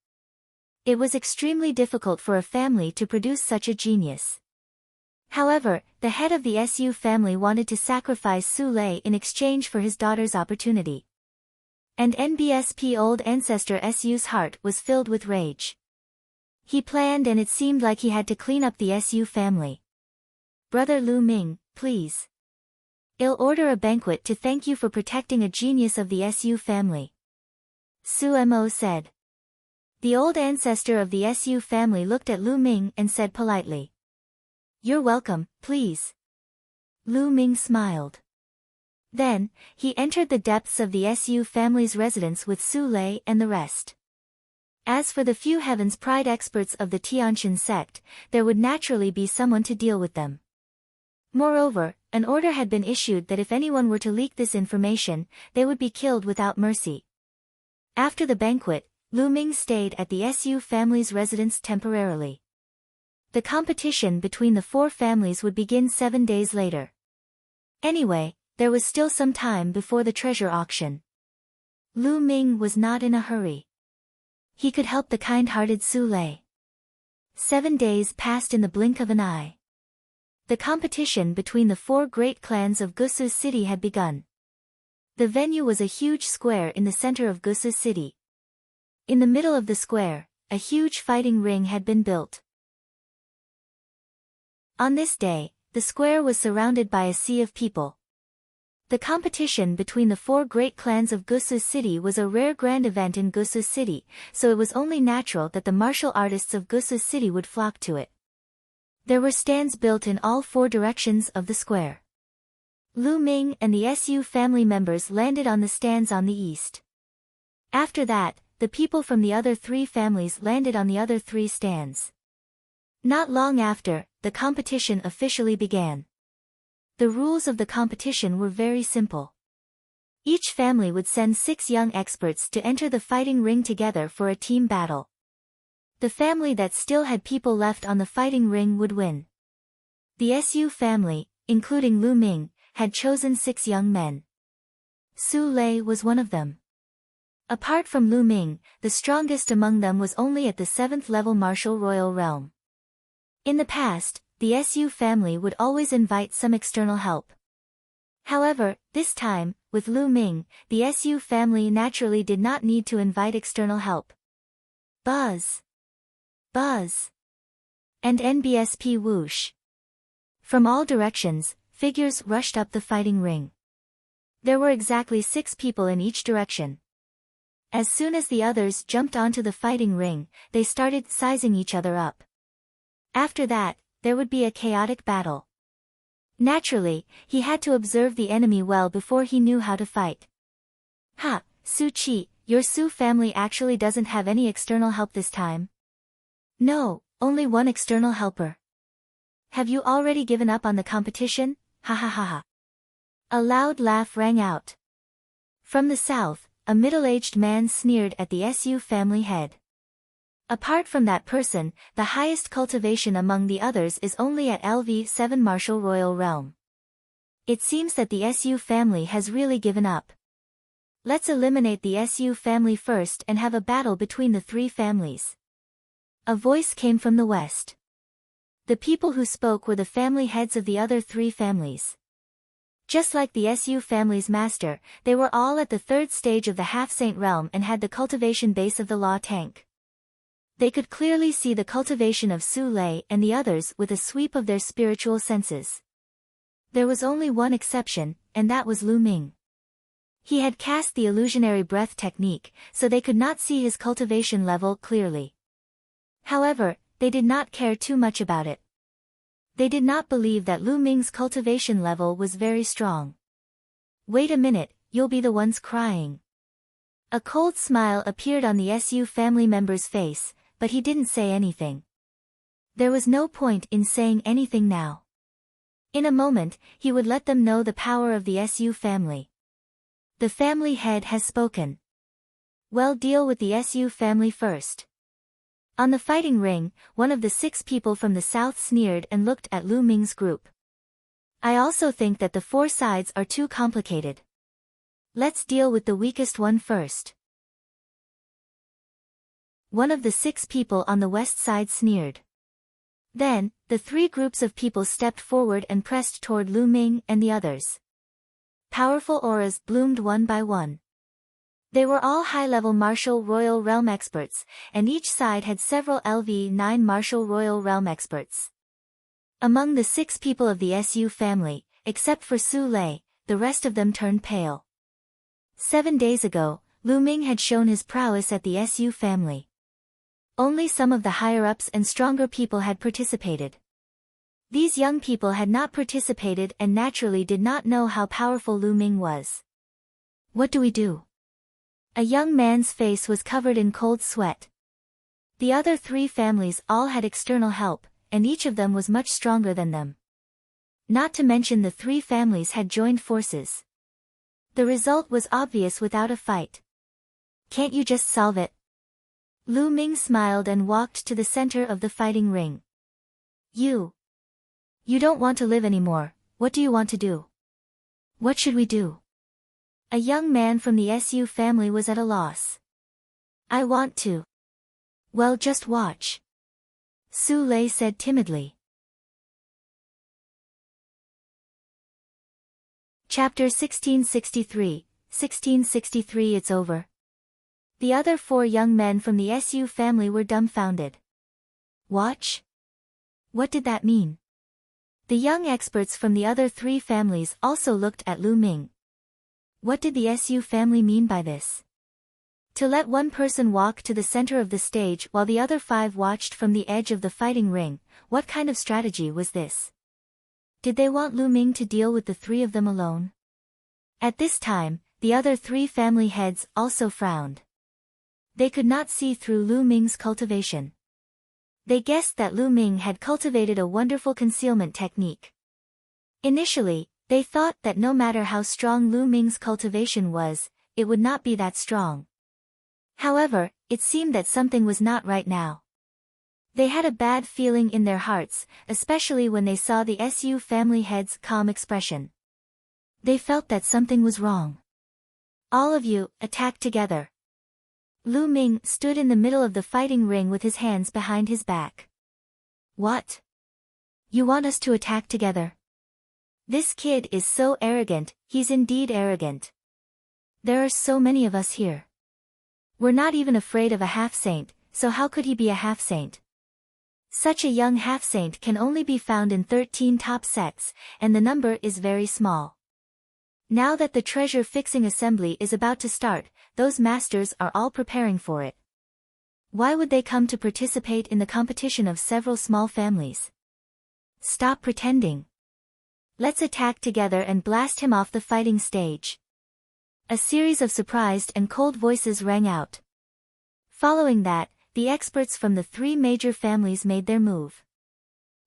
It was extremely difficult for a family to produce such a genius. However, the head of the Su family wanted to sacrifice Su Lei in exchange for his daughter's opportunity. And NBSP old ancestor Su's heart was filled with rage. He planned and it seemed like he had to clean up the Su family. Brother Lu Ming, please. I'll order a banquet to thank you for protecting a genius of the Su family. Su Mo said. The old ancestor of the Su family looked at Lu Ming and said politely. You're welcome, please. Lu Ming smiled. Then, he entered the depths of the Su family's residence with Su Lei and the rest. As for the few Heaven's Pride experts of the Tianqian sect, there would naturally be someone to deal with them. Moreover, an order had been issued that if anyone were to leak this information, they would be killed without mercy. After the banquet, Lu Ming stayed at the Su family's residence temporarily. The competition between the four families would begin 7 days later. Anyway, there was still some time before the treasure auction. Lu Ming was not in a hurry. He could help the kind-hearted Su Lei. 7 days passed in the blink of an eye. The competition between the four great clans of Gusu City had begun. The venue was a huge square in the center of Gusu City. In the middle of the square, a huge fighting ring had been built. On this day, the square was surrounded by a sea of people. The competition between the four great clans of Gusu City was a rare grand event in Gusu City, so it was only natural that the martial artists of Gusu City would flock to it. There were stands built in all four directions of the square. Lu Ming and the Su family members landed on the stands on the east. After that, the people from the other three families landed on the other three stands. Not long after, the competition officially began. The rules of the competition were very simple. Each family would send 6 young experts to enter the fighting ring together for a team battle. The family that still had people left on the fighting ring would win. The Su family, including Lu Ming, had chosen 6 young men. Su Lei was one of them. Apart from Lu Ming, the strongest among them was only at the 7th level martial royal realm. In the past, the Su family would always invite some external help. However, this time, with Lu Ming, the Su family naturally did not need to invite external help. Buzz! Buzz! And NBSP whoosh! From all directions, figures rushed up the fighting ring. There were exactly 6 people in each direction. As soon as the others jumped onto the fighting ring, they started sizing each other up. After that, there would be a chaotic battle. Naturally, he had to observe the enemy well before he knew how to fight. Ha, Su Chi, your Su family actually doesn't have any external help this time? No, only one external helper. Have you already given up on the competition? Ha ha ha ha. A loud laugh rang out. From the south, a middle-aged man sneered at the Su family head. Apart from that person, the highest cultivation among the others is only at LV7 Martial Royal Realm. It seems that the Su family has really given up. Let's eliminate the Su family first and have a battle between the three families. A voice came from the west. The people who spoke were the family heads of the other three families. Just like the Su family's master, they were all at the third stage of the half-saint realm and had the cultivation base of the law tank. They could clearly see the cultivation of Su Lei and the others with a sweep of their spiritual senses. There was only one exception, and that was Lu Ming. He had cast the illusionary breath technique, so they could not see his cultivation level clearly. However, they did not care too much about it. They did not believe that Lu Ming's cultivation level was very strong. Wait a minute, you'll be the ones crying. A cold smile appeared on the Su family member's face, but he didn't say anything. There was no point in saying anything now. In a moment, he would let them know the power of the Su family. The family head has spoken. Well, deal with the Su family first. On the fighting ring, one of the 6 people from the south sneered and looked at Lu Ming's group. I also think that the 4 sides are too complicated. Let's deal with the weakest one first. One of the 6 people on the west side sneered. Then, the 3 groups of people stepped forward and pressed toward Lu Ming and the others. Powerful auras bloomed one by one. They were all high-level martial royal realm experts, and each side had several LV9 martial royal realm experts. Among the 6 people of the Su family, except for Su Lei, the rest of them turned pale. 7 days ago, Lu Ming had shown his prowess at the Su family. Only some of the higher-ups and stronger people had participated. These young people had not participated and naturally did not know how powerful Lu Ming was. What do we do? A young man's face was covered in cold sweat. The other 3 families all had external help, and each of them was much stronger than them. Not to mention the 3 families had joined forces. The result was obvious without a fight. Can't you just solve it? Lu Ming smiled and walked to the center of the fighting ring. You don't want to live anymore, what do you want to do? What should we do? A young man from the Su family was at a loss. I want to. Well, just watch. Su Lei said timidly. Chapter 1663, 1663 It's over. The other 4 young men from the Su family were dumbfounded. Watch? What did that mean? The young experts from the other 3 families also looked at Lu Ming. What did the Su family mean by this? To let one person walk to the center of the stage while the other 5 watched from the edge of the fighting ring, what kind of strategy was this? Did they want Lu Ming to deal with the 3 of them alone? At this time, the other 3 family heads also frowned. They could not see through Lu Ming's cultivation. They guessed that Lu Ming had cultivated a wonderful concealment technique. Initially, they thought that no matter how strong Lu Ming's cultivation was, it would not be that strong. However, it seemed that something was not right now. They had a bad feeling in their hearts, especially when they saw the Su family head's calm expression. They felt that something was wrong. All of you, attack together. Lu Ming stood in the middle of the fighting ring with his hands behind his back. What? You want us to attack together? This kid is so arrogant, he's indeed arrogant. There are so many of us here. We're not even afraid of a half-saint, so how could he be a half-saint? Such a young half-saint can only be found in 13 top sets, and the number is very small. Now that the treasure-fixing assembly is about to start, those masters are all preparing for it. Why would they come to participate in the competition of several small families? Stop pretending. Let's attack together and blast him off the fighting stage. A series of surprised and cold voices rang out. Following that, the experts from the 3 major families made their move.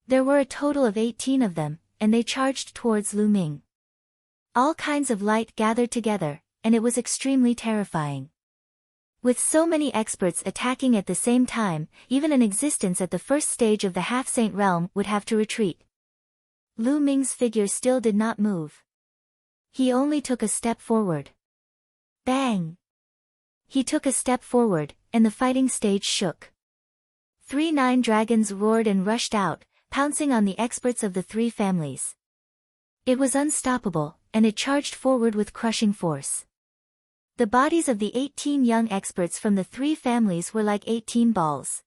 There were a total of 18 of them, and they charged towards Lu Ming. All kinds of light gathered together, and it was extremely terrifying. With so many experts attacking at the same time, even an existence at the first stage of the half-saint realm would have to retreat. Lu Ming's figure still did not move. He only took a step forward. Bang! He took a step forward, and the fighting stage shook. 3 dragons roared and rushed out, pouncing on the experts of the 3 families. It was unstoppable, and it charged forward with crushing force. The bodies of the 18 young experts from the 3 families were like 18 balls.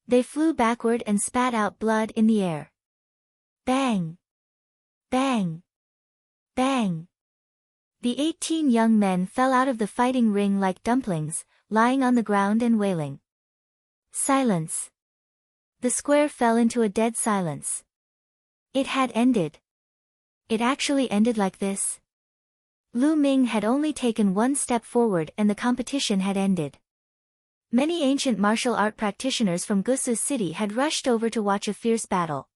They flew backward and spat out blood in the air. Bang! Bang! Bang! The 18 young men fell out of the fighting ring like dumplings, lying on the ground and wailing. Silence. The square fell into a dead silence. It had ended. It actually ended like this. Lu Ming had only taken 1 step forward and the competition had ended. Many ancient martial art practitioners from Gusu City had rushed over to watch a fierce battle.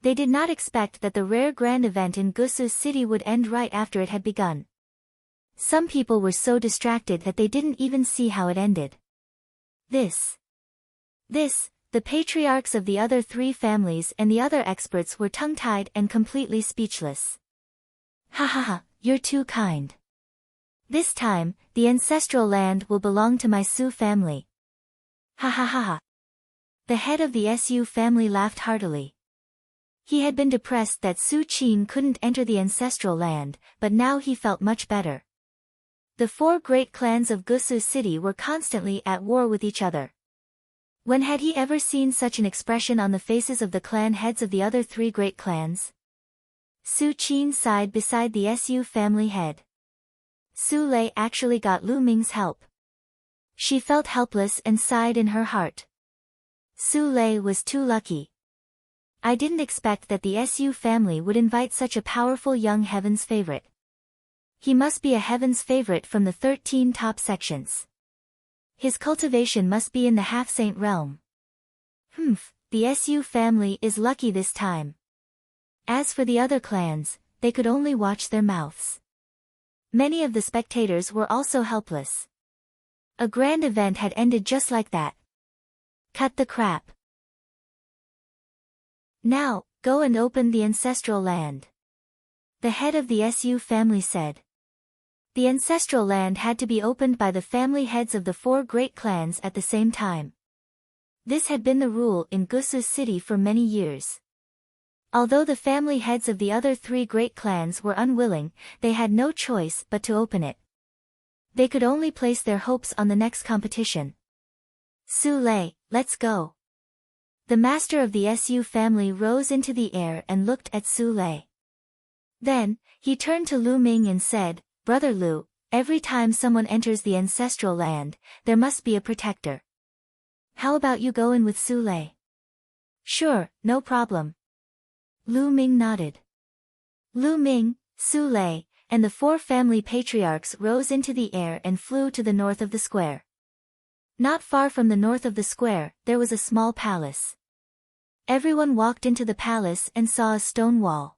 They did not expect that the rare grand event in Gusu City would end right after it had begun. Some people were so distracted that they didn't even see how it ended. The patriarchs of the other 3 families and the other experts were tongue-tied and completely speechless. Ha ha ha, you're too kind. This time, the ancestral land will belong to my Su family. Ha ha ha ha. The head of the Su family laughed heartily. He had been depressed that Su Qin couldn't enter the ancestral land, but now he felt much better. The 4 great clans of Gusu City were constantly at war with each other. When had he ever seen such an expression on the faces of the clan heads of the other 3 great clans? Su Qin sighed beside the Su family head. Su Lei actually got Lu Ming's help. She felt helpless and sighed in her heart. Su Lei was too lucky. I didn't expect that the Su family would invite such a powerful young heaven's favorite. He must be a heaven's favorite from the 13 top sections. His cultivation must be in the half-saint realm. The Su family is lucky this time. As for the other clans, they could only watch their mouths. Many of the spectators were also helpless. A grand event had ended just like that. Cut the crap. Now, go and open the ancestral land. The head of the Su family said. The ancestral land had to be opened by the family heads of the 4 great clans at the same time. This had been the rule in Gusu City for many years. Although the family heads of the other 3 great clans were unwilling, they had no choice but to open it. They could only place their hopes on the next competition. Su Lei, let's go. The master of the Su family rose into the air and looked at Su Lei. Then, he turned to Lu Ming and said, Brother Lu, every time someone enters the ancestral land, there must be a protector. How about you go in with Su Lei? Sure, no problem. Lu Ming nodded. Lu Ming, Su Lei, and the 4 family patriarchs rose into the air and flew to the north of the square. Not far from the north of the square, there was a small palace. Everyone walked into the palace and saw a stone wall.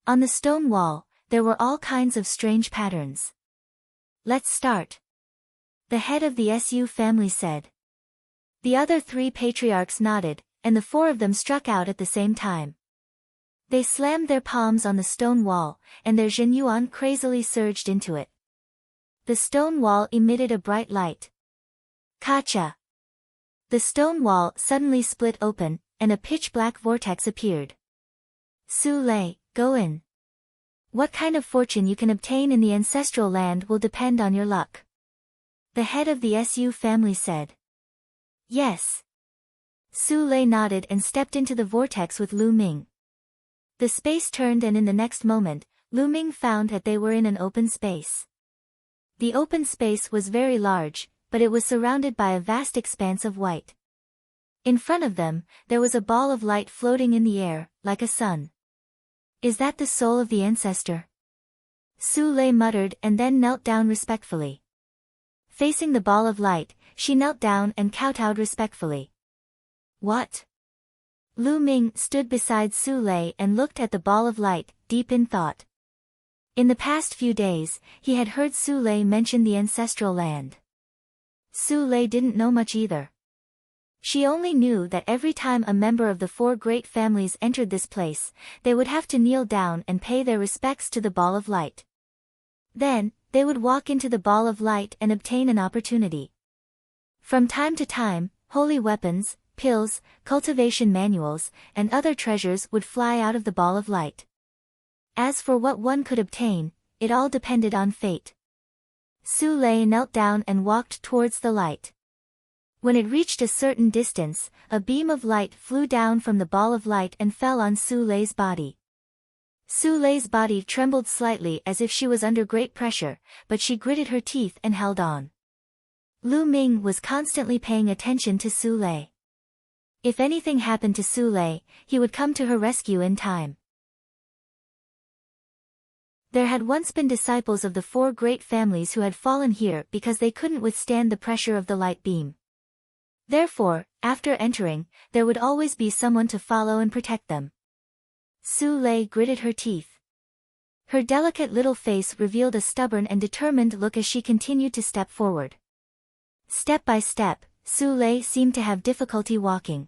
On the stone wall, there were all kinds of strange patterns. Let's start. The head of the Su family said. The other 3 patriarchs nodded, and the 4 of them struck out at the same time. They slammed their palms on the stone wall, and their zhenyuan crazily surged into it. The stone wall emitted a bright light. Kacha! The stone wall suddenly split open, and a pitch-black vortex appeared. Su Lei, go in. What kind of fortune you can obtain in the ancestral land will depend on your luck. The head of the Su family said. Yes. Su Lei nodded and stepped into the vortex with Lu Ming. The space turned and in the next moment, Lu Ming found that they were in an open space. The open space was very large, but it was surrounded by a vast expanse of white. In front of them, there was a ball of light floating in the air, like a sun. Is that the soul of the ancestor? Su Lei muttered and then knelt down respectfully. Facing the ball of light, she knelt down and kowtowed respectfully. What? Lu Ming stood beside Su Lei and looked at the ball of light, deep in thought. In the past few days, he had heard Su Lei mention the ancestral land. Su Lei didn't know much either. She only knew that every time a member of the 4 great families entered this place, they would have to kneel down and pay their respects to the ball of light. Then they would walk into the ball of light and obtain an opportunity. From time to time, holy weapons, pills, cultivation manuals, and other treasures would fly out of the ball of light. As for what one could obtain, it all depended on fate. Su Lei knelt down and walked towards the light. When it reached a certain distance, a beam of light flew down from the ball of light and fell on Su Lei's body. Su Lei's body trembled slightly as if she was under great pressure, but she gritted her teeth and held on. Lu Ming was constantly paying attention to Su Lei. If anything happened to Su Lei, he would come to her rescue in time. There had once been disciples of the 4 great families who had fallen here because they couldn't withstand the pressure of the light beam. Therefore, after entering, there would always be someone to follow and protect them. Su Lei gritted her teeth. Her delicate little face revealed a stubborn and determined look as she continued to step forward. Step by step, Su Lei seemed to have difficulty walking.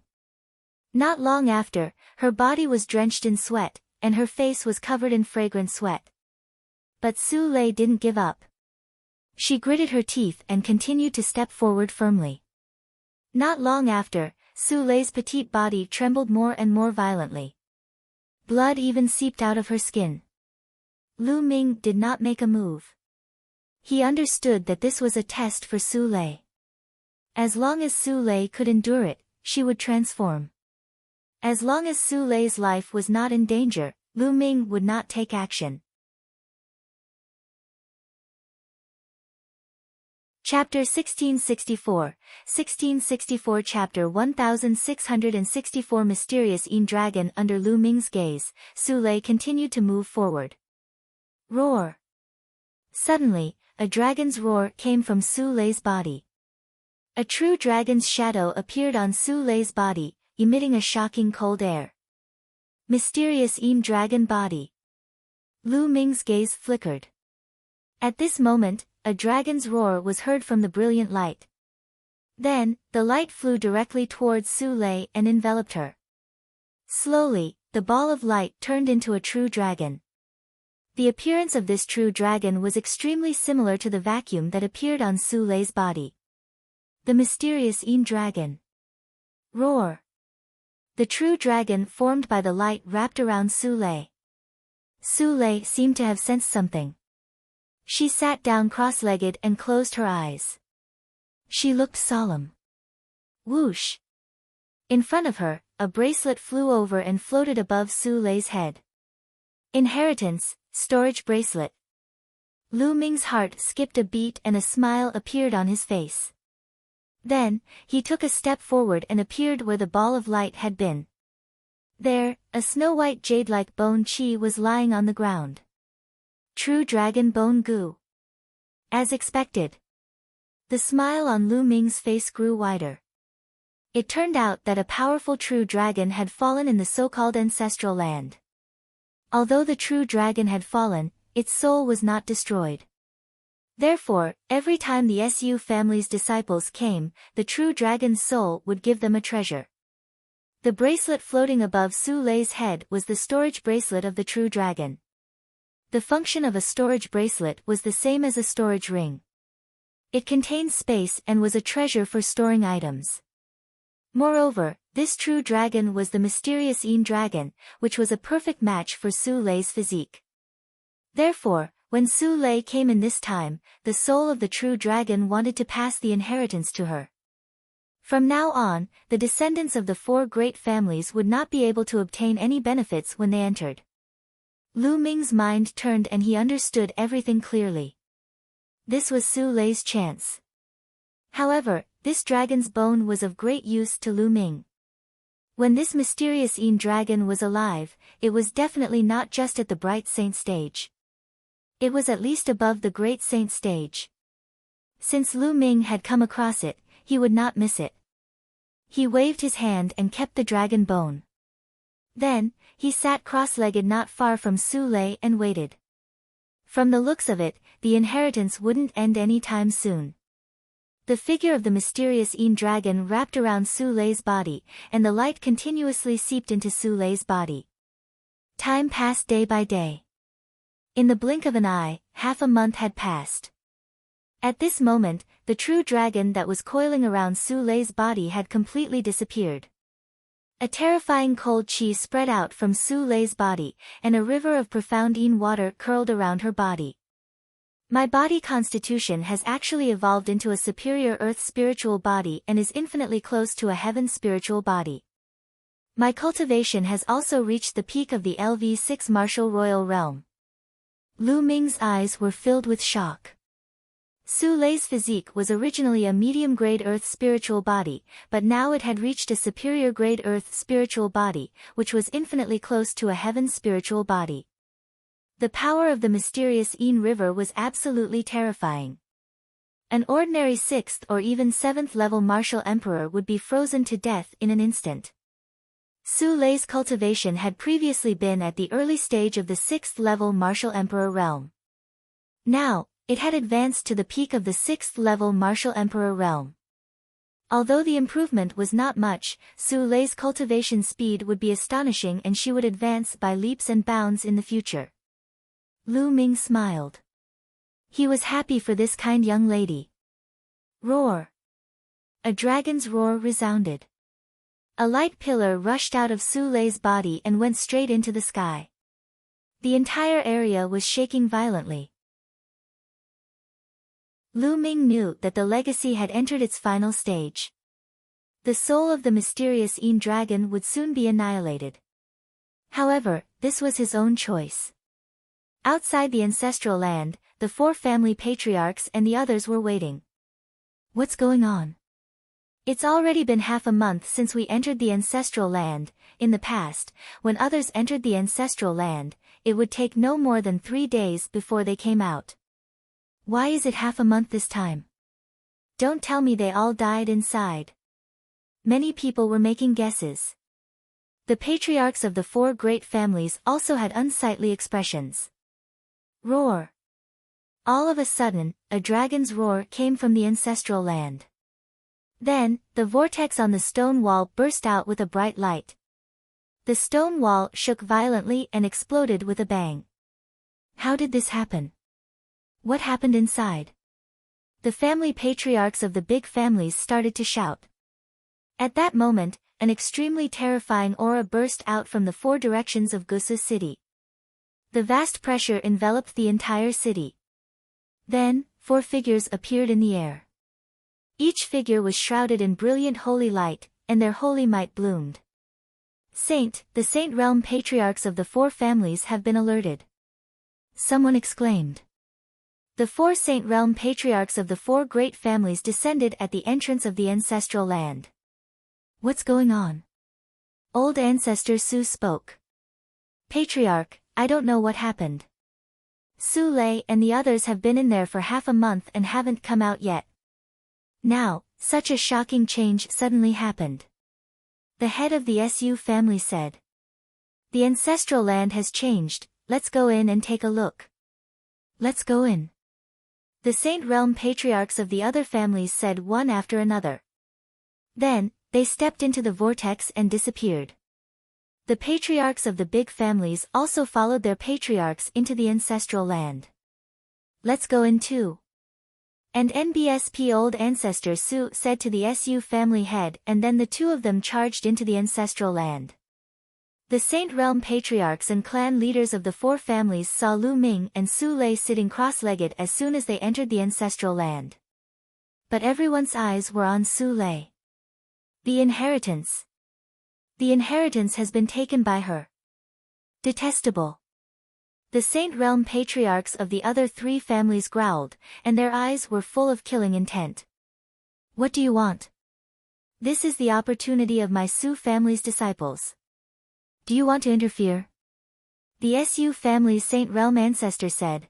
Not long after, her body was drenched in sweat, and her face was covered in fragrant sweat. But Su Lei didn't give up. She gritted her teeth and continued to step forward firmly. Not long after, Su Lei's petite body trembled more and more violently. Blood even seeped out of her skin. Lu Ming did not make a move. He understood that this was a test for Su Lei. As long as Su Lei could endure it, she would transform. As long as Su Lei's life was not in danger, Lu Ming would not take action. Chapter 1664 Chapter 1664 Mysterious Dragon. Under Lu Ming's gaze, Su Lei continued to move forward. Roar! Suddenly, a dragon's roar came from Su Lei's body. A true dragon's shadow appeared on Su Lei's body, emitting a shocking cold air. Mysterious Dragon body. Lu Ming's gaze flickered. At this moment, a dragon's roar was heard from the brilliant light. Then, the light flew directly towards Su Lei and enveloped her. Slowly, the ball of light turned into a true dragon. The appearance of this true dragon was extremely similar to the vacuum that appeared on Su Lei's body. The mysterious dragon. Roar! The true dragon formed by the light wrapped around Su Lei. Su Lei seemed to have sensed something. She sat down cross-legged and closed her eyes. She looked solemn. Whoosh! In front of her, a bracelet flew over and floated above Su Lei's head. Inheritance, storage bracelet. Lu Ming's heart skipped a beat and a smile appeared on his face. Then, he took a step forward and appeared where the ball of light had been. There, a snow-white jade-like bone chi was lying on the ground. True dragon bone goo. As expected. The smile on Lu Ming's face grew wider. It turned out that a powerful true dragon had fallen in the so-called ancestral land. Although the true dragon had fallen, its soul was not destroyed. Therefore, every time the Su family's disciples came, the true dragon's soul would give them a treasure. The bracelet floating above Su Lei's head was the storage bracelet of the true dragon. The function of a storage bracelet was the same as a storage ring. It contained space and was a treasure for storing items. Moreover, this true dragon was the mysterious dragon, which was a perfect match for Su Lei's physique. Therefore, when Su Lei came in this time, the soul of the true dragon wanted to pass the inheritance to her. From now on, the descendants of the 4 great families would not be able to obtain any benefits when they entered. Lu Ming's mind turned and he understood everything clearly. This was Su Lei's chance. However, this dragon's bone was of great use to Lu Ming. When this mysterious dragon was alive, it was definitely not just at the bright saint stage. It was at least above the great saint stage. Since Lu Ming had come across it, he would not miss it. He waved his hand and kept the dragon bone. Then, he sat cross-legged not far from Su Lei and waited. From the looks of it, the inheritance wouldn't end any time soon. The figure of the mysterious dragon wrapped around Su Lei's body, and the light continuously seeped into Su Lei's body. Time passed day by day. In the blink of an eye, half a month had passed. At this moment, the true dragon that was coiling around Su Lei's body had completely disappeared. A terrifying cold chi spread out from Su Lei's body, and a river of profound yin water curled around her body. My body constitution has actually evolved into a superior earth spiritual body and is infinitely close to a heaven spiritual body. My cultivation has also reached the peak of the LV6 martial royal realm. Lu Ming's eyes were filled with shock. Su Lei's physique was originally a medium-grade earth spiritual body, but now it had reached a superior-grade earth spiritual body, which was infinitely close to a heaven spiritual body. The power of the mysterious Yin River was absolutely terrifying. An ordinary 6th or even 7th level martial emperor would be frozen to death in an instant. Su Lei's cultivation had previously been at the early stage of the 6th level martial emperor realm. Now, it had advanced to the peak of the 6th level martial emperor realm. Although the improvement was not much, Su Lei's cultivation speed would be astonishing and she would advance by leaps and bounds in the future. Lu Ming smiled. He was happy for this kind young lady. Roar! A dragon's roar resounded. A light pillar rushed out of Su Lei's body and went straight into the sky. The entire area was shaking violently. Lu Ming knew that the legacy had entered its final stage. The soul of the mysterious Yin dragon would soon be annihilated. However, this was his own choice. Outside the ancestral land, the 4 family patriarchs and the others were waiting. What's going on? It's already been half a month since we entered the ancestral land. In the past, when others entered the ancestral land, it would take no more than 3 days before they came out. Why is it half a month this time? Don't tell me they all died inside. Many people were making guesses. The patriarchs of the 4 great families also had unsightly expressions. Roar! All of a sudden, a dragon's roar came from the ancestral land. Then, the vortex on the stone wall burst out with a bright light. The stone wall shook violently and exploded with a bang. How did this happen? What happened inside? The family patriarchs of the big families started to shout. At that moment, an extremely terrifying aura burst out from the 4 directions of Gusu city. The vast pressure enveloped the entire city. Then, 4 figures appeared in the air. Each figure was shrouded in brilliant holy light, and their holy might bloomed. The Saint Realm patriarchs of the 4 families have been alerted. Someone exclaimed. The 4 Saint Realm patriarchs of the 4 great families descended at the entrance of the ancestral land. What's going on? Old ancestor Su spoke. Patriarch, I don't know what happened. Su Lei and the others have been in there for half a month and haven't come out yet. Now, such a shocking change suddenly happened. The head of the Su family said. The ancestral land has changed, let's go in and take a look. Let's go in. The Saint Realm patriarchs of the other families said one after another. Then, they stepped into the vortex and disappeared. The patriarchs of the big families also followed their patriarchs into the ancestral land. Let's go in too. And NBSP old ancestor Su said to the Su family head, and then the 2 of them charged into the ancestral land. The Saint Realm patriarchs and clan leaders of the 4 families saw Lu Ming and Su Lei sitting cross-legged as soon as they entered the ancestral land. But everyone's eyes were on Su Lei. The inheritance. The inheritance has been taken by her. Detestable. The Saint Realm patriarchs of the other 3 families growled, and their eyes were full of killing intent. What do you want? This is the opportunity of my Su family's disciples. Do you want to interfere? The Su family's Saint Realm ancestor said.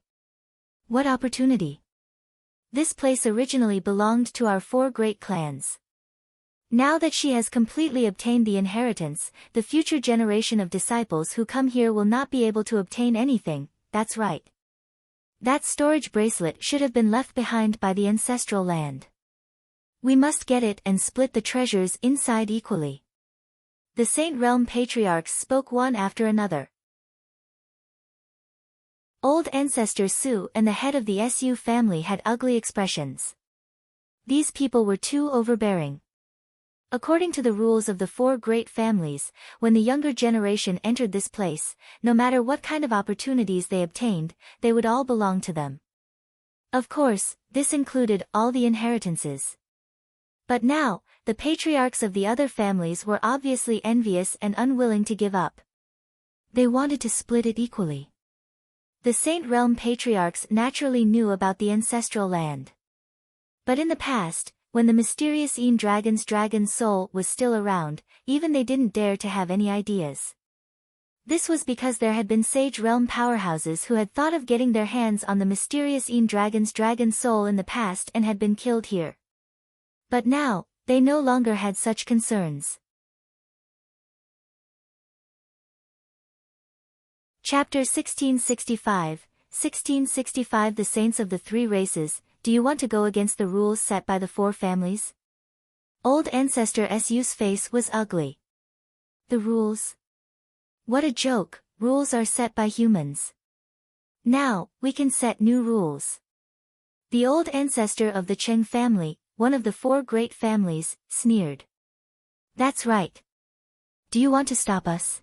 What opportunity? This place originally belonged to our 4 great clans. Now that she has completely obtained the inheritance, the future generation of disciples who come here will not be able to obtain anything. That's right. That storage bracelet should have been left behind by the ancestral land. We must get it and split the treasures inside equally. The Saint Realm patriarchs spoke one after another. Old ancestor Su and the head of the Su family had ugly expressions. These people were too overbearing. According to the rules of the four great families, when the younger generation entered this place, no matter what kind of opportunities they obtained, they would all belong to them. Of course, this included all the inheritances. But now, the patriarchs of the other families were obviously envious and unwilling to give up. They wanted to split it equally. The Saint Realm patriarchs naturally knew about the ancestral land. But in the past, when the mysterious dragon's soul was still around, even they didn't dare to have any ideas. This was because there had been Sage Realm powerhouses who had thought of getting their hands on the mysterious dragon's soul in the past and had been killed here. But now, they no longer had such concerns. Chapter 1665, 1665 The Saints of the Three Races, do you want to go against the rules set by the four families? Old ancestor Su's face was ugly. The rules? What a joke, rules are set by humans. Now, we can set new rules. The old ancestor of the Cheng family, one of the four great families, sneered. That's right. Do you want to stop us?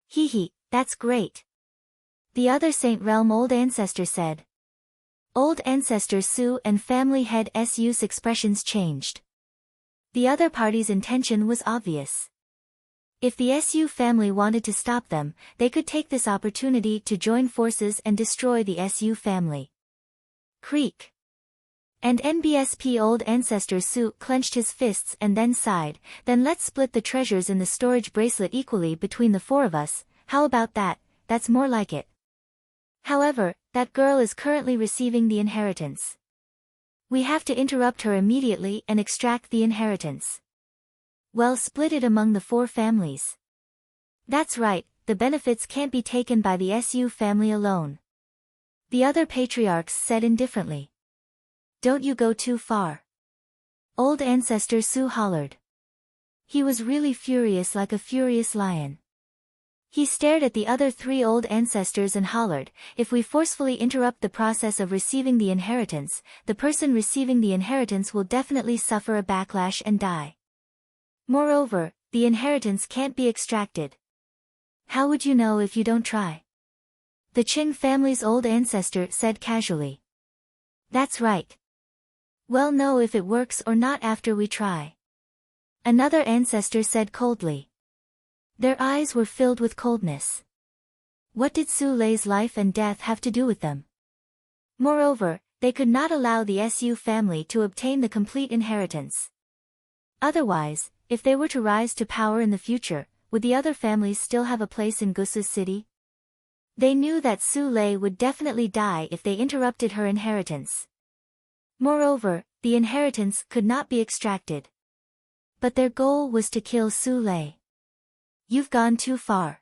Hee, that's great. The other Saint Realm old ancestor said. Old ancestor Su and family head Su's expressions changed. The other party's intention was obvious. If the Su family wanted to stop them, they could take this opportunity to join forces and destroy the Su family. Creak. And NBSP old ancestor Su clenched his fists and then sighed, then let's split the treasures in the storage bracelet equally between the four of us, how about that, that's more like it. However, that girl is currently receiving the inheritance. We have to interrupt her immediately and extract the inheritance. Well, split it among the four families. That's right, the benefits can't be taken by the Su family alone. The other patriarchs said indifferently. Don't you go too far. Old ancestor Su hollered. He was really furious like a furious lion. He stared at the other three old ancestors and hollered, if we forcefully interrupt the process of receiving the inheritance, the person receiving the inheritance will definitely suffer a backlash and die. Moreover, the inheritance can't be extracted. How would you know if you don't try? The Qing family's old ancestor said casually. That's right. We'll know if it works or not after we try. Another ancestor said coldly. Their eyes were filled with coldness. What did Su Lei's life and death have to do with them? Moreover, they could not allow the Su family to obtain the complete inheritance. Otherwise, if they were to rise to power in the future, would the other families still have a place in Gusu City? They knew that Su Lei would definitely die if they interrupted her inheritance. Moreover, the inheritance could not be extracted. But their goal was to kill Su Lei. You've gone too far.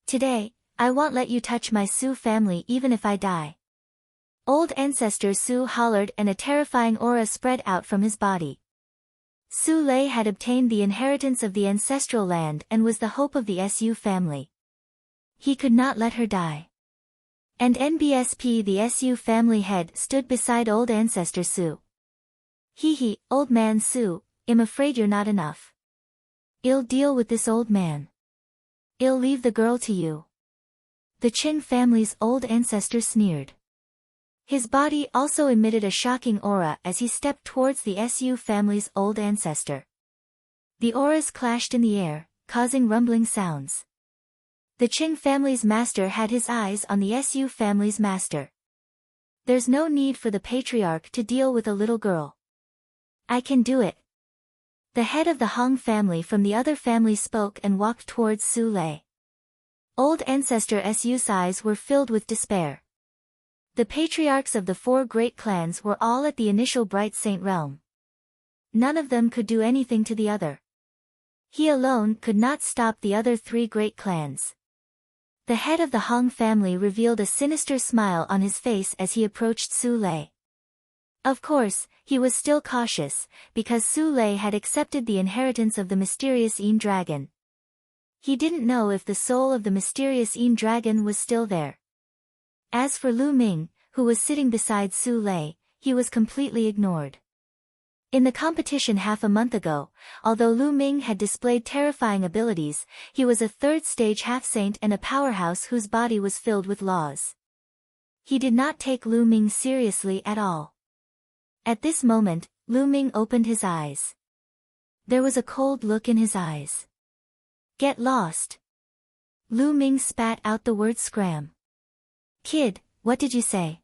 Today, I won't let you touch my Su family even if I die. Old ancestor Su hollered and a terrifying aura spread out from his body. Su Lei had obtained the inheritance of the ancestral land and was the hope of the Su family. He could not let her die. And NBSP the Su family head stood beside old ancestor Su. Hee, old man Su, I'm afraid you're not enough. I'll deal with this old man. I'll leave the girl to you. The Qing family's old ancestor sneered. His body also emitted a shocking aura as he stepped towards the Su family's old ancestor. The auras clashed in the air, causing rumbling sounds. The Qing family's master had his eyes on the Su family's master. There's no need for the patriarch to deal with a little girl. I can do it. The head of the Hong family from the other family spoke and walked towards Su Lei. Old ancestor Su's eyes were filled with despair. The patriarchs of the four great clans were all at the initial Bright Saint realm. None of them could do anything to the other. He alone could not stop the other three great clans. The head of the Hong family revealed a sinister smile on his face as he approached Su Lei. Of course, he was still cautious, because Su Lei had accepted the inheritance of the mysterious dragon. He didn't know if the soul of the mysterious dragon was still there. As for Lu Ming, who was sitting beside Su Lei, he was completely ignored. In the competition half a month ago, although Lu Ming had displayed terrifying abilities, he was a third-stage half-saint and a powerhouse whose body was filled with laws. He did not take Lu Ming seriously at all. At this moment, Lu Ming opened his eyes. There was a cold look in his eyes. Get lost. Lu Ming spat out the word scram. Kid, what did you say?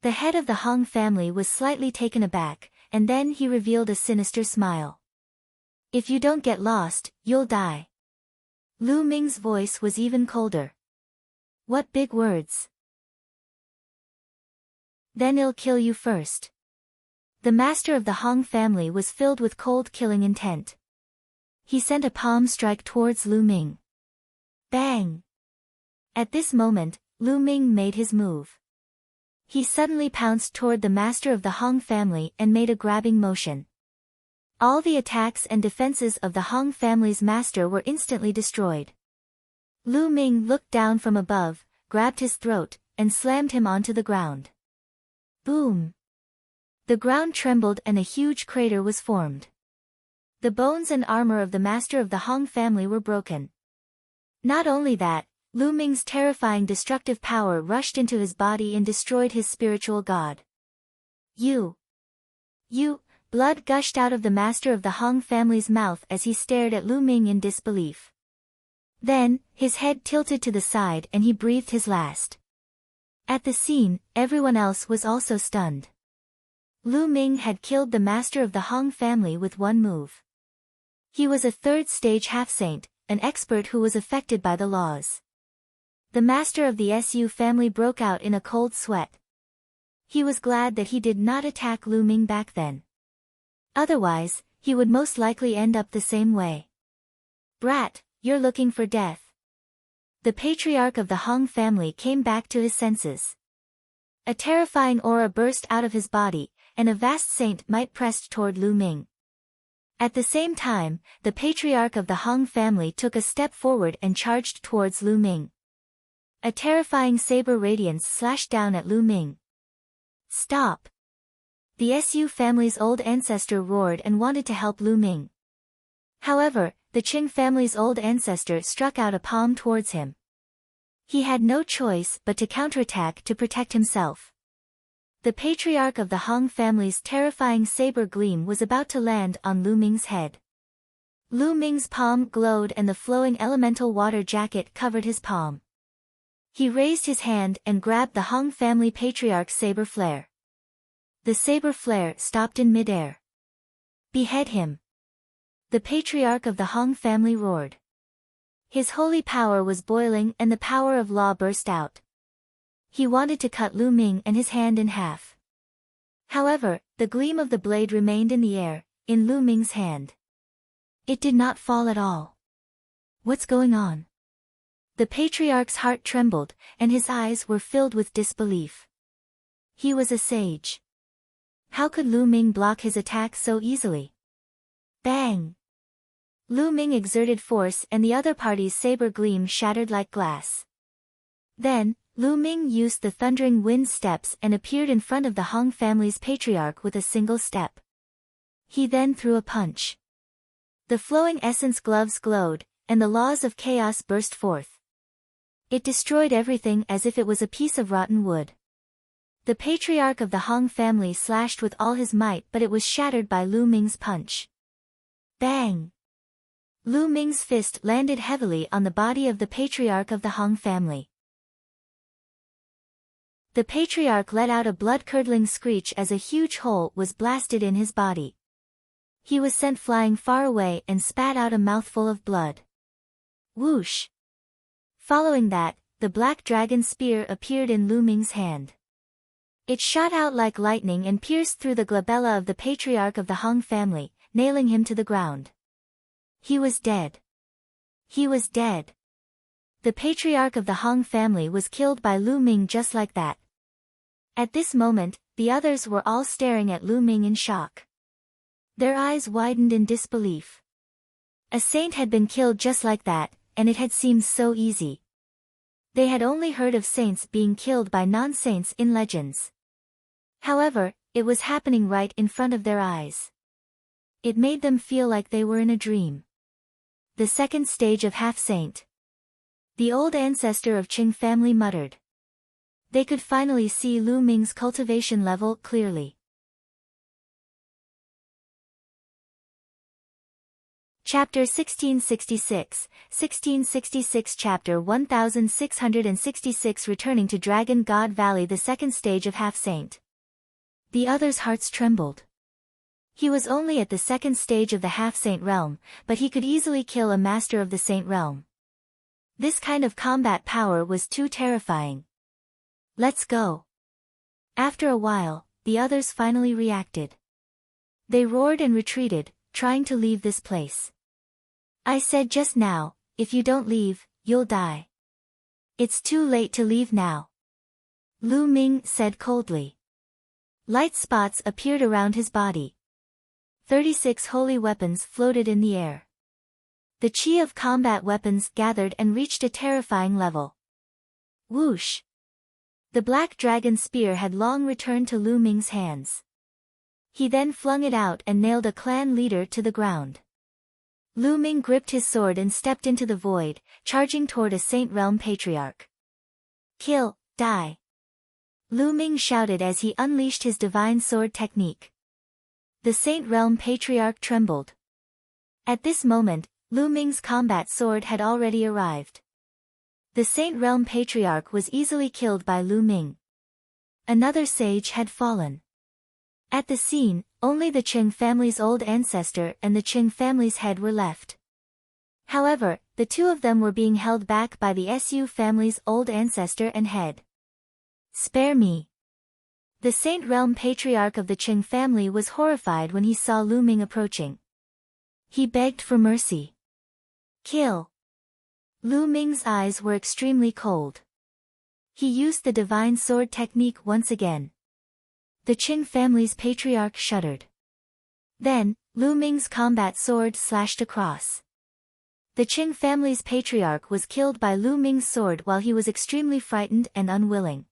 The head of the Hong family was slightly taken aback, and then he revealed a sinister smile. If you don't get lost, you'll die. Lu Ming's voice was even colder. What big words. Then I'll kill you first. The master of the Hong family was filled with cold killing intent. He sent a palm strike towards Lu Ming. Bang! At this moment, Lu Ming made his move. He suddenly pounced toward the master of the Hong family and made a grabbing motion. All the attacks and defenses of the Hong family's master were instantly destroyed. Lu Ming looked down from above, grabbed his throat, and slammed him onto the ground. Boom! The ground trembled and a huge crater was formed. The bones and armor of the master of the Hong family were broken. Not only that, Lu Ming's terrifying destructive power rushed into his body and destroyed his spiritual god. You! Blood gushed out of the master of the Hong family's mouth as he stared at Lu Ming in disbelief. Then, his head tilted to the side and he breathed his last. At the scene, everyone else was also stunned. Lu Ming had killed the master of the Hong family with one move. He was a third-stage half-saint, an expert who was affected by the laws. The master of the Su family broke out in a cold sweat. He was glad that he did not attack Lu Ming back then. Otherwise, he would most likely end up the same way. Brat, you're looking for death. The patriarch of the Hong family came back to his senses. A terrifying aura burst out of his body, and a vast saint might pressed toward Lu Ming. At the same time, the patriarch of the Hong family took a step forward and charged towards Lu Ming. A terrifying saber radiance slashed down at Lu Ming. Stop! The Su family's old ancestor roared and wanted to help Lu Ming. However, the Qing family's old ancestor struck out a palm towards him. He had no choice but to counterattack to protect himself. The patriarch of the Hong family's terrifying saber gleam was about to land on Lu Ming's head. Lu Ming's palm glowed and the flowing elemental water jacket covered his palm. He raised his hand and grabbed the Hong family patriarch's saber flare. The saber flare stopped in midair. Behead him! The patriarch of the Hong family roared. His holy power was boiling and the power of law burst out. He wanted to cut Lu Ming and his hand in half. However, the gleam of the blade remained in the air, in Lu Ming's hand. It did not fall at all. What's going on? The patriarch's heart trembled, and his eyes were filled with disbelief. He was a sage. How could Lu Ming block his attack so easily? Bang! Lu Ming exerted force and the other party's saber gleam shattered like glass. Then, Lu Ming used the thundering wind steps and appeared in front of the Hong family's patriarch with a single step. He then threw a punch. The flowing essence gloves glowed, and the laws of chaos burst forth. It destroyed everything as if it was a piece of rotten wood. The patriarch of the Hong family slashed with all his might, but it was shattered by Lu Ming's punch. Bang! Lu Ming's fist landed heavily on the body of the patriarch of the Hong family. The patriarch let out a blood-curdling screech as a huge hole was blasted in his body. He was sent flying far away and spat out a mouthful of blood. Whoosh! Following that, the black dragon spear appeared in Lu Ming's hand. It shot out like lightning and pierced through the glabella of the patriarch of the Hong family, nailing him to the ground. He was dead. He was dead. The patriarch of the Hong family was killed by Lu Ming just like that. At this moment, the others were all staring at Lu Ming in shock. Their eyes widened in disbelief. A saint had been killed just like that, and it had seemed so easy. They had only heard of saints being killed by non-saints in legends. However, it was happening right in front of their eyes. It made them feel like they were in a dream. The second stage of half-saint. The old ancestor of Qing family muttered. They could finally see Lu Ming's cultivation level clearly. Chapter 1666 Chapter 1666 Returning to Dragon God Valley. The second stage of half-saint. The others' hearts trembled. He was only at the second stage of the half-saint realm, but he could easily kill a master of the saint realm. This kind of combat power was too terrifying. Let's go. After a while, the others finally reacted. They roared and retreated, trying to leave this place. I said just now, if you don't leave, you'll die. It's too late to leave now. Lu Ming said coldly. Light spots appeared around his body. 36 holy weapons floated in the air. The chi of combat weapons gathered and reached a terrifying level. Whoosh! The black dragon spear had long returned to Lu Ming's hands. He then flung it out and nailed a clan leader to the ground. Lu Ming gripped his sword and stepped into the void, charging toward a Saint Realm patriarch. Kill, die! Lu Ming shouted as he unleashed his divine sword technique. The Saint Realm patriarch trembled. At this moment, Lu Ming's combat sword had already arrived. The Saint Realm patriarch was easily killed by Lu Ming. Another sage had fallen. At the scene, only the Qing family's old ancestor and the Qing family's head were left. However, the two of them were being held back by the Su family's old ancestor and head. Spare me. The Saint Realm patriarch of the Qing family was horrified when he saw Lu Ming approaching. He begged for mercy. Kill. Lu Ming's eyes were extremely cold. He used the divine sword technique once again. The Qing family's patriarch shuddered. Then, Lu Ming's combat sword slashed across. The Qing family's patriarch was killed by Lu Ming's sword while he was extremely frightened and unwilling.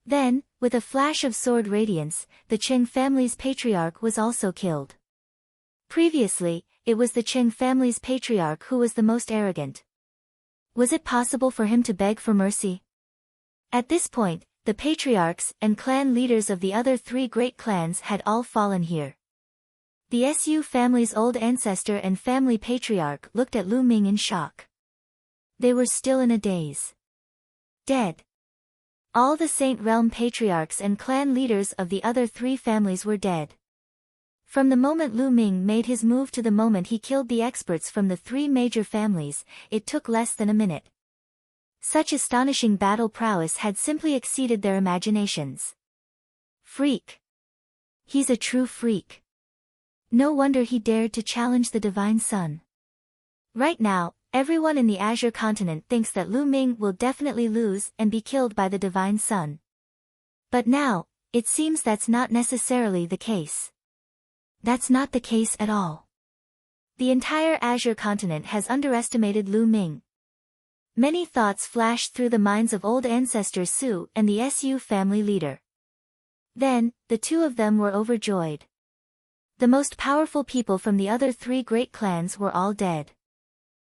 Then, with a flash of sword radiance, the Qing family's patriarch was also killed. Previously, it was the Qing family's patriarch who was the most arrogant. Was it possible for him to beg for mercy? At this point, the patriarchs and clan leaders of the other three great clans had all fallen here. The Su family's old ancestor and family patriarch looked at Lu Ming in shock. They were still in a daze. Dead. All the Saint Realm patriarchs and clan leaders of the other three families were dead. From the moment Lu Ming made his move to the moment he killed the experts from the three major families, it took less than a minute. Such astonishing battle prowess had simply exceeded their imaginations. Freak. He's a true freak. No wonder he dared to challenge the Divine Sun. Right now, everyone in the Azure continent thinks that Lu Ming will definitely lose and be killed by the Divine Sun. But now, it seems that's not necessarily the case. That's not the case at all. The entire Azure continent has underestimated Lu Ming. Many thoughts flashed through the minds of old ancestor Su and the Su family leader. Then, the two of them were overjoyed. The most powerful people from the other three great clans were all dead.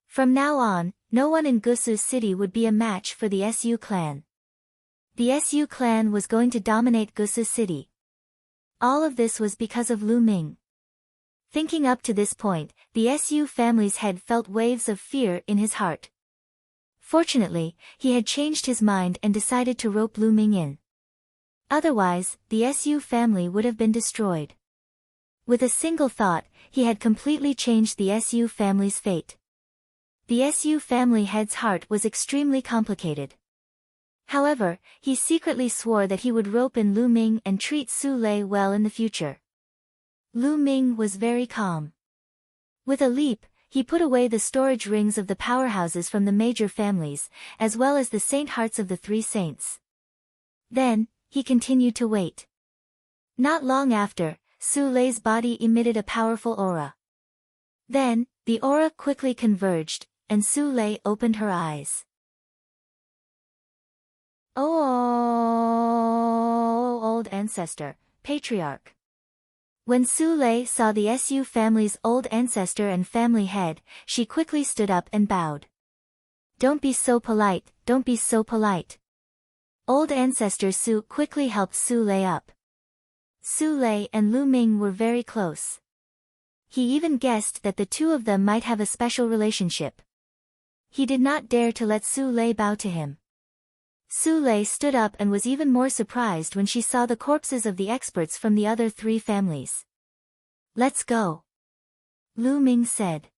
From now on, no one in Gusu city would be a match for the Su clan. The Su clan was going to dominate Gusu city. All of this was because of Lu Ming. Thinking up to this point, the Su family's head felt waves of fear in his heart. Fortunately, he had changed his mind and decided to rope Lu Ming in. Otherwise, the Su family would have been destroyed. With a single thought, he had completely changed the Su family's fate. The Su family head's heart was extremely complicated. However, he secretly swore that he would rope in Lu Ming and treat Su Lei well in the future. Lu Ming was very calm. With a leap, he put away the storage rings of the powerhouses from the major families, as well as the saint hearts of the three saints. Then, he continued to wait. Not long after, Su Lei's body emitted a powerful aura. Then, the aura quickly converged, and Su Lei opened her eyes. Oh, old ancestor, patriarch. When Su Lei saw the Su family's old ancestor and family head, she quickly stood up and bowed. Don't be so polite, don't be so polite. Old ancestor Su quickly helped Su Lei up. Su Lei and Lu Ming were very close. He even guessed that the two of them might have a special relationship. He did not dare to let Su Lei bow to him. Su Lei stood up and was even more surprised when she saw the corpses of the experts from the other three families. Let's go, Lu Ming said.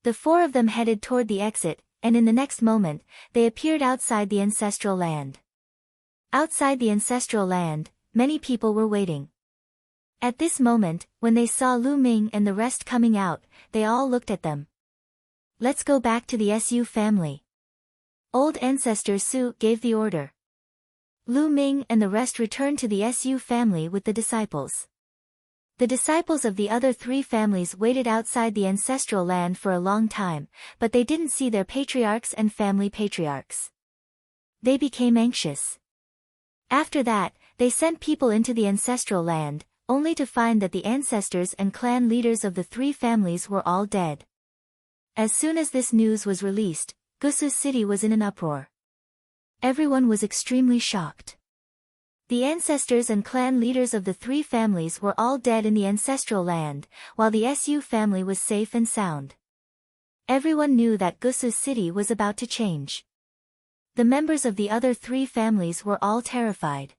The four of them headed toward the exit, and in the next moment, they appeared outside the ancestral land. Outside the ancestral land, many people were waiting. At this moment, when they saw Lu Ming and the rest coming out, they all looked at them. Let's go back to the Su family. Old ancestor Su gave the order. Lu Ming and the rest returned to the Su family with the disciples. The disciples of the other three families waited outside the ancestral land for a long time, but they didn't see their patriarchs and family patriarchs. They became anxious. After that, they sent people into the ancestral land, only to find that the ancestors and clan leaders of the three families were all dead. As soon as this news was released, Gusu city was in an uproar. Everyone was extremely shocked. The ancestors and clan leaders of the three families were all dead in the ancestral land, while the Su family was safe and sound. Everyone knew that Gusu city was about to change. The members of the other three families were all terrified.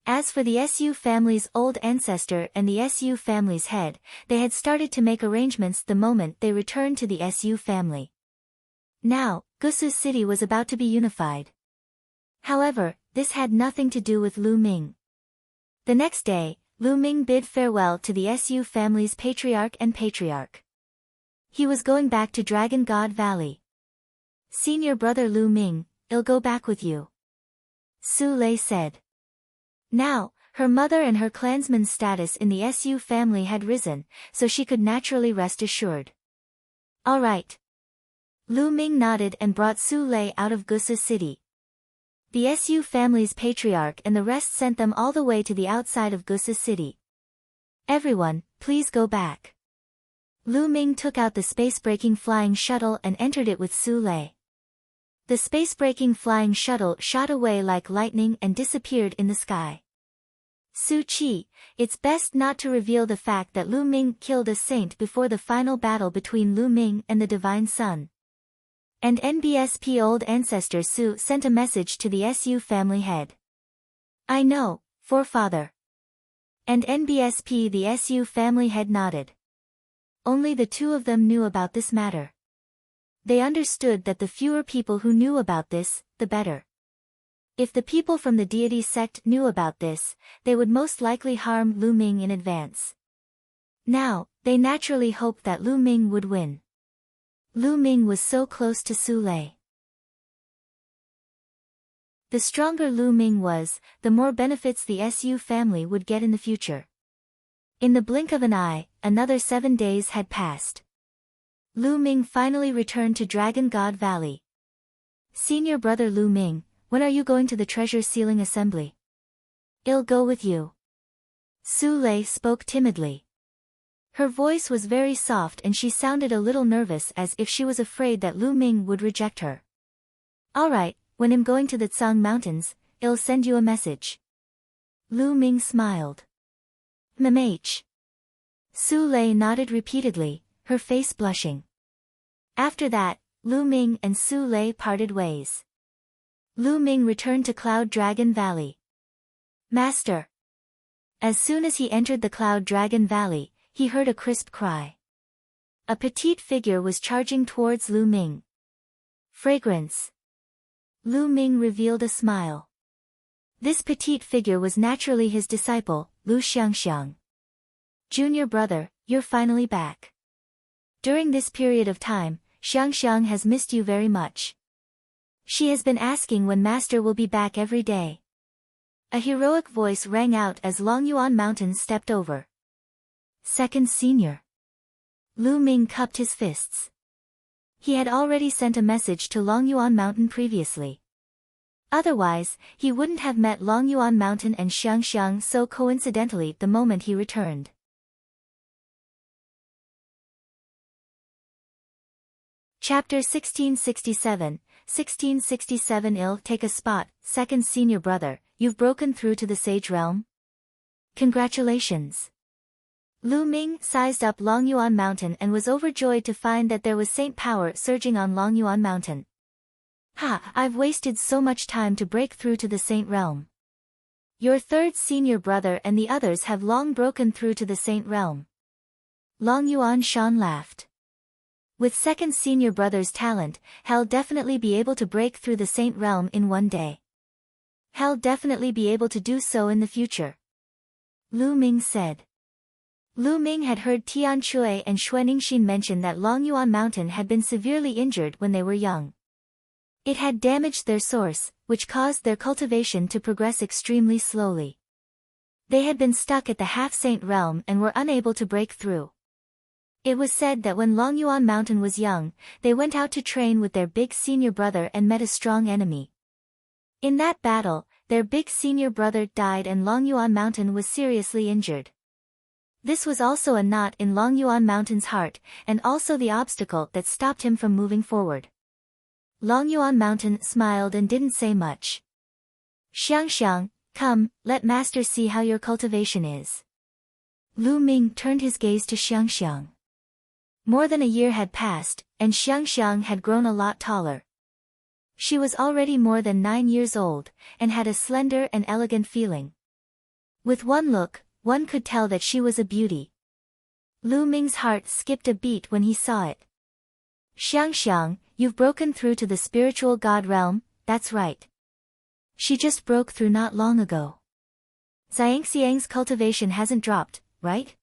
As for the Su family's old ancestor and the Su family's head, they had started to make arrangements the moment they returned to the Su family. Now, Gusu city was about to be unified. However, this had nothing to do with Lu Ming. The next day, Lu Ming bid farewell to the Su family's patriarch and patriarch. He was going back to Dragon God Valley. Senior brother Lu Ming, I'll go back with you, Su Lei said. Now, her mother and her clansman's status in the Su family had risen, so she could naturally rest assured. All right. Lu Ming nodded and brought Su Lei out of Gusu city. The Su family's patriarch and the rest sent them all the way to the outside of Gusu city. Everyone, please go back. Lu Ming took out the space-breaking flying shuttle and entered it with Su Lei. The space-breaking flying shuttle shot away like lightning and disappeared in the sky. Su Qi, it's best not to reveal the fact that Lu Ming killed a saint before the final battle between Lu Ming and the Divine Sun. And NBSP old ancestor Su sent a message to the Su family head. I know, forefather. And NBSP the Su family head nodded. Only the two of them knew about this matter. They understood that the fewer people who knew about this, the better. If the people from the deity sect knew about this, they would most likely harm Lu Ming in advance. Now, they naturally hoped that Lu Ming would win. Lu Ming was so close to Su Lei. The stronger Lu Ming was, the more benefits the Su family would get in the future. In the blink of an eye, another 7 days had passed. Lu Ming finally returned to Dragon God Valley. Senior brother Lu Ming, when are you going to the treasure sealing assembly? I'll go with you. Su Lei spoke timidly. Her voice was very soft and she sounded a little nervous as if she was afraid that Lu Ming would reject her. Alright, when I'm going to the Tsang Mountains, I'll send you a message. Lu Ming smiled. MMH. Su Lei nodded repeatedly, her face blushing. After that, Lu Ming and Su Lei parted ways. Lu Ming returned to Cloud Dragon Valley. Master. As soon as he entered the Cloud Dragon Valley, he heard a crisp cry. A petite figure was charging towards Lu Ming. Fragrance. Lu Ming revealed a smile. This petite figure was naturally his disciple, Lu Xiangxiang. Junior brother, you're finally back. During this period of time, Xiangxiang has missed you very much. She has been asking when Master will be back every day. A heroic voice rang out as Longyuan Mountain stepped over. Second senior. Lu Ming cupped his fists. He had already sent a message to Longyuan Mountain previously. Otherwise, he wouldn't have met Longyuan Mountain and Xiangxiang so coincidentally the moment he returned. Chapter 1667, 1667 Take a spot, second senior brother, you've broken through to the Sage Realm? Congratulations. Lu Ming sized up Longyuan Mountain and was overjoyed to find that there was saint power surging on Longyuan Mountain. Ha, I've wasted so much time to break through to the Saint Realm. Your third senior brother and the others have long broken through to the Saint Realm. Longyuan Shan laughed. With second senior brother's talent, he'll definitely be able to break through the Saint Realm in one day. He'll definitely be able to do so in the future. Lu Ming said. Lu Ming had heard Tian Shui and Xuaningxin mention that Longyuan Mountain had been severely injured when they were young. It had damaged their source, which caused their cultivation to progress extremely slowly. They had been stuck at the half-saint realm and were unable to break through. It was said that when Longyuan Mountain was young, they went out to train with their big senior brother and met a strong enemy. In that battle, their big senior brother died and Longyuan Mountain was seriously injured. This was also a knot in Longyuan Mountain's heart, and also the obstacle that stopped him from moving forward. Longyuan Mountain smiled and didn't say much. Xiangxiang, come, let master see how your cultivation is. Lu Ming turned his gaze to Xiangxiang. More than a year had passed, and Xiangxiang had grown a lot taller. She was already more than 9 years old, and had a slender and elegant feeling. With one look, one could tell that she was a beauty. Lu Ming's heart skipped a beat when he saw it. Xiangxiang, you've broken through to the spiritual god realm, that's right. She just broke through not long ago. Xiangxiang's cultivation hasn't dropped, right?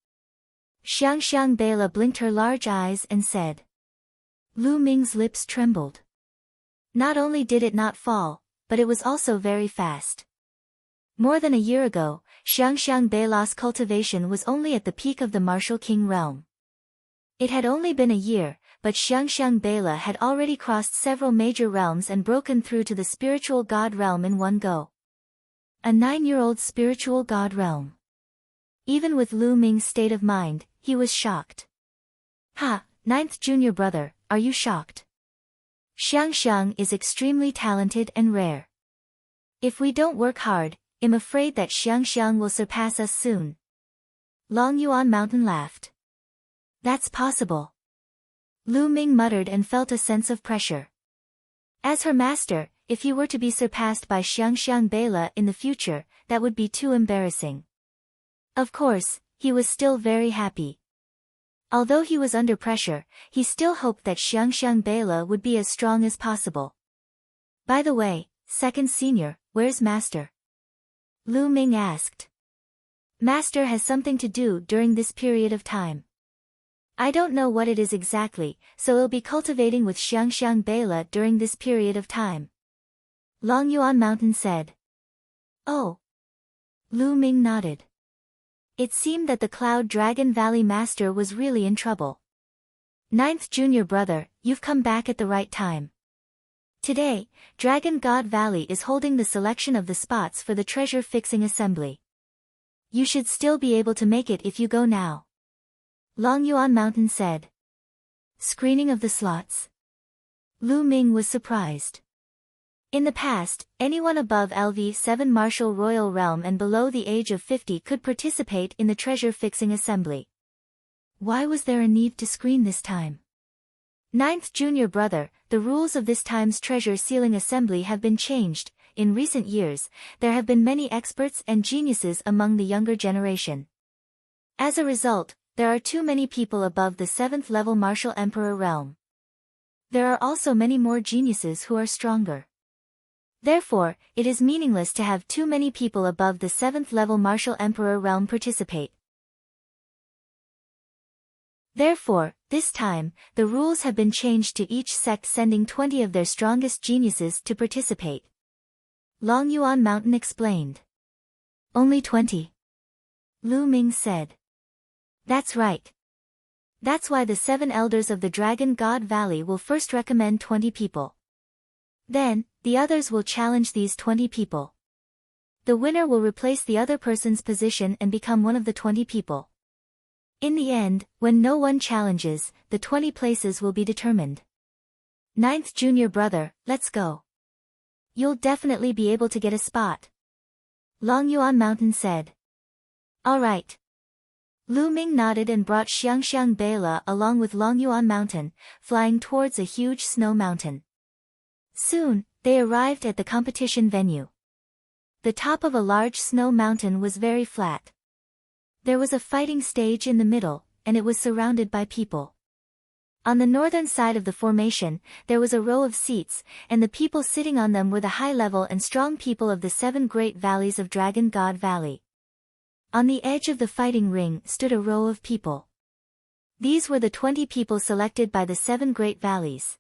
Xiangxiang Bela blinked her large eyes and said. Lu Ming's lips trembled. Not only did it not fall, but it was also very fast. More than a year ago, Xiangxiang Bela's cultivation was only at the peak of the martial king realm. It had only been a year, but Xiangxiang Bela had already crossed several major realms and broken through to the spiritual god realm in one go. A 9-year-old spiritual god realm. Even with Lu Ming's state of mind, he was shocked. Ha, 9th junior brother, are you shocked? Xiangxiang is extremely talented and rare. If we don't work hard, I'm afraid that Xiangxiang will surpass us soon. Longyuan Mountain laughed. That's possible. Lu Ming muttered and felt a sense of pressure. As her master, if he were to be surpassed by Xiangxiang Bela in the future, that would be too embarrassing. Of course, he was still very happy. Although he was under pressure, he still hoped that Xiangxiang Bela would be as strong as possible. By the way, second senior, where's master? Lu Ming asked. Master has something to do during this period of time. I don't know what it is exactly, so he'll be cultivating with Xiangxiang Bela during this period of time. Longyuan Mountain said. Oh. Lu Ming nodded. It seemed that the Cloud Dragon Valley Master was really in trouble. 9th junior brother, you've come back at the right time. Today, Dragon God Valley is holding the selection of the spots for the treasure fixing assembly. You should still be able to make it if you go now. Longyuan Mountain said. Screening of the slots. Lu Ming was surprised. In the past, anyone above LV7 Martial Royal Realm and below the age of 50 could participate in the treasure-fixing assembly. Why was there a need to screen this time? 9th junior brother, the rules of this time's treasure sealing assembly have been changed. In recent years, there have been many experts and geniuses among the younger generation. As a result, there are too many people above the 7th level Martial Emperor realm. There are also many more geniuses who are stronger. Therefore, it is meaningless to have too many people above the 7th level Martial Emperor realm participate. Therefore, this time, the rules have been changed to each sect sending 20 of their strongest geniuses to participate. Longyuan Mountain explained. Only 20. Lu Ming said. That's right. That's why the 7 elders of the Dragon God Valley will first recommend 20 people. Then, the others will challenge these 20 people. The winner will replace the other person's position and become one of the 20 people. In the end, when no one challenges, the 20 places will be determined. Ninth junior brother, let's go. You'll definitely be able to get a spot. Long Yuan Mountain said. All right. Lu Ming nodded and brought Xiangxiang Beila along with Long Yuan Mountain, flying towards a huge snow mountain. Soon, they arrived at the competition venue. The top of a large snow mountain was very flat. There was a fighting stage in the middle, and it was surrounded by people. On the northern side of the formation, there was a row of seats, and the people sitting on them were the high-level and strong people of the 7 great valleys of Dragon God Valley. On the edge of the fighting ring stood a row of people. These were the 20 people selected by the 7 great valleys.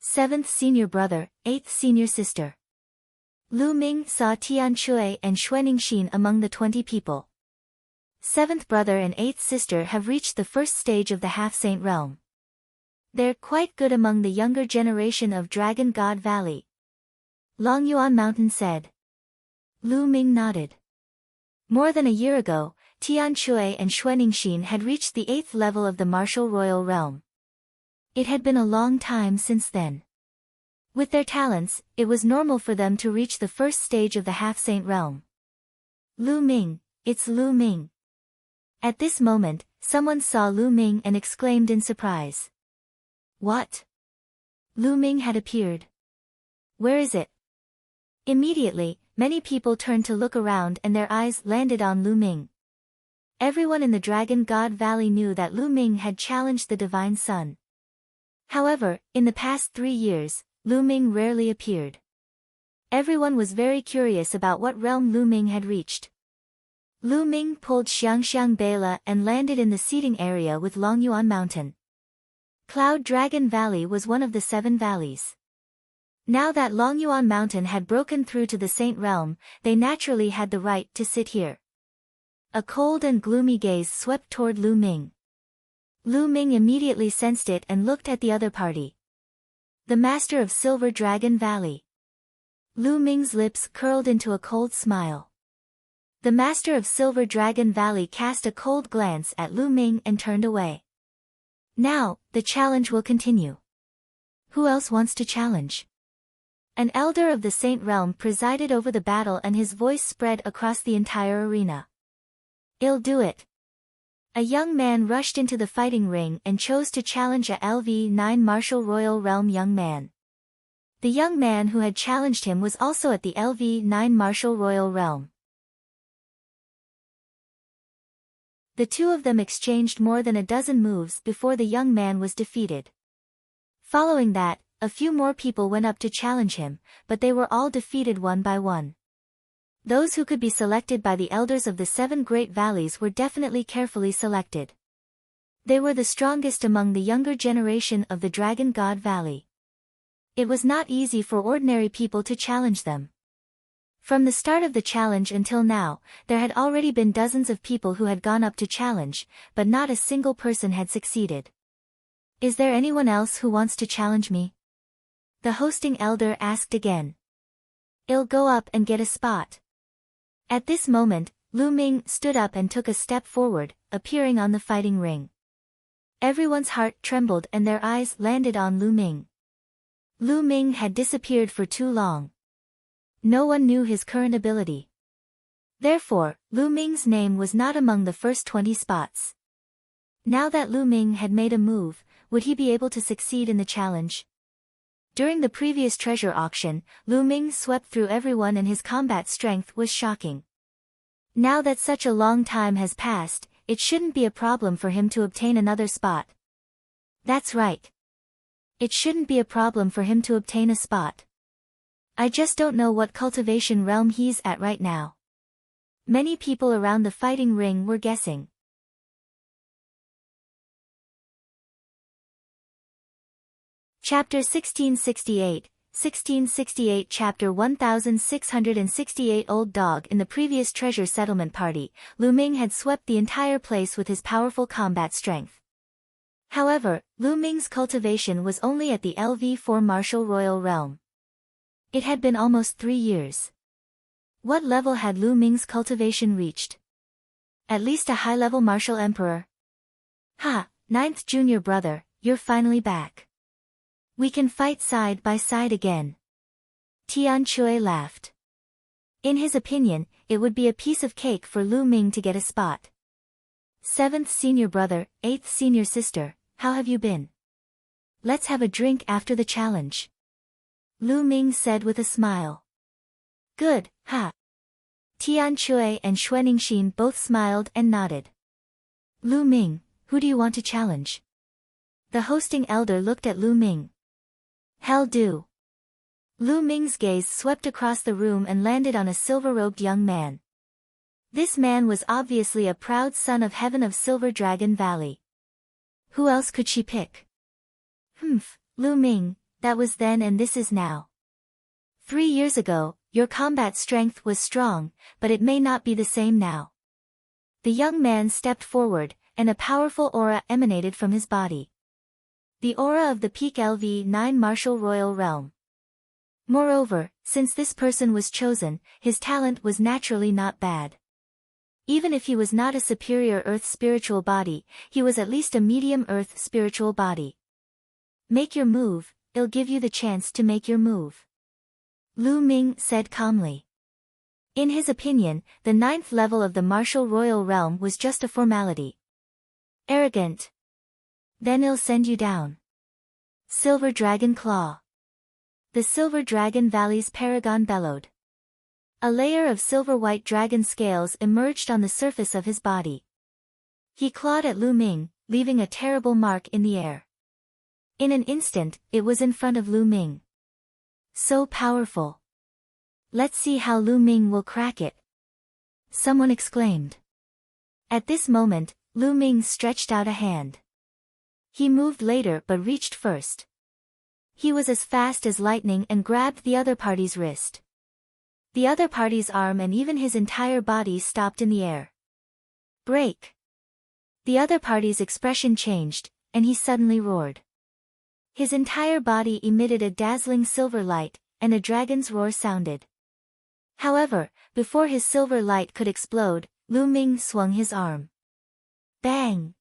7th senior brother, 8th senior sister. Lu Ming saw Tian Chui and Xuaningxin among the 20 people. 7th brother and 8th sister have reached the first stage of the half-saint realm. They're quite good among the younger generation of Dragon God Valley. Long Yuan Mountain said. Lu Ming nodded. More than a year ago, Tian Chui and Xuaningxin had reached the 8th level of the martial royal realm. It had been a long time since then. With their talents, it was normal for them to reach the first stage of the half-saint realm. Lu Ming, it's Lu Ming. At this moment, someone saw Lu Ming and exclaimed in surprise. What? Lu Ming had appeared. Where is it? Immediately, many people turned to look around and their eyes landed on Lu Ming. Everyone in the Dragon God Valley knew that Lu Ming had challenged the Divine Sun. However, in the past 3 years, Lu Ming rarely appeared. Everyone was very curious about what realm Lu Ming had reached. Lu Ming pulled Xiangxiang Beila and landed in the seating area with Long Yuan Mountain. Cloud Dragon Valley was one of the 7 valleys. Now that Long Yuan Mountain had broken through to the Saint Realm, they naturally had the right to sit here. A cold and gloomy gaze swept toward Lu Ming. Lu Ming immediately sensed it and looked at the other party. The master of Silver Dragon Valley. Lu Ming's lips curled into a cold smile. The master of Silver Dragon Valley cast a cold glance at Lu Ming and turned away. Now, the challenge will continue. Who else wants to challenge? An elder of the Saint Realm presided over the battle and his voice spread across the entire arena. I'll do it. A young man rushed into the fighting ring and chose to challenge a LV9 Martial Royal Realm young man. The young man who had challenged him was also at the LV9 Martial Royal Realm. The two of them exchanged more than a dozen moves before the young man was defeated. Following that, a few more people went up to challenge him, but they were all defeated one by one. Those who could be selected by the elders of the 7 great valleys were definitely carefully selected. They were the strongest among the younger generation of the Dragon God Valley. It was not easy for ordinary people to challenge them. From the start of the challenge until now, there had already been dozens of people who had gone up to challenge, but not a single person had succeeded. Is there anyone else who wants to challenge me? The hosting elder asked again. I'll go up and get a spot. At this moment, Lu Ming stood up and took a step forward, appearing on the fighting ring. Everyone's heart trembled and their eyes landed on Lu Ming. Lu Ming had disappeared for too long. No one knew his current ability. Therefore, Lu Ming's name was not among the first 20 spots. Now that Lu Ming had made a move, would he be able to succeed in the challenge? During the previous treasure auction, Lu Ming swept through everyone and his combat strength was shocking. Now that such a long time has passed, it shouldn't be a problem for him to obtain another spot. That's right. It shouldn't be a problem for him to obtain a spot. I just don't know what cultivation realm he's at right now. Many people around the fighting ring were guessing. Chapter 1668 Chapter 1668 Old Dog. In the previous treasure settlement party, Lu Ming had swept the entire place with his powerful combat strength. However, Lu Ming's cultivation was only at the LV4 Martial Royal Realm. It had been almost 3 years. What level had Lu Ming's cultivation reached? At least a high-level martial emperor. Ha, ninth junior brother, you're finally back. We can fight side by side again. Tian Chui laughed. In his opinion, it would be a piece of cake for Lu Ming to get a spot. Seventh senior brother, eighth senior sister, how have you been? Let's have a drink after the challenge. Lu Ming said with a smile. Good, ha. Tian Chui and Xuaningxin both smiled and nodded. Lu Ming, who do you want to challenge? The hosting elder looked at Lu Ming. Hell do. Lu Ming's gaze swept across the room and landed on a silver-robed young man. This man was obviously a proud son of Heaven of Silver Dragon Valley. Who else could she pick? Lu Ming, that was then and this is now. 3 years ago, your combat strength was strong, but it may not be the same now. The young man stepped forward, and a powerful aura emanated from his body. The aura of the peak LV9 Martial Royal Realm. Moreover, since this person was chosen, his talent was naturally not bad. Even if he was not a superior Earth spiritual body, he was at least a medium Earth spiritual body. Make your move, it'll give you the chance to make your move. Lu Ming said calmly. In his opinion, the 9th level of the Martial Royal Realm was just a formality. Arrogant. Then I'll send you down. Silver Dragon Claw. The Silver Dragon Valley's paragon bellowed. A layer of silver-white dragon scales emerged on the surface of his body. He clawed at Lu Ming, leaving a terrible mark in the air. In an instant, it was in front of Lu Ming. So powerful. Let's see how Lu Ming will crack it. Someone exclaimed. At this moment, Lu Ming stretched out a hand. He moved later but reached first. He was as fast as lightning and grabbed the other party's wrist. The other party's arm and even his entire body stopped in the air. Break! The other party's expression changed, and he suddenly roared. His entire body emitted a dazzling silver light, and a dragon's roar sounded. However, before his silver light could explode, Lu Ming swung his arm. Bang!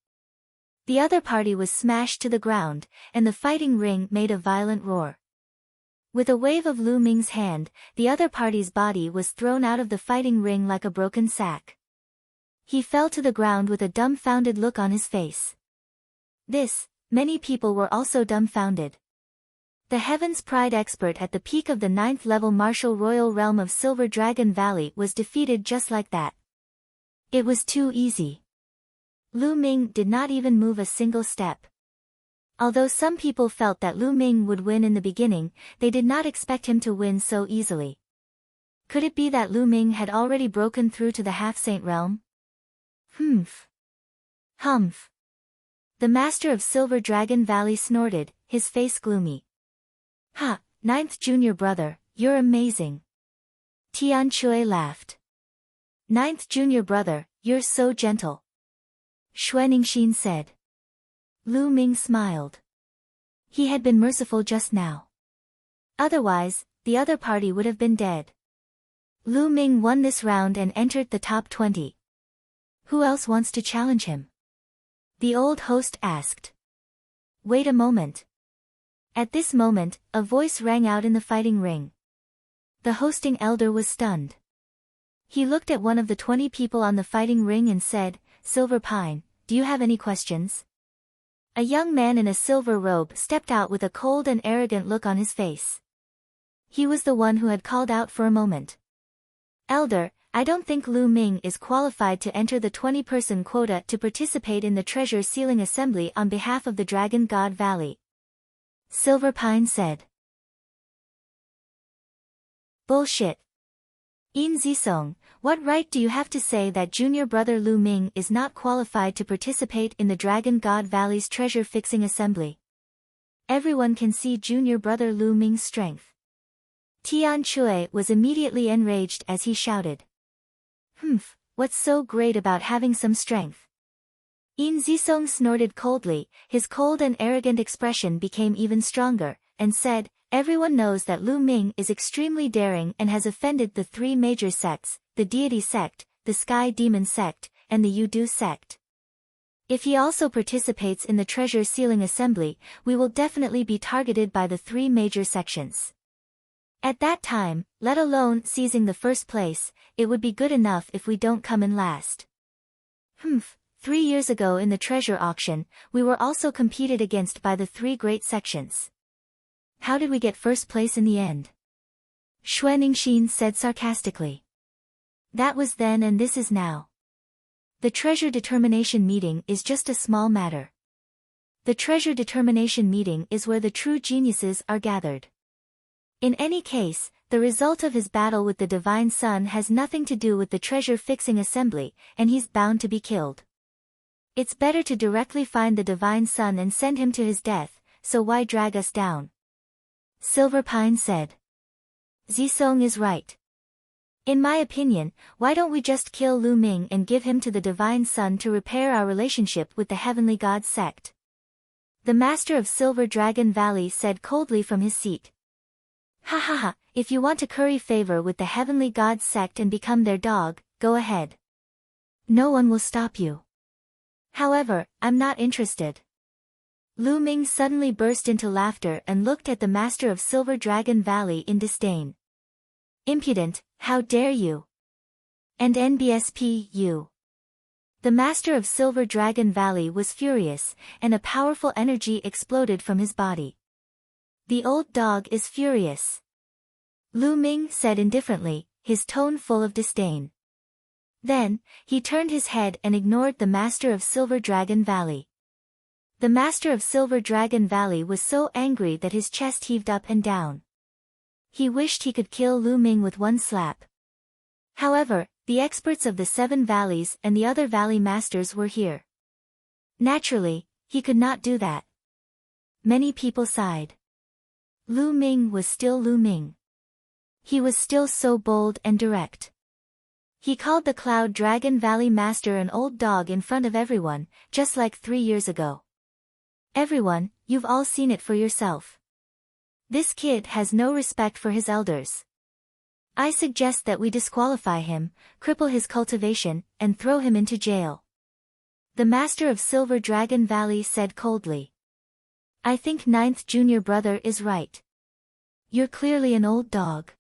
The other party was smashed to the ground, and the fighting ring made a violent roar. With a wave of Lu Ming's hand, the other party's body was thrown out of the fighting ring like a broken sack. He fell to the ground with a dumbfounded look on his face. Many people were also dumbfounded. The Heaven's Pride expert at the peak of the 9th level Martial Royal Realm of Silver Dragon Valley was defeated just like that. It was too easy. Lu Ming did not even move a single step. Although some people felt that Lu Ming would win in the beginning, they did not expect him to win so easily. Could it be that Lu Ming had already broken through to the Half-Saint realm? Humph. The master of Silver Dragon Valley snorted, his face gloomy. Ha, 9th junior brother, you're amazing. Tian Chui laughed. 9th junior brother, you're so gentle. Xuaningxin said. Lu Ming smiled. He had been merciful just now. Otherwise, the other party would have been dead. Lu Ming won this round and entered the top 20. Who else wants to challenge him? The old host asked. Wait a moment. At this moment, a voice rang out in the fighting ring. The hosting elder was stunned. He looked at one of the 20 people on the fighting ring and said, Silver Pine, do you have any questions? A young man in a silver robe stepped out with a cold and arrogant look on his face. He was the one who had called out for a moment. Elder, I don't think Lu Ming is qualified to enter the 20-person quota to participate in the treasure sealing assembly on behalf of the Dragon God Valley. Silver Pine said. Bullshit. Yin Zisong, what right do you have to say that junior brother Lu Ming is not qualified to participate in the Dragon God Valley's treasure-fixing assembly? Everyone can see junior brother Lu Ming's strength. Tian Chui was immediately enraged as he shouted. What's so great about having some strength? Yin Zisong snorted coldly, his cold and arrogant expression became even stronger, and said, Everyone knows that Lu Ming is extremely daring and has offended the three major sects, the Deity sect, the Sky Demon sect, and the Yudu sect. If he also participates in the treasure sealing assembly, we will definitely be targeted by the three major sections. At that time, let alone seizing the first place, it would be good enough if we don't come in last. 3 years ago in the treasure auction, we were also competed against by the three great sections. How did we get first place in the end? Xue Ningxin said sarcastically. That was then and this is now. The treasure determination meeting is just a small matter. The treasure determination meeting is where the true geniuses are gathered. In any case, the result of his battle with the Divine Sun has nothing to do with the treasure fixing assembly, and he's bound to be killed. It's better to directly find the Divine Sun and send him to his death, so why drag us down? Silver Pine said. Zisong is right. In my opinion, why don't we just kill Lu Ming and give him to the Divine Sun to repair our relationship with the Heavenly God sect? The Master of Silver Dragon Valley said coldly from his seat. Ha ha ha, if you want to curry favor with the Heavenly God sect and become their dog, go ahead. No one will stop you. However, I'm not interested. Lu Ming suddenly burst into laughter and looked at the Master of Silver Dragon Valley in disdain. Impudent, how dare you? And NBSP, you. The Master of Silver Dragon Valley was furious, and a powerful energy exploded from his body. The old dog is furious. Lu Ming said indifferently, his tone full of disdain. Then, he turned his head and ignored the Master of Silver Dragon Valley. The Master of Silver Dragon Valley was so angry that his chest heaved up and down. He wished he could kill Lu Ming with one slap. However, the experts of the 7 valleys and the other valley masters were here. Naturally, he could not do that. Many people sighed. Lu Ming was still Lu Ming. He was still so bold and direct. He called the Cloud Dragon Valley Master an old dog in front of everyone, just like 3 years ago. Everyone, you've all seen it for yourself. This kid has no respect for his elders. I suggest that we disqualify him, cripple his cultivation, and throw him into jail. The Master of Silver Dragon Valley said coldly. I think 9th junior brother is right. You're clearly an old dog.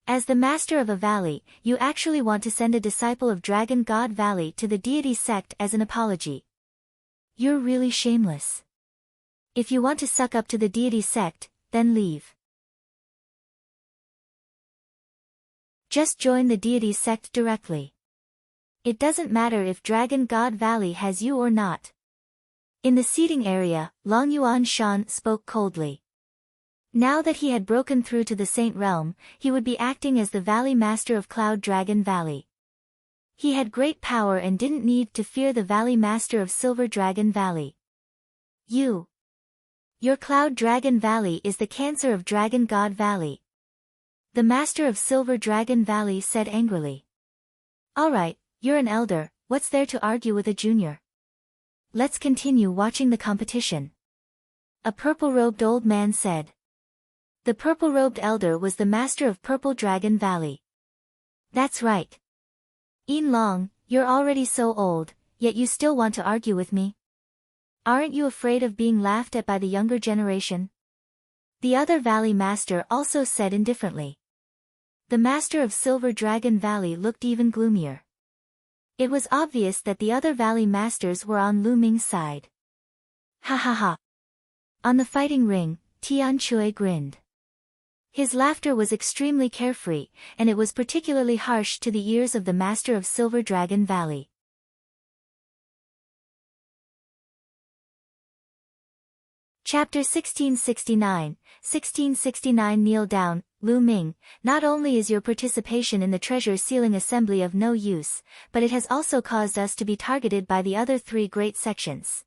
As the Master of a valley, you actually want to send a disciple of Dragon God Valley to the Deity sect as an apology. You're really shameless. If you want to suck up to the Deity sect, then leave. Just join the Deity sect directly. It doesn't matter if Dragon God Valley has you or not. In the seating area, Long Yuan Shan spoke coldly. Now that he had broken through to the Saint Realm, he would be acting as the Valley Master of Cloud Dragon Valley. He had great power and didn't need to fear the Valley Master of Silver Dragon Valley. Your Cloud Dragon Valley is the cancer of Dragon God Valley. The Master of Silver Dragon Valley said angrily. Alright, you're an elder, what's there to argue with a junior? Let's continue watching the competition. A purple-robed old man said. The purple-robed elder was the Master of Purple Dragon Valley. That's right. Yin Long, you're already so old, yet you still want to argue with me? Aren't you afraid of being laughed at by the younger generation? The other Valley Master also said indifferently. The Master of Silver Dragon Valley looked even gloomier. It was obvious that the other Valley Masters were on Lu Ming's side. Ha ha ha. On the fighting ring, Tian Chui grinned. His laughter was extremely carefree, and it was particularly harsh to the ears of the Master of Silver Dragon Valley. Chapter 1669, 1669 Kneel down, Lu Ming, not only is your participation in the treasure sealing assembly of no use, but it has also caused us to be targeted by the other 3 great sections.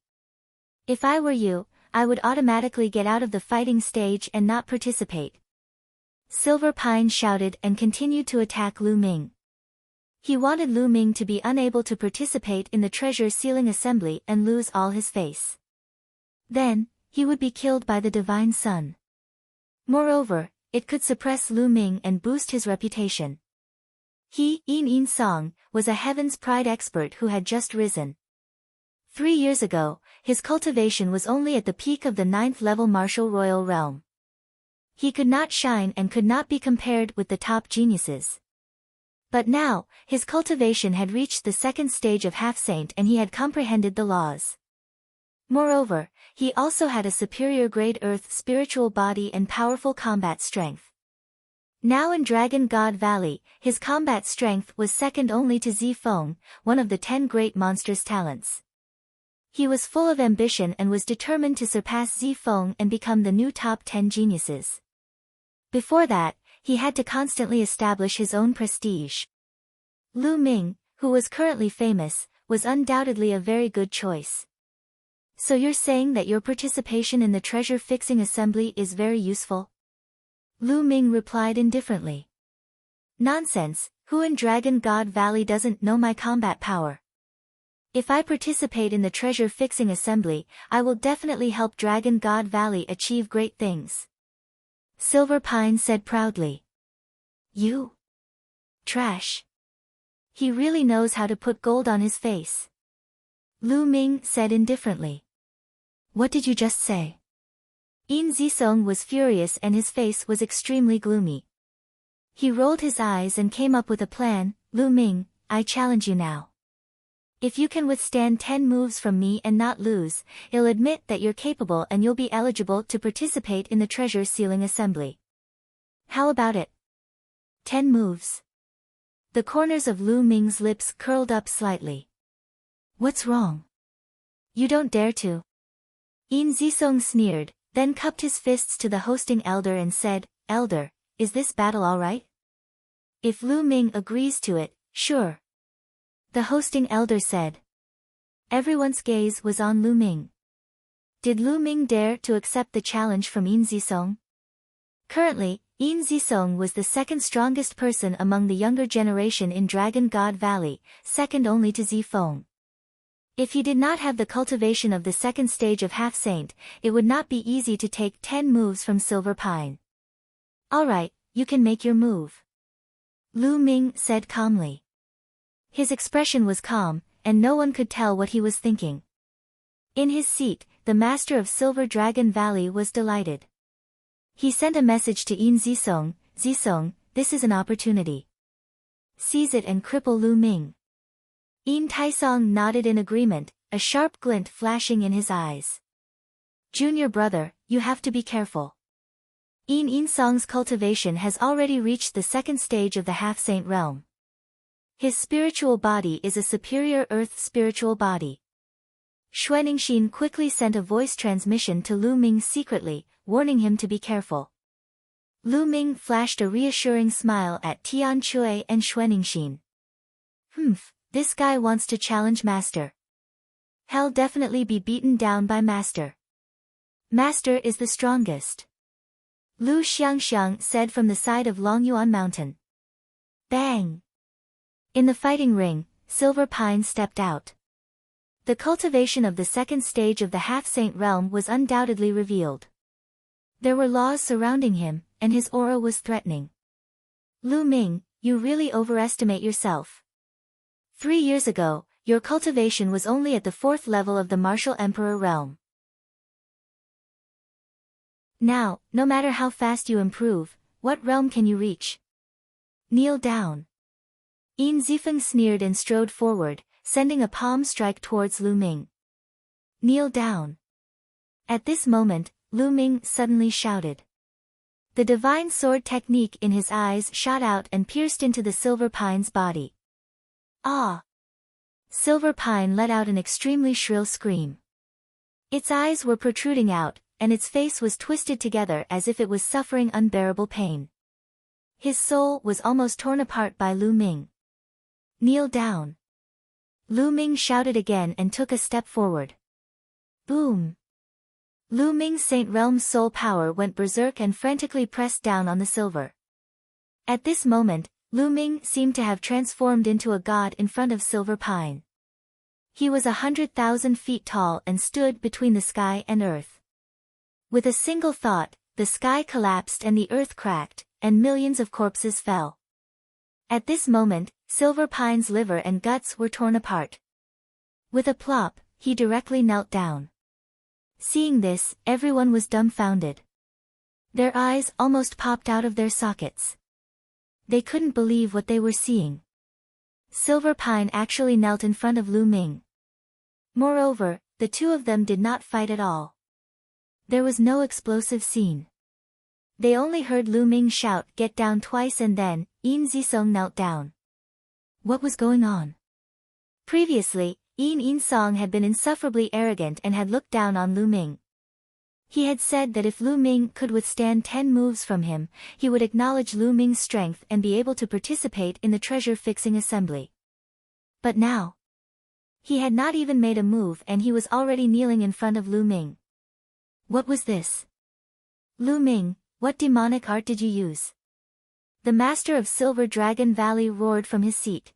If I were you, I would automatically get out of the fighting stage and not participate. Silver Pine shouted and continued to attack Lu Ming. He wanted Lu Ming to be unable to participate in the treasure sealing assembly and lose all his face. Then, he would be killed by the Divine Sun. Moreover, it could suppress Lu Ming and boost his reputation. He, In Song, was a Heaven's Pride expert who had just risen. 3 years ago, his cultivation was only at the peak of the 9th-level martial royal realm. He could not shine and could not be compared with the top geniuses. But now, his cultivation had reached the 2nd stage of half-saint and he had comprehended the laws. Moreover, he also had a superior grade earth spiritual body and powerful combat strength. Now in Dragon God Valley, his combat strength was second only to Zifeng, one of the 10 great monsters' talents. He was full of ambition and was determined to surpass Zifeng and become the new top 10 geniuses. Before that, he had to constantly establish his own prestige. Lu Ming, who was currently famous, was undoubtedly a very good choice. So you're saying that your participation in the treasure-fixing assembly is very useful? Lu Ming replied indifferently. Nonsense, who in Dragon God Valley doesn't know my combat power? If I participate in the treasure-fixing assembly, I will definitely help Dragon God Valley achieve great things. Silver Pine said proudly. You? Trash. He really knows how to put gold on his face. Lu Ming said indifferently. What did you just say? In Zisong was furious and his face was extremely gloomy. He rolled his eyes and came up with a plan. Lu Ming, I challenge you now. If you can withstand 10 moves from me and not lose, I'll admit that you're capable and you'll be eligible to participate in the treasure sealing assembly. How about it? 10 moves. The corners of Lu Ming's lips curled up slightly. What's wrong? You don't dare to. In Zisong sneered, then cupped his fists to the hosting elder and said, Elder, is this battle all right? If Lu Ming agrees to it, sure. The hosting elder said. Everyone's gaze was on Lu Ming. Did Lu Ming dare to accept the challenge from In Zisong? Currently, In Zisong was the 2nd strongest person among the younger generation in Dragon God Valley, second only to Zifeng. If he did not have the cultivation of the 2nd stage of half-saint, it would not be easy to take 10 moves from Silver Pine. Alright, you can make your move. Lu Ming said calmly. His expression was calm, and no one could tell what he was thinking. In his seat, the master of Silver Dragon Valley was delighted. He sent a message to In Zisong, Zisong, this is an opportunity. Seize it and cripple Lu Ming. In Taisong nodded in agreement, a sharp glint flashing in his eyes. Junior brother, you have to be careful. In Song's cultivation has already reached the 2nd stage of the half-saint realm. His spiritual body is a superior earth spiritual body. Xuanixin quickly sent a voice transmission to Lu Ming secretly, warning him to be careful. Lu Ming flashed a reassuring smile at Tian Chui and Xuanixin. This guy wants to challenge Master. He'll definitely be beaten down by Master. Master is the strongest. Lu Xiangxiang said from the side of Longyuan Mountain. Bang! In the fighting ring, Silver Pine stepped out. The cultivation of the 2nd stage of the half-saint realm was undoubtedly revealed. There were laws surrounding him, and his aura was threatening. Lu Ming, you really overestimate yourself. 3 years ago, your cultivation was only at the 4th level of the Martial Emperor realm. Now, no matter how fast you improve, what realm can you reach? Kneel down. In Zifeng sneered and strode forward, sending a palm strike towards Lu Ming. Kneel down. At this moment, Lu Ming suddenly shouted. The divine sword technique in his eyes shot out and pierced into the Silver Pine's body. Ah! Silver Pine let out an extremely shrill scream. Its eyes were protruding out, and its face was twisted together as if it was suffering unbearable pain. His soul was almost torn apart by Lu Ming. Kneel down. Lu Ming shouted again and took a step forward. Boom! Lu Ming's Saint Realm's soul power went berserk and frantically pressed down on the silver. At this moment, Lu Ming seemed to have transformed into a god in front of Silver Pine. He was 100,000 feet tall and stood between the sky and earth. With a single thought, the the sky collapsed and the earth cracked, and millions of corpses fell. At this moment, Silver Pine's liver and guts were torn apart. With a plop, he directly knelt down. Seeing this, everyone was dumbfounded. Their eyes almost popped out of their sockets. They couldn't believe what they were seeing. Silver Pine actually knelt in front of Lu Ming. Moreover, the two of them did not fight at all. There was no explosive scene. They only heard Lu Ming shout, "Get down," twice, and then, Yin Zisong knelt down. What was going on? Previously, Yin Song had been insufferably arrogant and had looked down on Lu Ming. He had said that if Lu Ming could withstand 10 moves from him, he would acknowledge Lu Ming's strength and be able to participate in the treasure-fixing assembly. But now, he had not even made a move and he was already kneeling in front of Lu Ming. What was this? Lu Ming, what demonic art did you use? The master of Silver Dragon Valley roared from his seat.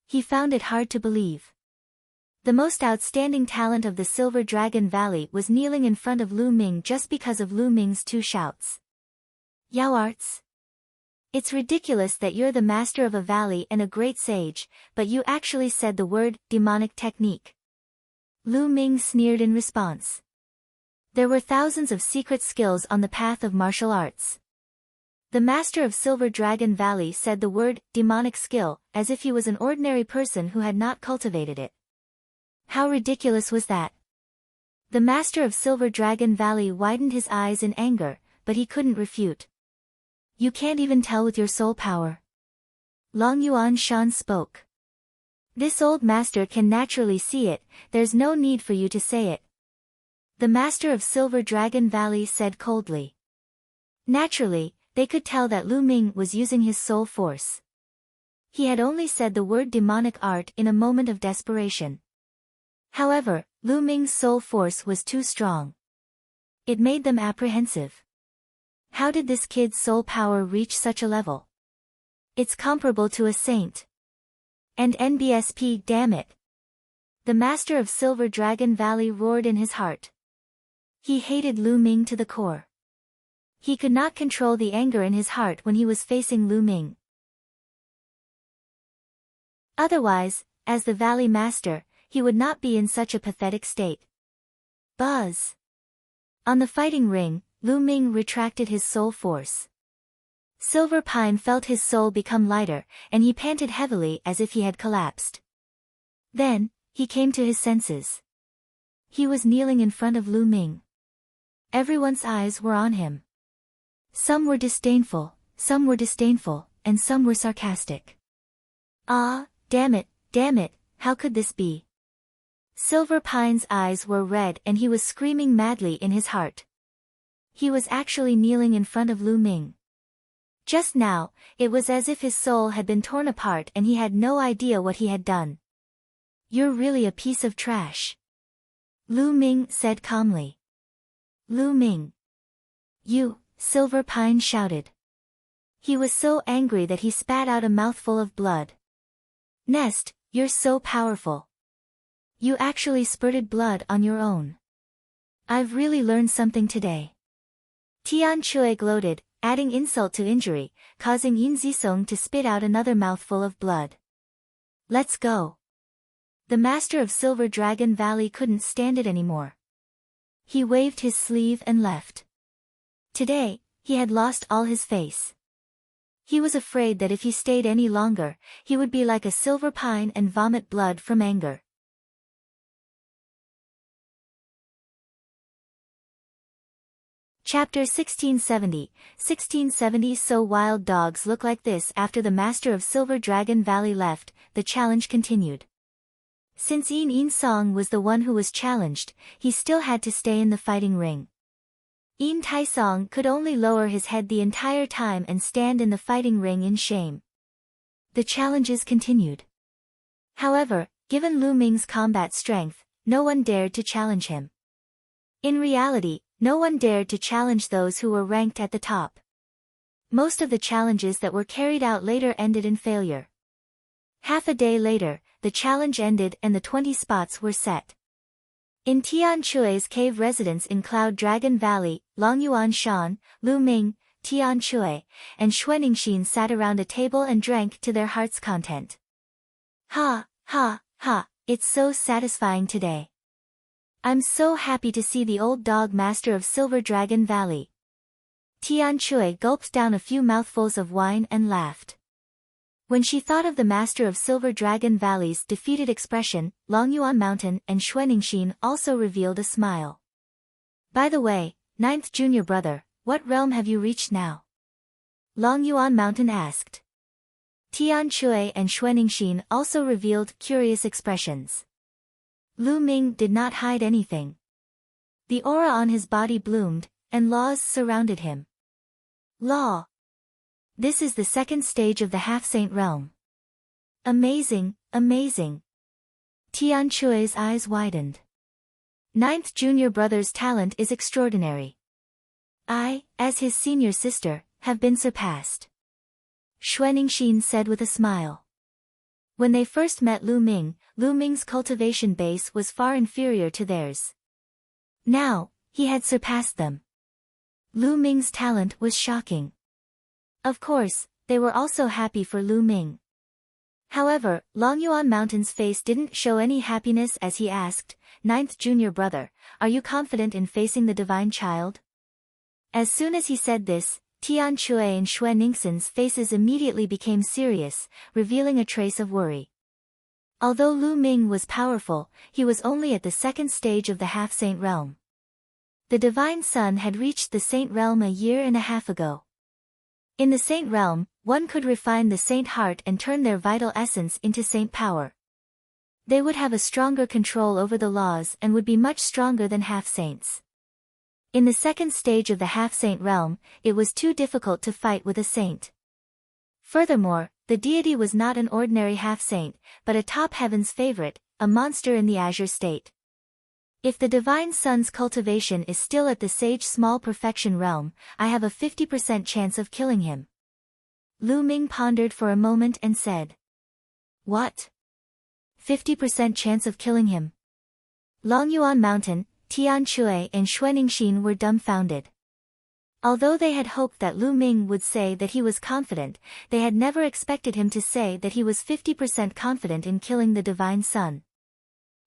He found it hard to believe. The most outstanding talent of the Silver Dragon Valley was kneeling in front of Lu Ming just because of Lu Ming's 2 shouts. Yao arts? It's ridiculous that you're the master of a valley and a great sage, but you actually said the word, demonic technique. Lu Ming sneered in response. There were thousands of secret skills on the path of martial arts. The master of Silver Dragon Valley said the word, demonic skill, as if he was an ordinary person who had not cultivated it. How ridiculous was that? The master of Silver Dragon Valley widened his eyes in anger, but he couldn't refute. You can't even tell with your soul power. Long Yuan Shan spoke. This old master can naturally see it, there's no need for you to say it. The master of Silver Dragon Valley said coldly. Naturally, they could tell that Lu Ming was using his soul force. He had only said the word demonic art in a moment of desperation. However, Lu Ming's soul force was too strong. It made them apprehensive. How did this kid's soul power reach such a level? It's comparable to a saint. And NBSP, damn it. The master of Silver Dragon Valley roared in his heart. He hated Lu Ming to the core. He could not control the anger in his heart when he was facing Lu Ming. Otherwise, as the Valley Master, he would not be in such a pathetic state. Buzz! On the fighting ring, Lu Ming retracted his soul force. Silver Pine felt his soul become lighter, and he panted heavily as if he had collapsed. Then, he came to his senses. He was kneeling in front of Lu Ming. Everyone's eyes were on him. Some were disdainful, and some were sarcastic. Ah, damn it, how could this be? Silver Pine's eyes were red and he was screaming madly in his heart. He was actually kneeling in front of Lu Ming. Just now, it was as if his soul had been torn apart and he had no idea what he had done. You're really a piece of trash. Lu Ming said calmly. Lu Ming. You, Silver Pine shouted. He was so angry that he spat out a mouthful of blood. Nest, you're so powerful. You actually spurted blood on your own. I've really learned something today. Tian Chui gloated, adding insult to injury, causing Yin Zisong to spit out another mouthful of blood. Let's go. The master of Silver Dragon Valley couldn't stand it anymore. He waved his sleeve and left. Today, he had lost all his face. He was afraid that if he stayed any longer, he would be like a silver pine and vomit blood from anger. Chapter 1670, 1670. So wild dogs look like this. After the master of Silver Dragon Valley left, the challenge continued. Since Yin Song was the one who was challenged, he still had to stay in the fighting ring. Yin Taisong could only lower his head the entire time and stand in the fighting ring in shame. The challenges continued. However, given Lu Ming's combat strength, no one dared to challenge him. In reality, no one dared to challenge those who were ranked at the top. Most of the challenges that were carried out later ended in failure. Half a day later, the challenge ended and the 20 spots were set. In Tian Chui's cave residence in Cloud Dragon Valley, Long Yuan Shan, Lu Ming, Tian Chui, and Xuaningxin sat around a table and drank to their heart's content. Ha, ha, ha, it's so satisfying today. I'm so happy to see the old dog master of Silver Dragon Valley. Tian Chui gulped down a few mouthfuls of wine and laughed. When she thought of the master of Silver Dragon Valley's defeated expression, Long Yuan Mountain and Xuaningxin also revealed a smile. By the way, ninth junior brother, what realm have you reached now? Long Yuan Mountain asked. Tian Chui and Xuaningxin also revealed curious expressions. Lu Ming did not hide anything. The aura on his body bloomed, and laws surrounded him. Law. This is the second stage of the half-saint realm. Amazing, amazing. Tian Chui's eyes widened. Ninth junior brother's talent is extraordinary. I, as his senior sister, have been surpassed. Xuaningxin said with a smile. When they first met Lu Ming's cultivation base was far inferior to theirs. Now, he had surpassed them. Lu Ming's talent was shocking. Of course, they were also happy for Lu Ming. However, Long Yuan Mountain's face didn't show any happiness as he asked, ninth junior brother, are you confident in facing the divine child? As soon as he said this, Tian Chui and Xuaningxin's faces immediately became serious, revealing a trace of worry. Although Lu Ming was powerful, he was only at the second stage of the half-saint realm. The divine son had reached the saint realm a year and a half ago. In the saint realm, one could refine the saint heart and turn their vital essence into saint power. They would have a stronger control over the laws and would be much stronger than half-saints. In the second stage of the half-saint realm, it was too difficult to fight with a saint. Furthermore, the deity was not an ordinary half-saint, but a top heaven's favorite, a monster in the azure state. If the divine son's cultivation is still at the sage small perfection realm, I have a 50% chance of killing him. Lu Ming pondered for a moment and said. What? 50% chance of killing him? Long Yuan Mountain, Tian Chui and Xuaningxin were dumbfounded. Although they had hoped that Lu Ming would say that he was confident, they had never expected him to say that he was 50% confident in killing the divine son.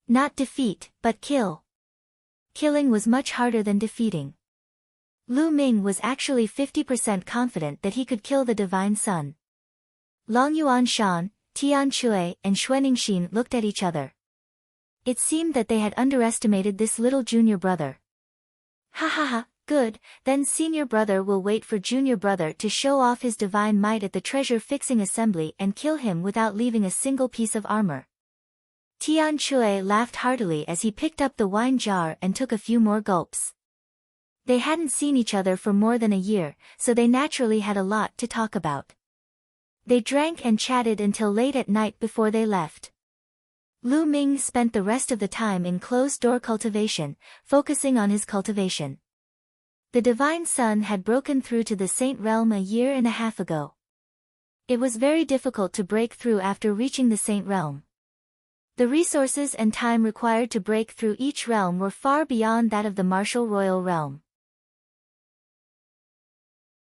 Not defeat, but kill. Killing was much harder than defeating. Lu Ming was actually 50% confident that he could kill the divine son. Long Yuan Shan, Tian Chui and Xuaningxin looked at each other. It seemed that they had underestimated this little junior brother. Ha ha ha, good, then senior brother will wait for junior brother to show off his divine might at the treasure-fixing assembly and kill him without leaving a single piece of armor. Tian Chui laughed heartily as he picked up the wine jar and took a few more gulps. They hadn't seen each other for more than a year, so they naturally had a lot to talk about. They drank and chatted until late at night before they left. Lu Ming spent the rest of the time in closed-door cultivation, focusing on his cultivation. The divine son had broken through to the saint realm a year and a half ago. It was very difficult to break through after reaching the saint realm. The resources and time required to break through each realm were far beyond that of the martial royal realm.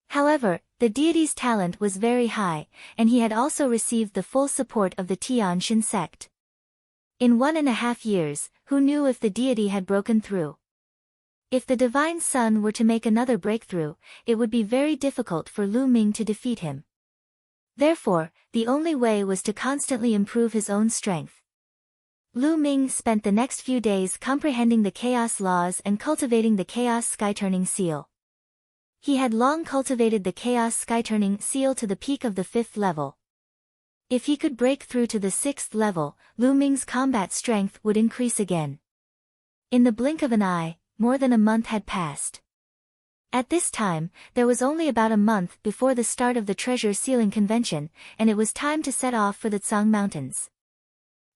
However, the deity's talent was very high, and he had also received the full support of the Tianshan sect. In 1.5 years, who knew if the deity had broken through? If the divine son were to make another breakthrough, it would be very difficult for Lu Ming to defeat him. Therefore, the only way was to constantly improve his own strength. Lu Ming spent the next few days comprehending the chaos laws and cultivating the chaos skyturning seal. He had long cultivated the chaos skyturning seal to the peak of the 5th level. If he could break through to the 6th level, Lu Ming's combat strength would increase again. In the blink of an eye, more than a month had passed. At this time, there was only about a month before the start of the treasure sealing convention, and it was time to set off for the Tsang Mountains.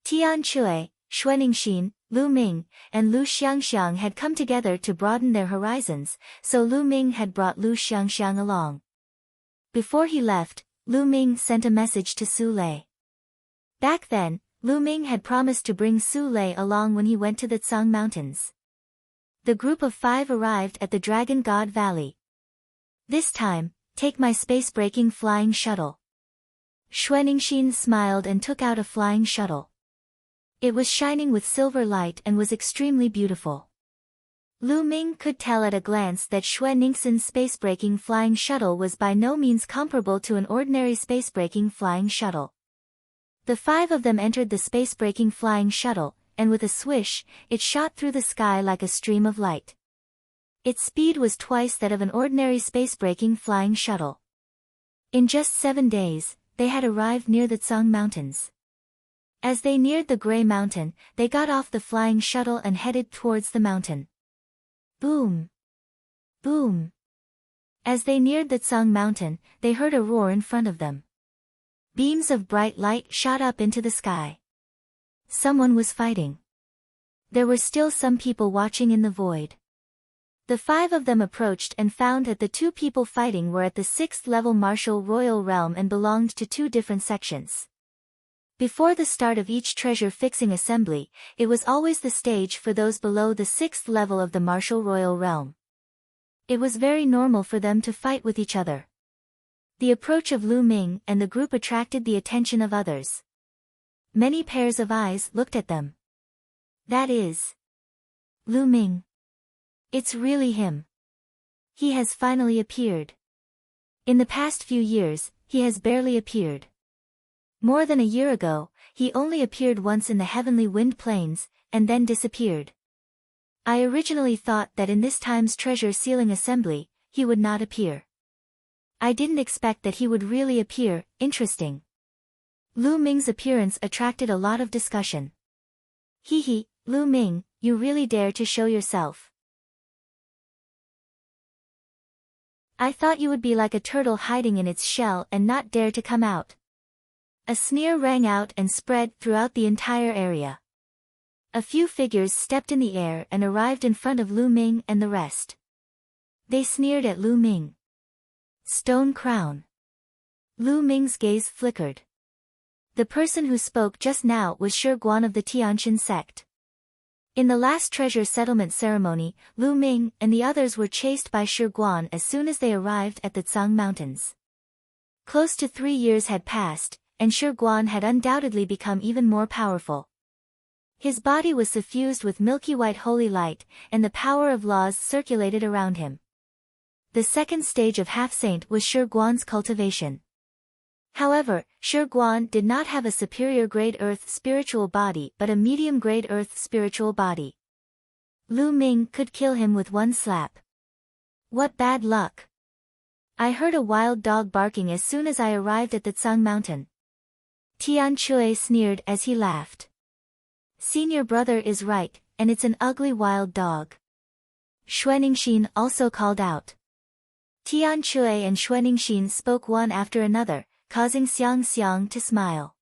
Tian Chui, Xuaningxin, Lu Ming, and Lu Xiangxiang had come together to broaden their horizons, so Lu Ming had brought Lu Xiangxiang along. Before he left, Lu Ming sent a message to Su Lei. Back then, Lu Ming had promised to bring Su Lei along when he went to the Tsang Mountains. The group of 5 arrived at the Dragon God Valley. This time, take my space-breaking flying shuttle. Xuaningxin smiled and took out a flying shuttle. It was shining with silver light and was extremely beautiful. Lu Ming could tell at a glance that Xuaningxin's space-breaking flying shuttle was by no means comparable to an ordinary space-breaking flying shuttle. The 5 of them entered the space-breaking flying shuttle, and with a swish, it shot through the sky like a stream of light. Its speed was twice that of an ordinary space-breaking flying shuttle. In just 7 days, they had arrived near the Tsang Mountains. As they neared the Gray Mountain, they got off the flying shuttle and headed towards the mountain. Boom! Boom! As they neared the Tsang Mountain, they heard a roar in front of them. Beams of bright light shot up into the sky. Someone was fighting. There were still some people watching in the void. The 5 of them approached and found that the 2 people fighting were at the 6th level martial royal realm and belonged to 2 different sections. Before the start of each treasure-fixing assembly, it was always the stage for those below the 6th level of the martial royal realm. It was very normal for them to fight with each other. The approach of Lu Ming and the group attracted the attention of others. Many pairs of eyes looked at them. That is Lu Ming. It's really him. He has finally appeared. In the past few years, he has barely appeared. More than a year ago, he only appeared once in the heavenly wind plains, and then disappeared. I originally thought that in this time's treasure sealing assembly, he would not appear. I didn't expect that he would really appear. Interesting. Lu Ming's appearance attracted a lot of discussion. Hee, Lu Ming, you really dare to show yourself. I thought you would be like a turtle hiding in its shell and not dare to come out. A sneer rang out and spread throughout the entire area. A few figures stepped in the air and arrived in front of Lu Ming and the rest. They sneered at Lu Ming. Stone crown. Lu Ming's gaze flickered. The person who spoke just now was Shi Guan of the Tianxin sect. In the last treasure settlement ceremony, Lu Ming and the others were chased by Shi Guan as soon as they arrived at the Tsang Mountains. Close to 3 years had passed, and Shi Guan had undoubtedly become even more powerful. His body was suffused with milky white holy light, and the power of laws circulated around him. The second stage of half-saint was Shi Guan's cultivation. However, Shi Guan did not have a superior grade earth spiritual body but a medium grade earth spiritual body. Lu Ming could kill him with one slap. What bad luck! I heard a wild dog barking as soon as I arrived at the Tsang Mountain. Tian Chui sneered as he laughed. Senior brother is right, and it's an ugly wild dog. Xuaningxin also called out. Tian Chui and Xuaningxin spoke one after another, causing Xiang Xiang to smile.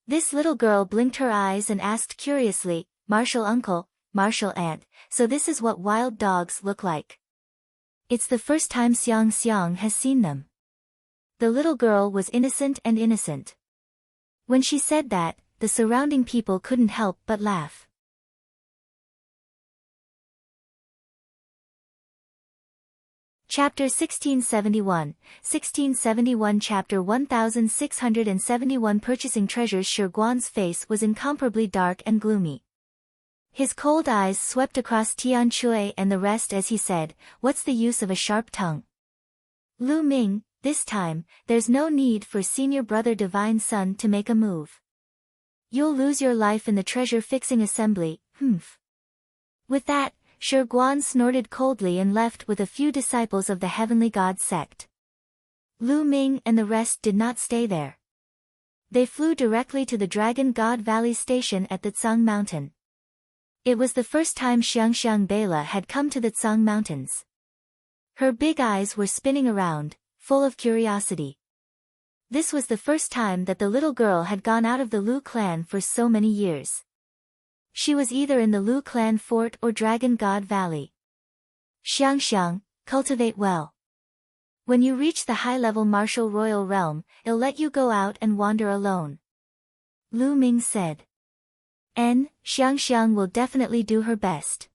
This little girl blinked her eyes and asked curiously, Martial uncle, martial aunt, so this is what wild dogs look like. It's the first time Xiang Xiang has seen them. The little girl was innocent and innocent. When she said that, the surrounding people couldn't help but laugh. Chapter 1671, 1671 Chapter 1671 Purchasing Treasures. Shi Guan's face was incomparably dark and gloomy. His cold eyes swept across Tian Chui and the rest as he said, "What's the use of a sharp tongue? Lu Ming, this time, there's no need for senior brother divine son to make a move. You'll lose your life in the treasure-fixing assembly, humph." With that, Shi Guan snorted coldly and left with a few disciples of the Heavenly God sect. Lu Ming and the rest did not stay there. They flew directly to the Dragon God Valley station at the Tsang Mountain. It was the first time Xiangxiang Bela had come to the Tsang Mountains. Her big eyes were spinning around, full of curiosity. This was the first time that the little girl had gone out of the Lu clan for so many years. She was either in the Lu clan fort or Dragon God Valley. Xiangxiang, cultivate well. When you reach the high-level martial royal realm, it'll let you go out and wander alone. Lu Ming said. Xiang will definitely do her best.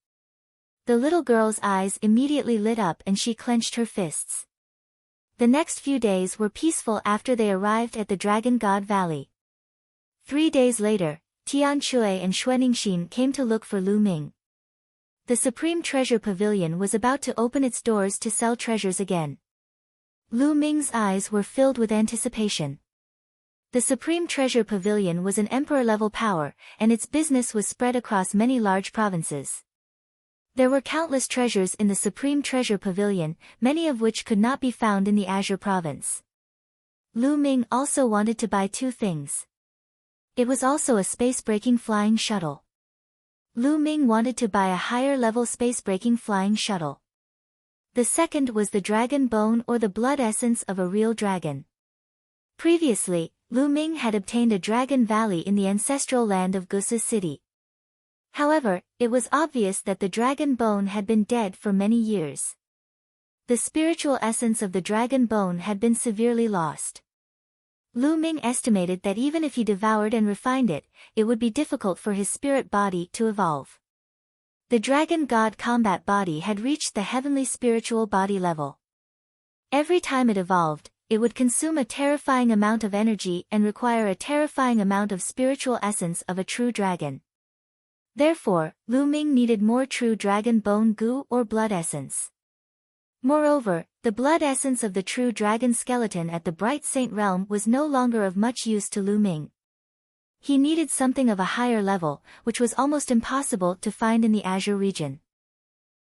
The little girl's eyes immediately lit up and she clenched her fists. The next few days were peaceful after they arrived at the Dragon God Valley. 3 days later, Tian Shui and Xuaningxin came to look for Lu Ming. The Supreme Treasure Pavilion was about to open its doors to sell treasures again. Lu Ming's eyes were filled with anticipation. The Supreme Treasure Pavilion was an emperor-level power, and its business was spread across many large provinces. There were countless treasures in the Supreme Treasure Pavilion, many of which could not be found in the Azure Province. Lu Ming also wanted to buy 2 things. It was also a space-breaking flying shuttle. Lu Ming wanted to buy a higher-level space-breaking flying shuttle. The second was the dragon bone or the blood essence of a real dragon. Previously, Lu Ming had obtained a dragon valley in the ancestral land of Gusa City. However, it was obvious that the dragon bone had been dead for many years. The spiritual essence of the dragon bone had been severely lost. Lu Ming estimated that even if he devoured and refined it, it would be difficult for his spirit body to evolve. The dragon god combat body had reached the heavenly spiritual body level. Every time it evolved, it would consume a terrifying amount of energy and require a terrifying amount of spiritual essence of a true dragon. Therefore, Lu Ming needed more true dragon bone goo or blood essence. Moreover, the blood essence of the true dragon skeleton at the Bright Saint Realm was no longer of much use to Lu Ming. He needed something of a higher level, which was almost impossible to find in the Azure region.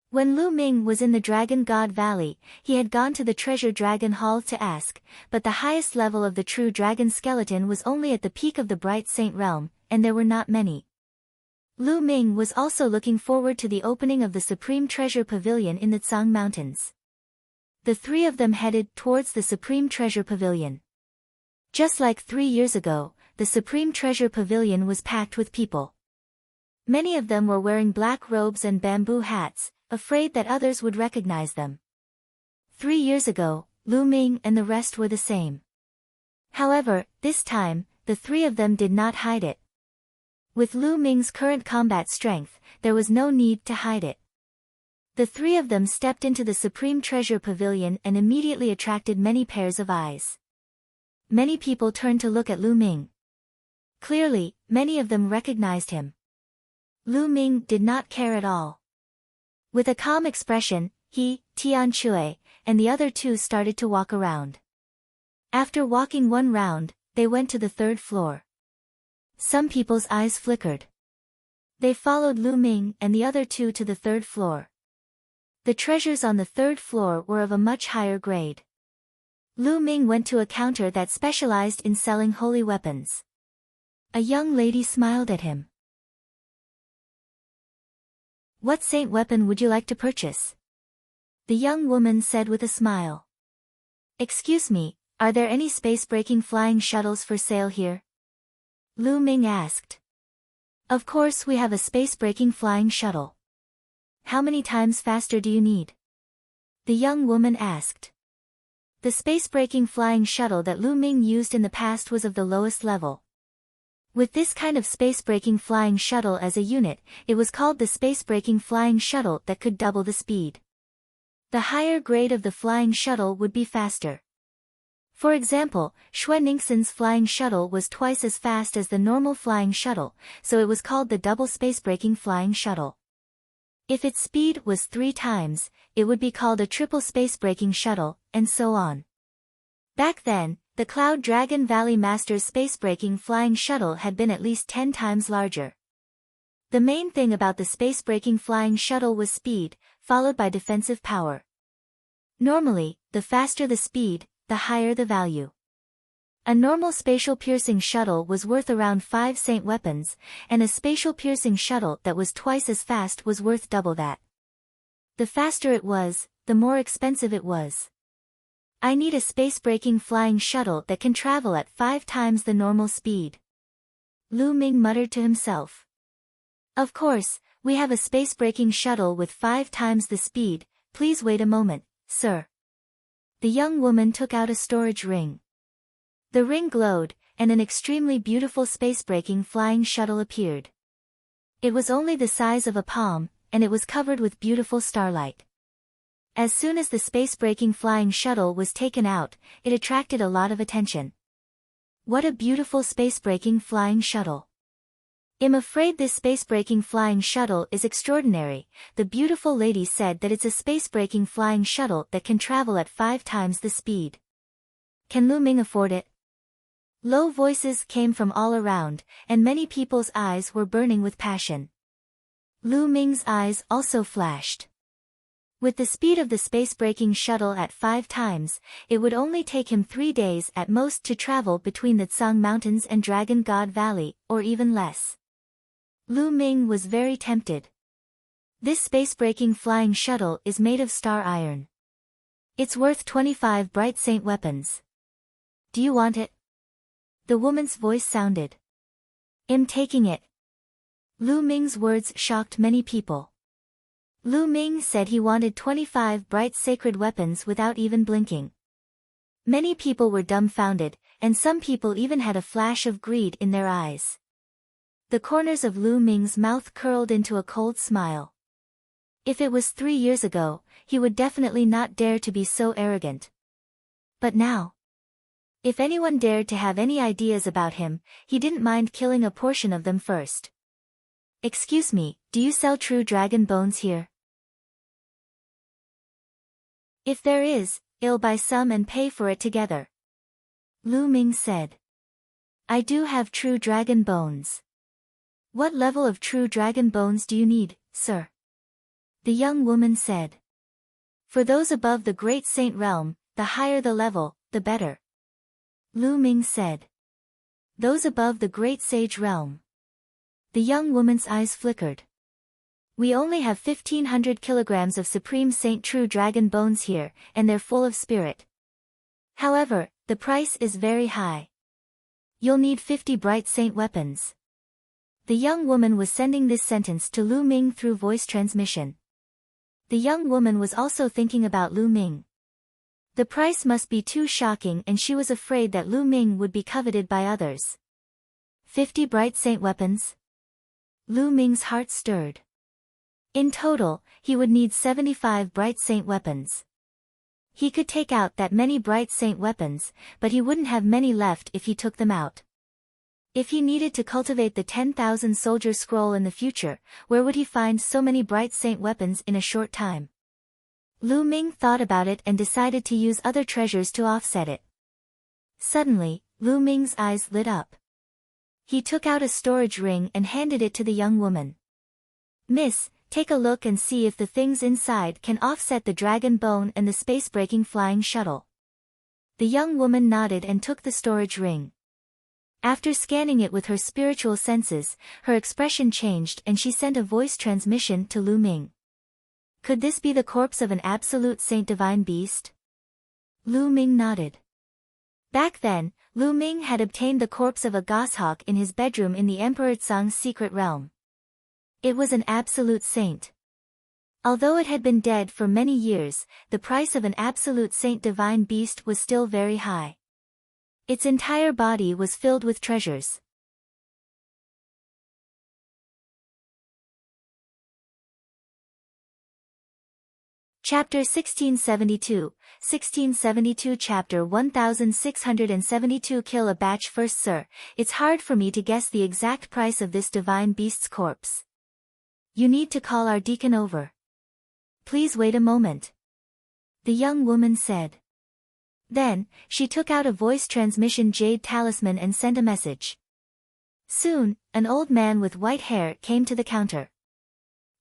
When Lu Ming was in the Dragon God Valley, he had gone to the Treasure Dragon Hall to ask, but the highest level of the true dragon skeleton was only at the peak of the Bright Saint Realm, and there were not many. Lu Ming was also looking forward to the opening of the Supreme Treasure Pavilion in the Tsang Mountains. The 3 of them headed towards the Supreme Treasure Pavilion. Just like 3 years ago, the Supreme Treasure Pavilion was packed with people. Many of them were wearing black robes and bamboo hats, afraid that others would recognize them. 3 years ago, Lu Ming and the rest were the same. However, this time, the 3 of them did not hide it. With Lu Ming's current combat strength, there was no need to hide it. The 3 of them stepped into the Supreme Treasure Pavilion and immediately attracted many pairs of eyes. Many people turned to look at Lu Ming. Clearly, many of them recognized him. Lu Ming did not care at all. With a calm expression, he, Tian Shui, and the other 2 started to walk around. After walking 1 round, they went to the 3rd floor. Some people's eyes flickered. They followed Lu Ming and the other 2 to the 3rd floor. The treasures on the 3rd floor were of a much higher grade. Lu Ming went to a counter that specialized in selling holy weapons. A young lady smiled at him. "What saint weapon would you like to purchase?" The young woman said with a smile. "Excuse me, are there any space-breaking flying shuttles for sale here?" Lu Ming asked. "Of course we have a space-breaking flying shuttle. How many times faster do you need?" The young woman asked. The space-breaking flying shuttle that Lu Ming used in the past was of the lowest level. With this kind of space-breaking flying shuttle as a unit, it was called the space-breaking flying shuttle that could double the speed. The higher grade of the flying shuttle would be faster. For example, Xuaningxin's flying shuttle was twice as fast as the normal flying shuttle, so it was called the double space-breaking flying shuttle. If its speed was 3 times, it would be called a triple space-breaking shuttle, and so on. Back then, the Cloud Dragon Valley Master's space-breaking flying shuttle had been at least 10 times larger. The main thing about the space-breaking flying shuttle was speed, followed by defensive power. Normally, the faster the speed, the higher the value. A normal spatial-piercing shuttle was worth around 5 saint weapons, and a spatial-piercing shuttle that was twice as fast was worth double that. The faster it was, the more expensive it was. I need a space-breaking flying shuttle that can travel at 5 times the normal speed. Lu Ming muttered to himself. Of course, we have a space-breaking shuttle with 5 times the speed, please wait a moment, sir. The young woman took out a storage ring. The ring glowed, and an extremely beautiful space-breaking flying shuttle appeared. It was only the size of a palm, and it was covered with beautiful starlight. As soon as the space-breaking flying shuttle was taken out, it attracted a lot of attention. What a beautiful space-breaking flying shuttle! I'm afraid this space-breaking flying shuttle is extraordinary. The beautiful lady said that it's a space-breaking flying shuttle that can travel at 5 times the speed. Can Lu Ming afford it? Low voices came from all around, and many people's eyes were burning with passion. Lu Ming's eyes also flashed. With the speed of the space-breaking shuttle at 5 times, it would only take him 3 days at most to travel between the Tsang Mountains and Dragon God Valley, or even less. Lu Ming was very tempted. This space-breaking flying shuttle is made of star iron. It's worth 25 bright saint weapons. Do you want it? The woman's voice sounded. I'm taking it. Lu Ming's words shocked many people. Lu Ming said he wanted 25 bright sacred weapons without even blinking. Many people were dumbfounded, and some people even had a flash of greed in their eyes. The corners of Lu Ming's mouth curled into a cold smile. If it was 3 years ago, he would definitely not dare to be so arrogant. But now, if anyone dared to have any ideas about him, he didn't mind killing a portion of them first. Excuse me, do you sell true dragon bones here? If there is, I'll buy some and pay for it together. Lu Ming said. I do have true dragon bones. What level of true dragon bones do you need, sir? The young woman said. For those above the Great Saint realm, the higher the level, the better. Lu Ming said. Those above the Great Sage realm. The young woman's eyes flickered. We only have 1,500 kilograms of Supreme Saint True Dragon Bones here, and they're full of spirit. However, the price is very high. You'll need 50 Bright Saint weapons. The young woman was sending this sentence to Lu Ming through voice transmission. The young woman was also thinking about Lu Ming. The price must be too shocking, and she was afraid that Lu Ming would be coveted by others. 50 Bright Saint weapons? Lu Ming's heart stirred. In total, he would need 75 Bright Saint weapons. He could take out that many Bright Saint weapons, but he wouldn't have many left if he took them out. If he needed to cultivate the 10,000 soldier scroll in the future, where would he find so many Bright Saint weapons in a short time? Lu Ming thought about it and decided to use other treasures to offset it. Suddenly, Lu Ming's eyes lit up. He took out a storage ring and handed it to the young woman. Miss, take a look and see if the things inside can offset the dragon bone and the space-breaking flying shuttle. The young woman nodded and took the storage ring. After scanning it with her spiritual senses, her expression changed and she sent a voice transmission to Lu Ming. Could this be the corpse of an absolute saint divine beast? Lu Ming nodded. Back then, Lu Ming had obtained the corpse of a goshawk in his bedroom in the Emperor Tsang's secret realm. It was an absolute saint. Although it had been dead for many years, the price of an absolute saint divine beast was still very high. Its entire body was filled with treasures. Chapter 1672 Chapter 1672 Kill a batch first, sir. It's hard for me to guess the exact price of this divine beast's corpse. You need to call our deacon over. Please wait a moment. The young woman said. Then, she took out a voice transmission jade talisman and sent a message. Soon, an old man with white hair came to the counter.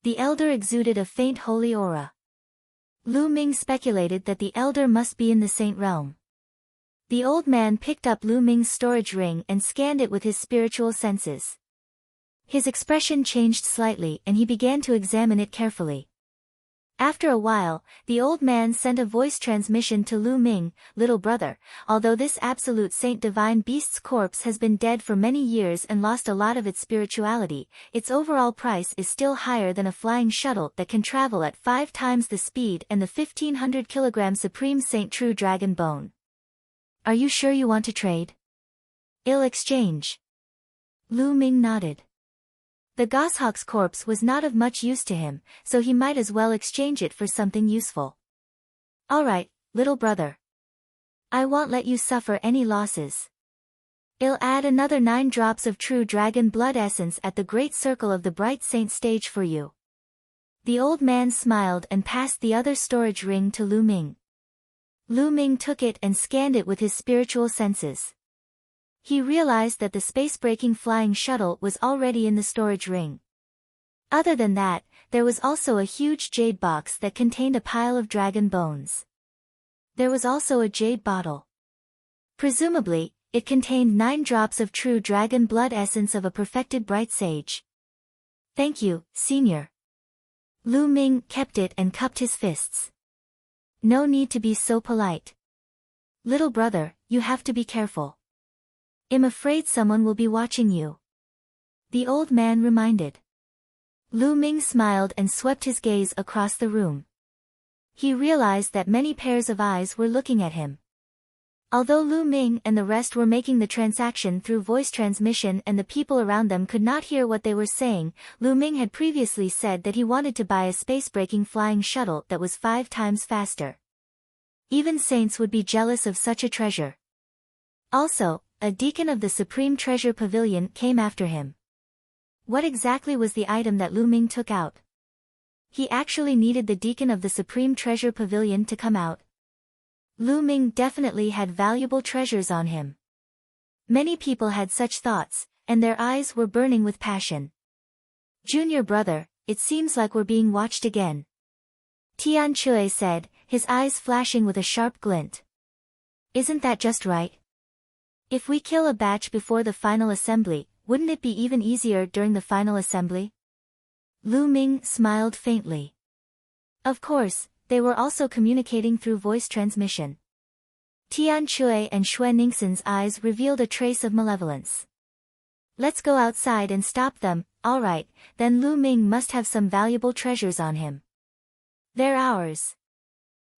The elder exuded a faint holy aura. Lu Ming speculated that the elder must be in the saint realm. The old man picked up Lu Ming's storage ring and scanned it with his spiritual senses. His expression changed slightly and he began to examine it carefully. After a while, the old man sent a voice transmission to Lu Ming, little brother, although this absolute saint divine beast's corpse has been dead for many years and lost a lot of its spirituality, its overall price is still higher than a flying shuttle that can travel at 5 times the speed and the 1,500 kilogram Supreme Saint True Dragon Bone. Are you sure you want to trade? Ill exchange. Lu Ming nodded. The goshawk's corpse was not of much use to him, so he might as well exchange it for something useful. All right, little brother. I won't let you suffer any losses. I'll add another 9 drops of true dragon blood essence at the great circle of the bright saint stage for you. The old man smiled and passed the other storage ring to Lu Ming. Lu Ming took it and scanned it with his spiritual senses. He realized that the space-breaking flying shuttle was already in the storage ring. Other than that, there was also a huge jade box that contained a pile of dragon bones. There was also a jade bottle. Presumably, it contained 9 drops of true dragon blood essence of a perfected bright sage. Thank you, Senior. Lu Ming kept it and cupped his fists. No need to be so polite. Little brother, you have to be careful. I'm afraid someone will be watching you. The old man reminded. Lu Ming smiled and swept his gaze across the room. He realized that many pairs of eyes were looking at him. Although Lu Ming and the rest were making the transaction through voice transmission and the people around them could not hear what they were saying, Lu Ming had previously said that he wanted to buy a space-breaking flying shuttle that was 5 times faster. Even saints would be jealous of such a treasure. Also, a deacon of the Supreme Treasure Pavilion came after him. What exactly was the item that Lu Ming took out? He actually needed the deacon of the Supreme Treasure Pavilion to come out. Lu Ming definitely had valuable treasures on him. Many people had such thoughts, and their eyes were burning with passion. Junior brother, it seems like we're being watched again. Tian Chui said, his eyes flashing with a sharp glint. Isn't that just right? If we kill a batch before the final assembly, wouldn't it be even easier during the final assembly? Lu Ming smiled faintly. Of course, they were also communicating through voice transmission. Tian Chui and Xue Ningxin's eyes revealed a trace of malevolence. Let's go outside and stop them. Alright, then Lu Ming must have some valuable treasures on him. They're ours.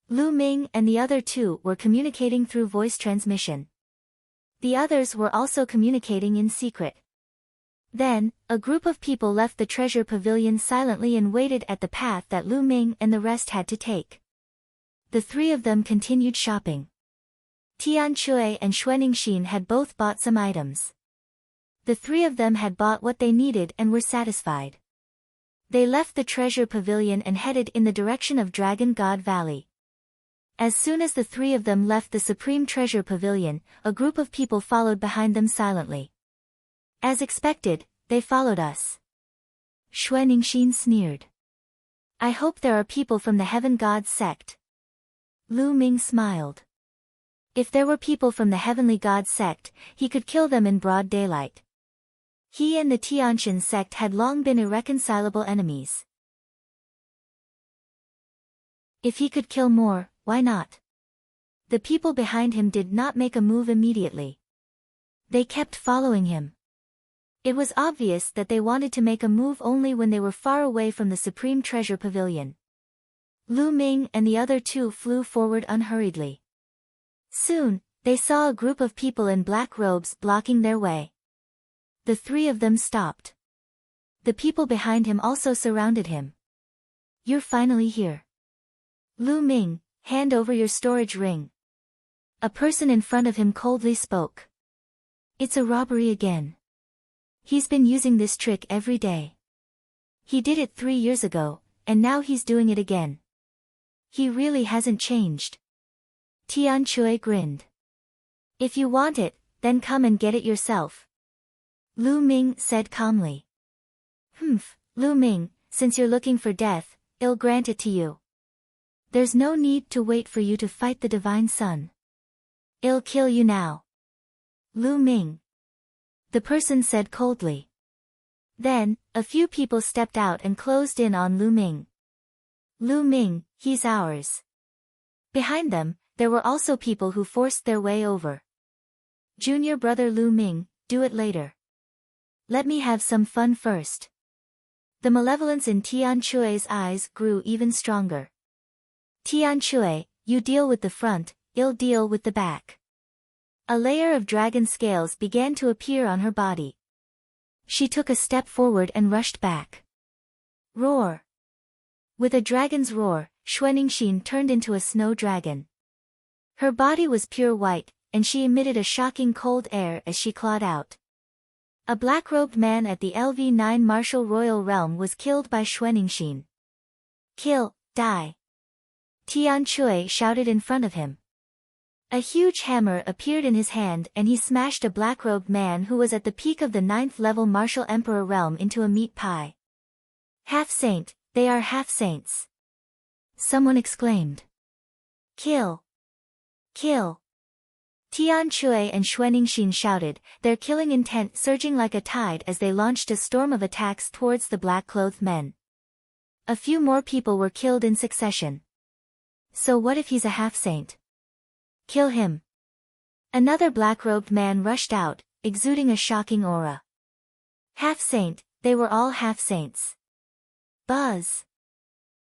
Lu Ming and the other 2 were communicating through voice transmission. The others were also communicating in secret. Then, a group of people left the treasure pavilion silently and waited at the path that Lu Ming and the rest had to take. The 3 of them continued shopping. Tian Chui and Xue Ningxin had both bought some items. The 3 of them had bought what they needed and were satisfied. They left the treasure pavilion and headed in the direction of Dragon God Valley. As soon as the 3 of them left the Supreme Treasure Pavilion, a group of people followed behind them silently. As expected, they followed us. Xue Ningxin sneered. I hope there are people from the Heaven God's sect. Lu Ming smiled. If there were people from the Heavenly God sect, he could kill them in broad daylight. He and the Tianxian sect had long been irreconcilable enemies. If he could kill more, why not? The people behind him did not make a move immediately. They kept following him. It was obvious that they wanted to make a move only when they were far away from the Supreme Treasure Pavilion. Lu Ming and the other 2 flew forward unhurriedly. Soon, they saw a group of people in black robes blocking their way. The 3 of them stopped. The people behind him also surrounded him. You're finally here. Lu Ming, hand over your storage ring. A person in front of him coldly spoke. It's a robbery again. He's been using this trick every day. He did it 3 years ago, and now he's doing it again. He really hasn't changed. Tian Chui grinned. If you want it, then come and get it yourself. Lu Ming said calmly. Lu Ming, since you're looking for death, I'll grant it to you. There's no need to wait for you to fight the Divine Sun. I'll kill you now. Lu Ming. The person said coldly. Then, a few people stepped out and closed in on Lu Ming. Lu Ming, he's ours. Behind them, there were also people who forced their way over. Junior brother Lu Ming, do it later. Let me have some fun first. The malevolence in Tian Chui's eyes grew even stronger. Tian Chui, you deal with the front, I'll deal with the back. A layer of dragon scales began to appear on her body. She took a step forward and rushed back. Roar! With a dragon's roar, Xuanixin turned into a snow dragon. Her body was pure white, and she emitted a shocking cold air as she clawed out. A black-robed man at the LV9 Martial Royal Realm was killed by Xuanixin. Kill, die! Tian Chui shouted in front of him. A huge hammer appeared in his hand and he smashed a black-robed man who was at the peak of the 9th level Martial Emperor realm into a meat pie. Half-saint, they are half-saints. Someone exclaimed. Kill! Kill! Tian Chui and Xuanixin shouted, their killing intent surging like a tide as they launched a storm of attacks towards the black-clothed men. A few more people were killed in succession. So what if he's a half-saint? Kill him. Another black-robed man rushed out, exuding a shocking aura. Half-saint, they were all half-saints. Buzz!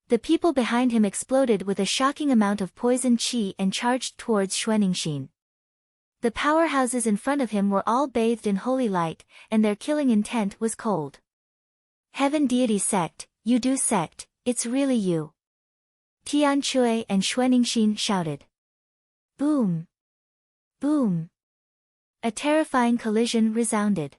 The people behind him exploded with a shocking amount of poison qi and charged towards Xuanixin. The powerhouses in front of him were all bathed in holy light, and their killing intent was cold. Heaven Deity Sect, you do sect, it's really you. Tian Chui and Xuanixin shouted. Boom! Boom! A terrifying collision resounded.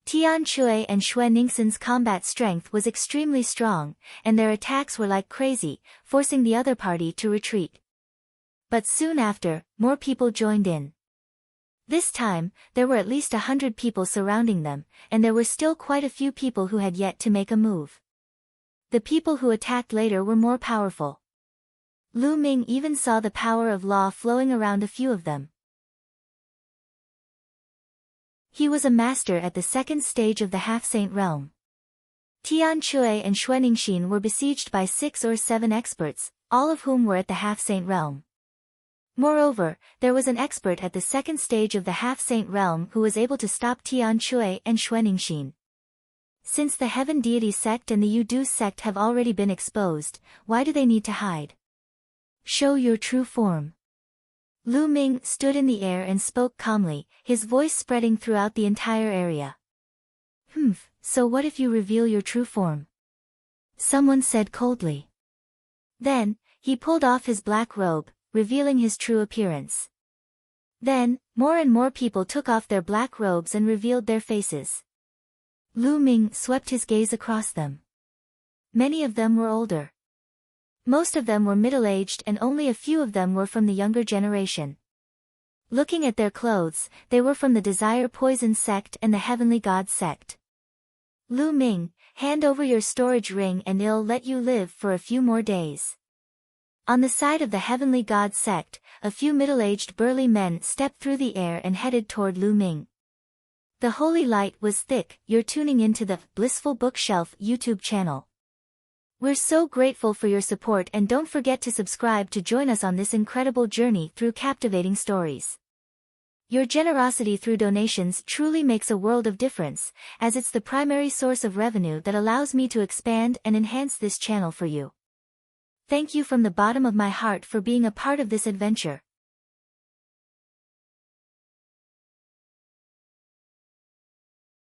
Tian Chui and Xuanixin's combat strength was extremely strong, and their attacks were like crazy, forcing the other party to retreat. But soon after, more people joined in. This time, there were at least 100 people surrounding them, and there were still quite a few people who had yet to make a move. The people who attacked later were more powerful. Lu Ming even saw the power of law flowing around a few of them. He was a master at the second stage of the half-saint realm. Tian Chui and Xuanixin were besieged by 6 or 7 experts, all of whom were at the half-saint realm. Moreover, there was an expert at the second stage of the half-saint realm who was able to stop Tian Chui and Xuanixin. Since the Heaven Deity Sect and the Yudu Sect have already been exposed, why do they need to hide? Show your true form. Lu Ming stood in the air and spoke calmly, his voice spreading throughout the entire area. So what if you reveal your true form? Someone said coldly. Then, he pulled off his black robe, revealing his true appearance. Then, more and more people took off their black robes and revealed their faces. Lu Ming swept his gaze across them. Many of them were older. Most of them were middle-aged and only a few of them were from the younger generation. Looking at their clothes, they were from the Desire Poison Sect and the Heavenly God Sect. Lu Ming, hand over your storage ring and I'll let you live for a few more days. On the side of the Heavenly God Sect, a few middle-aged burly men stepped through the air and headed toward Lu Ming. The holy light was thick. You're tuning into the Blissful Bookshelf YouTube channel. We're so grateful for your support and don't forget to subscribe to join us on this incredible journey through captivating stories. Your generosity through donations truly makes a world of difference, as it's the primary source of revenue that allows me to expand and enhance this channel for you. Thank you from the bottom of my heart for being a part of this adventure.